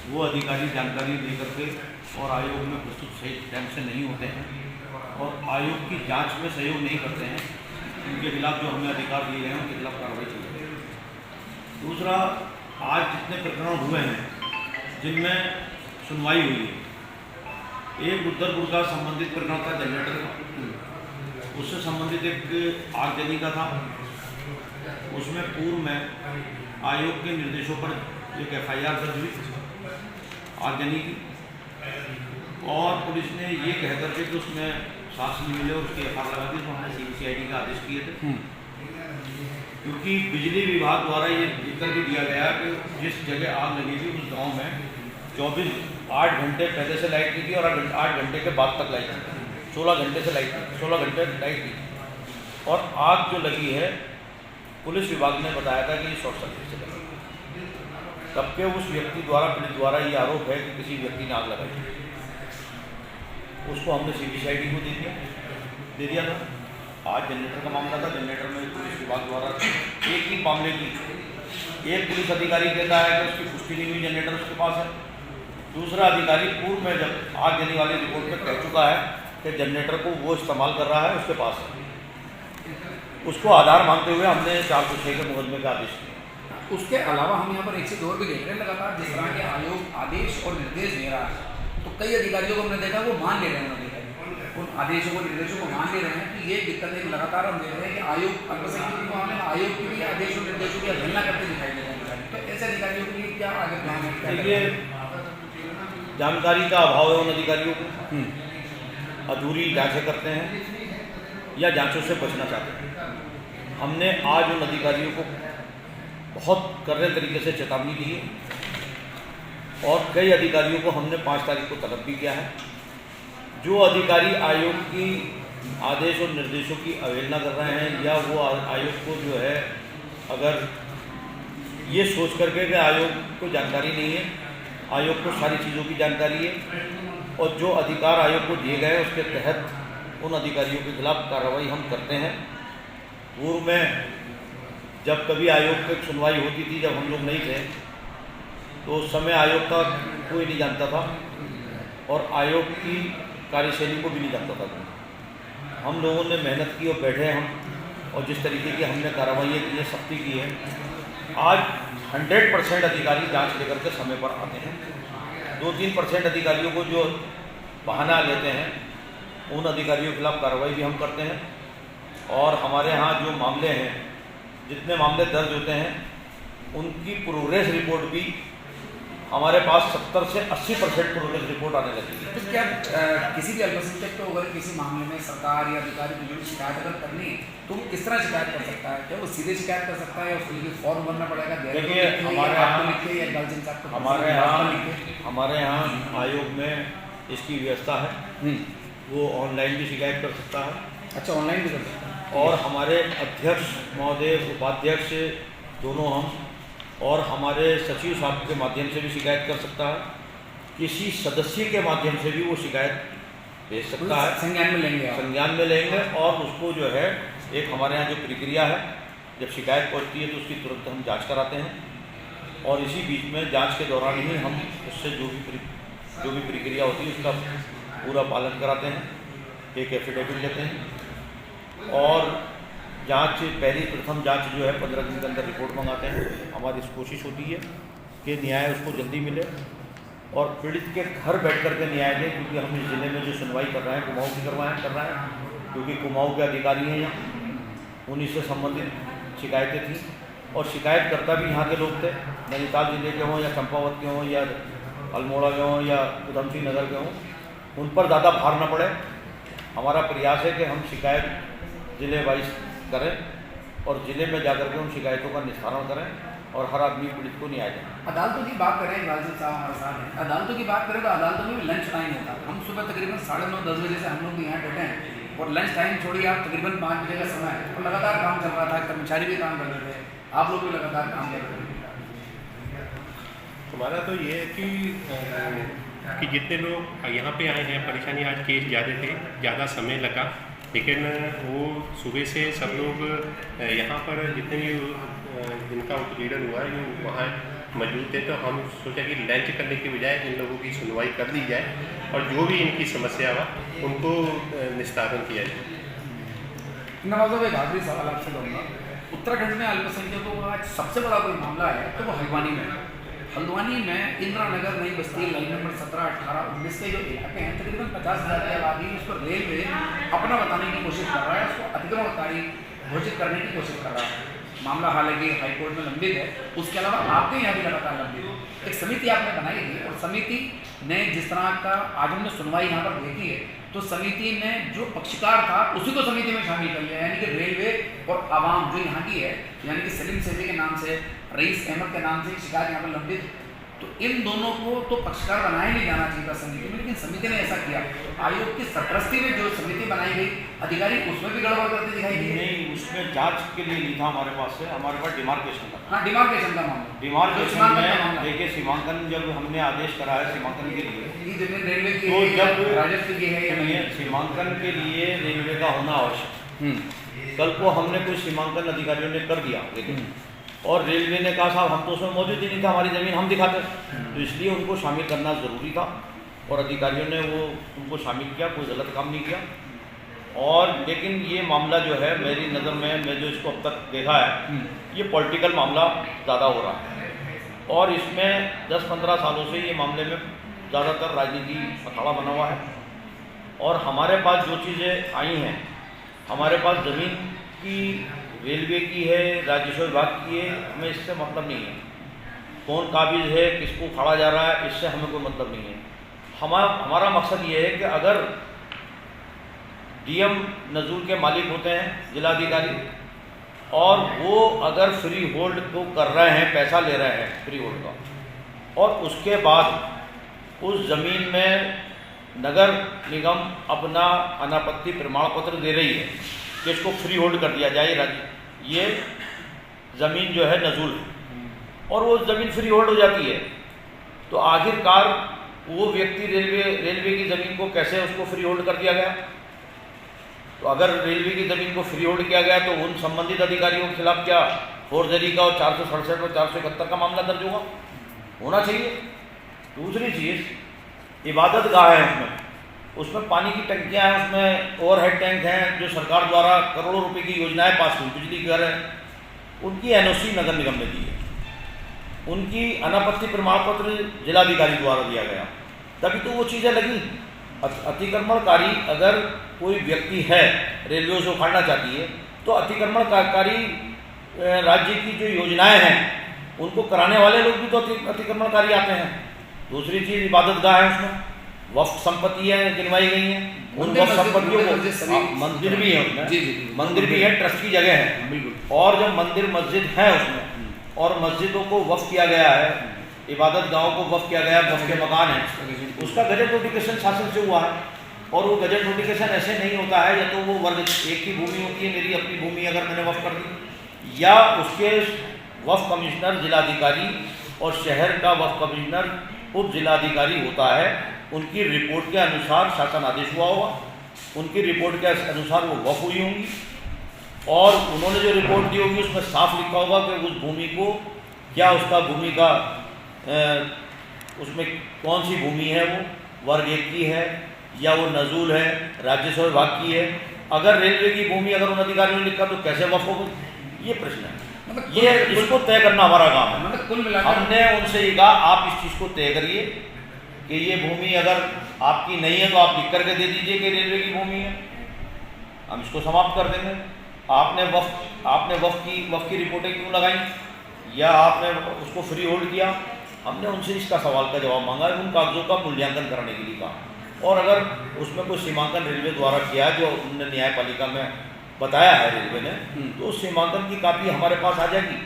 I: वो अधिकारी जानकारी दे करके और आयोग में प्रस्तुत सही टाइम से नहीं होते हैं और आयोग की जांच में सहयोग नहीं करते हैं, उनके खिलाफ जो हमें अधिकार दिए गए हैं उनके खिलाफ कार्रवाई की जाए। दूसरा, आज जितने प्रकरण हुए हैं जिनमें सुनवाई हुई है, एक रुद्रपुर का संबंधित प्रकरण था जनरेटर का, उससे संबंधित एक आगजनी का था। उसमें पूर्व में आयोग के निर्देशों पर एक FIR दर्ज हुई आगजनी की, और पुलिस ने ये कह करके कि उसमें साक्ष्य नहीं मिले और उसकी FIR लगा दी, तो हमने CBCID का आदेश किए थे। क्योंकि बिजली विभाग द्वारा ये लिख करके दिया गया कि जिस जगह आग लगी थी उस गाँव में 8 घंटे पहले से लाइट नहीं थी और 8 घंटे के बाद तक लाइट थी, 16 घंटे से लाइट थी, 16 घंटे लाइट थी। और आग जो लगी है, पुलिस विभाग ने बताया था कि ये शॉर्ट सर्किट से लगी। तब के उस व्यक्ति द्वारा, पुलिस द्वारा ये आरोप है कि किसी व्यक्ति ने आग लगाई, उसको हमने CBCID को दे दिया था। आज जनरेटर का मामला था, जनरेटर में पुलिस विभाग द्वारा एक ही मामले की एक पुलिस अधिकारी कहता है कि उसकी पुष्टि नहीं हुई, जनरेटर उसके पास है। दूसरा अधिकारी पूर्व में जब आग देने वाली रिपोर्ट में कह चुका है कि जनरेटर को वो इस्तेमाल कर रहा है, उसके पास है। उसको आधार मानते हुए हमने 406 के मुकदमे का आदेश किया।
A: उसके अलावा हम यहाँ पर एक चीज़ और भी देख रहे हैं, लगातार जिस तरह के आयोग आदेश और निर्देश दे रहा है, तो कई अधिकारियों को हमने देखा वो मान ले रहे हैं, उन आदेशों को निर्देशों को मान ले रहे हैं। कि ये दिक्कत एक लगातार हम देख रहे हैं कि आयोग अल्पसंख्यक के मामले में आयोग की भी आदेश और निर्देशों की अवहेलना करते दिखाई दे रहे हैं। तो ऐसे अधिकारियों के लिए क्या आगे प्लान है?
I: देखिए, जानकारी का अभाव है उन अधिकारियों को, अधूरी जांचें करते हैं या जांचों से बचना चाहते हैं। हमने आज उन अधिकारियों को बहुत कड़े तरीके से चेतावनी दी है और कई अधिकारियों को हमने 5 तारीख को तलब भी किया है। जो अधिकारी आयोग की आदेश और निर्देशों की अवहेलना कर रहे हैं या वो आयोग को जो है अगर ये सोच करके कि आयोग को जानकारी नहीं है, आयोग को सारी चीज़ों की जानकारी है और जो अधिकार आयोग को दिए गए उसके तहत उन अधिकारियों के खिलाफ कार्रवाई हम करते हैं। पूर्व में जब कभी आयोग पर सुनवाई होती थी, जब हम लोग नहीं थे, तो उस समय आयोग का कोई नहीं जानता था और आयोग की कार्यशैली को भी नहीं जानता था। हम लोगों ने मेहनत की और बैठे हम, और जिस तरीके की हमने कार्रवाई की है, सख्ती की है, आज 100% अधिकारी जांच लेकर के समय पर आते हैं। 2-3% अधिकारियों को जो बहाना लेते हैं, उन अधिकारियों के खिलाफ कार्रवाई भी हम करते हैं। और हमारे यहाँ जो मामले हैं, जितने मामले दर्ज होते हैं, उनकी प्रोग्रेस रिपोर्ट भी हमारे पास 70 से 80% प्रोग्रेस रिपोर्ट आने लगी है।
A: तो क्या किसी भी अल्पसंख्यक को अगर किसी मामले में सरकार या अधिकारी को जो शिकायत अगर करनी है, तो वो किस तरह शिकायत कर सकता है? क्या वो सीधे शिकायत कर सकता है या उसके लिए फॉर्म भरना पड़ेगा?
I: देखिए, हमारे यहाँ आयोग में इसकी व्यवस्था है, वो ऑनलाइन भी शिकायत कर सकता है।
A: अच्छा, ऑनलाइन भी कर सकता है।
I: और हमारे अध्यक्ष महोदय, उपाध्यक्ष दोनों हम और हमारे सचिव साहब के माध्यम से भी शिकायत कर सकता है। किसी सदस्य के माध्यम से भी वो शिकायत भेज सकता है,
A: संज्ञान में लेंगे
I: और उसको जो है एक हमारे यहाँ जो प्रक्रिया है, जब शिकायत पहुँचती है तो उसकी तुरंत हम जांच कराते हैं और इसी बीच में जांच के दौरान ही हम उससे जो भी प्रक्रिया होती है उसका पूरा पालन कराते हैं, एक एफिडेविट लेते हैं और जांच प्रथम जांच जो है 15 दिन के अंदर रिपोर्ट मंगाते हैं। हमारी कोशिश होती है कि न्याय उसको जल्दी मिले और पीड़ित के घर बैठ कर के न्याय दें, क्योंकि हम इस ज़िले में जो सुनवाई कर रहे हैं कुमाऊँ की कर रहे हैं, क्योंकि कुमाऊँ के अधिकारी हैं यहाँ, उन्हीं से संबंधित शिकायतें थीं और शिकायतकर्ता भी यहाँ के लोग थे, नैनीताल जिले के हों या चंपावत के हों या अल्मोड़ा के हों या उधम सिंह नगर के हों, उन पर ज़्यादा भार न पड़े हमारा प्रयास है कि हम शिकायत ज़िले वाइज करें और ज़िले में जाकर के उन शिकायतों का निस्तारण करें और हर आदमी पीड़ित को न्याय दें।
A: अदालतों की बात करें, राजीव साहब हमारे साथ हैं, अदालतों की बात करें तो अदालतों में भी लंच टाइम होता है। हम सुबह तकरीबन 9:30-10 बजे से हम लोग यहाँ बैठे हैं और लंच टाइम छोड़िए आप तकरीबन 5 बजे का समय है और लगातार काम चल रहा था, कर्मचारी भी काम कर रहे थे, आप लोग भी लगातार काम कर रहे थे।
O: हमारा तो ये है कि जितने लोग यहाँ पे आए हैं, परेशानी आज केस ज़्यादा थे, ज़्यादा समय लगा, लेकिन वो सुबह से सब लोग यहाँ पर जितने भी जिनका उत्पीड़न हुआ है जो वहाँ मौजूद थे, तो हम सोचा कि लंच करने की बजाय इन लोगों की सुनवाई कर दी जाए और जो भी इनकी समस्या हुआ उनको निस्तारण किया जाए।
A: नवाज़ भाई, आखिरी सवाल आपसे करूँगा, उत्तराखंड में अल्पसंख्यकों का आज सबसे बड़ा कोई मामला है तो वो हल्द्वानी में है। हल्द्वानी में इंदिरा नगर, नई बस्ती, लाइन नंबर 17, 18, 19 के जो इलाके हैं, तकरीबन 50,000 की आबादी, उस पर रेलवे अपना बताने की कोशिश कर रहा है, उसको अतिक्रमणकारी घोषित करने की कोशिश कर रहा है। मामला हालांकि हाईकोर्ट में लंबित है, उसके अलावा आपके यहाँ भी लगातार लंबित है। एक समिति आपने बनाई है और समिति ने जिस तरह का आज हमने सुनवाई यहाँ पर देखी है, तो समिति ने जो पक्षकार था उसी को समिति में शामिल कर लिया, यानी कि रेलवे और आवाम जो यहाँ की है, यानी कि सलीम सेठी के नाम से, रईस अहमद के नाम से शिकायत यहाँ पर लंबित, तो इन दोनों को तो पक्षकार बनाया नहीं जाना चाहिए था समिति में, लेकिन समिति ने ऐसा किया। आयोग की सरपरस्ती में जो समिति बनाई गई, अधिकारी उसमें भी गड़बड़ करते दिखाई दिए।
I: नहीं, उसमें जांच के लिए नहीं था हमारे पास से, हमारे पास डिमार्केशन का।
A: हाँ, डिमार्केशन का मामला।
I: डिमार्केशन में देखिए, सीमांकन जब हमने आदेश करा है सीमांकन के लिए,
A: रेलवे की
I: तो जब
A: राजस्व की है,
I: सीमांकन के लिए रेलवे का होना आवश्यक। कल को हमने कुछ सीमांकन अधिकारियों ने कर दिया, लेकिन और रेलवे ने कहा साहब हम तो उसमें मौजूद ही नहीं था, हमारी ज़मीन हम दिखाते, तो इसलिए उनको शामिल करना ज़रूरी था और अधिकारियों ने वो उनको शामिल किया, कोई गलत काम नहीं किया। और लेकिन ये मामला जो है मेरी नज़र में, मैं जो इसको अब तक देखा है, ये पॉलिटिकल मामला ज़्यादा हो रहा है और इसमें 10-15 सालों से ये मामले में ज़्यादातर राजनीति अखाड़ा बना हुआ है। और हमारे पास जो चीज़ें आई हैं, हमारे पास ज़मीन की, रेलवे की है, राजस्व विभाग की है, हमें इससे मतलब नहीं है। कौन काबिज है, किसको फाड़ा जा रहा है, इससे हमें कोई मतलब नहीं है। हमारा मकसद ये है कि अगर डीएम नजूल के मालिक होते हैं जिलाधिकारी, और वो अगर फ्री होल्ड को कर रहे हैं, पैसा ले रहे हैं फ्री होल्ड का, और उसके बाद उस ज़मीन में नगर निगम अपना अनापत्ति प्रमाण पत्र दे रही है कि इसको फ्री होल्ड कर दिया जाए, ये ज़मीन जो है नजूल है, और वो ज़मीन फ्री होल्ड हो जाती है, तो आखिरकार वो व्यक्ति रेलवे की ज़मीन को कैसे उसको फ्री होल्ड कर दिया गया? तो अगर रेलवे की ज़मीन को फ्री होल्ड किया गया तो उन संबंधित अधिकारियों के खिलाफ क्या फोर्जरी का और 467 और 471 का मामला दर्ज होना चाहिए। दूसरी चीज़, इबादत गाह है, उसमें पानी की टंकियां हैं, उसमें ओवरहेड टैंक हैं जो सरकार द्वारा करोड़ों रुपए की योजनाएं पास हुई, बिजली घर है, उनकी एनओसी नगर निगम ने दी है, उनकी अनापत्ति प्रमाण पत्र जिलाधिकारी द्वारा दिया गया, तभी तो वो चीज़ें लगी। अतिक्रमणकारी अगर कोई व्यक्ति है, रेलवे से उखाड़ना चाहती है, तो अतिक्रमणकारी राज्य की जो योजनाएं हैं उनको कराने वाले लोग भी तो अतिक्रमणकारी आते हैं। दूसरी चीज़, इबादत गाह है, उसमें वक्फ संपत्तियाँ गिनवाई गई हैं, उन वक्फ संपत्तियों को, मंदिर भी है उसमें, मंदिर भी है, ट्रस्ट की जगह है, और जब मंदिर मस्जिद है उसमें, और मस्जिदों को वक्फ किया गया है, इबादत गाहों को वक्फ किया गया, वक्फ के मकान है, उसका गजट नोटिफिकेशन शासन से हुआ है, और वो गजट नोटिफिकेशन ऐसे नहीं होता है, या तो वो वर्ग एक की भूमि होती है, मेरी अपनी भूमि अगर मैंने वक्फ कर दी, या उसके वक्फ कमिश्नर जिलाधिकारी और शहर का वक्फ कमिश्नर उप जिलाधिकारी होता है, उनकी रिपोर्ट के अनुसार शासन आदेश हुआ होगा, उनकी रिपोर्ट के अनुसार वो वक्फ हुई होंगी, और उन्होंने जो रिपोर्ट दी होगी उसमें साफ लिखा होगा कि उस भूमि को क्या, उसका भूमि का उसमें कौन सी भूमि है, वो वर्ग 1 की है या वो नजूल है, राजस्व विभाग की है। अगर रेलवे की भूमि अगर उन अधिकारियों ने लिखा तो कैसे वक्फ होगी, ये प्रश्न है। ये इसको तय करना हमारा काम है। हमने उनसे ये कहा आप इस चीज़ को तय करिए कि ये भूमि अगर आपकी नहीं है तो आप लिख करके दे दीजिए कि रेलवे की भूमि है, हम इसको समाप्त कर देंगे। आपने वक्फ की रिपोर्टें क्यों लगाई, या आपने उसको फ्री होल्ड किया, हमने उनसे इसका सवाल का जवाब मांगा, उन कागजों का मूल्यांकन करने के लिए कहा। और अगर उसमें कोई सीमांकन रेलवे द्वारा किया जो उन्होंने न्यायपालिका में बताया है रेलवे ने, तो उस सीमांकन की कापी हमारे पास आ जाएगी,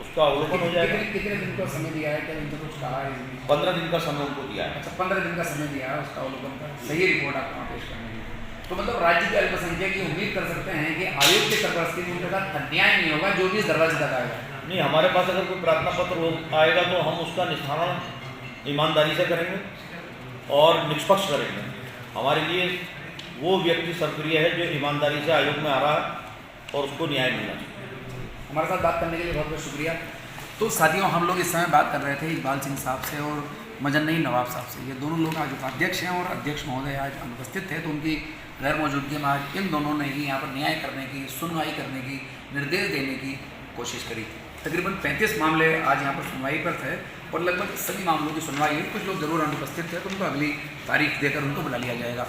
I: उसका अवलोकन हो जाएगा।
A: कितने दिन का समय दिया है, क्या इनको कुछ कहा है?
I: 15 दिन का समय उनको दिया है।
A: अच्छा, 15 दिन का समय दिया है उसका अवलोकन कर सही रिपोर्ट आपको पेश करने की। तो मतलब राज्य के अल्पसंख्यक की उम्मीद कर सकते हैं कि आयोग के सरपरस्ती में उनके साथ अन्याय नहीं होगा जो भी इस दरवाजे तक आएगा।
I: नहीं, हमारे पास अगर कोई प्रार्थना पत्र आएगा तो हम उसका निस्तारण ईमानदारी से करेंगे और निष्पक्ष करेंगे। हमारे लिए वो व्यक्ति सर्वप्रिय है जो ईमानदारी से आयोग में आ रहा है और उसको न्याय मिलना चाहिए।
A: हमारे साथ बात करने के लिए बहुत बहुत शुक्रिया। तो साथियों, हम लोग इस समय बात कर रहे थे इकबाल सिंह साहब से और मजन्नई नवाब साहब से। ये दोनों लोग आज उपाध्यक्ष हैं और अध्यक्ष महोदय आज अनुपस्थित थे, तो उनकी गैर मौजूदगी में आज इन दोनों ने ही यहाँ पर न्याय करने की, सुनवाई करने की, निर्देश देने की कोशिश करी। तकरीबन 35 मामले आज यहाँ पर सुनवाई पर थे और लगभग सभी मामलों की सुनवाई हुई। कुछ लोग जरूर अनुपस्थित थे, तो उनको अगली तारीख देकर उनको बुला लिया जाएगा।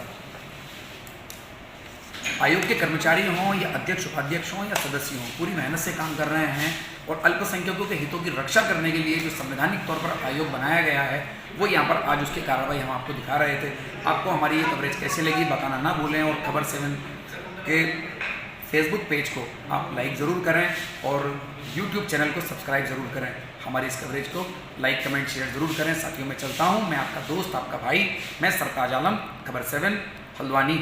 A: आयोग के कर्मचारी हों या अध्यक्ष उपाध्यक्ष हों या सदस्य हों, पूरी मेहनत से काम कर रहे हैं और अल्पसंख्यकों के हितों की रक्षा करने के लिए जो संवैधानिक तौर पर आयोग बनाया गया है वो यहाँ पर आज उसकी कार्रवाई हम आपको दिखा रहे थे। आपको हमारी ये कवरेज कैसे लगी बताना ना भूलें और खबर 7 के फेसबुक पेज को आप लाइक ज़रूर करें और यूट्यूब चैनल को सब्सक्राइब ज़रूर करें। हमारी इस कवरेज को लाइक कमेंट शेयर ज़रूर करें। साथियों, मैं चलता हूँ, मैं आपका दोस्त, आपका भाई, मैं सरताज आलम, खबर 7 हल्द्वानी।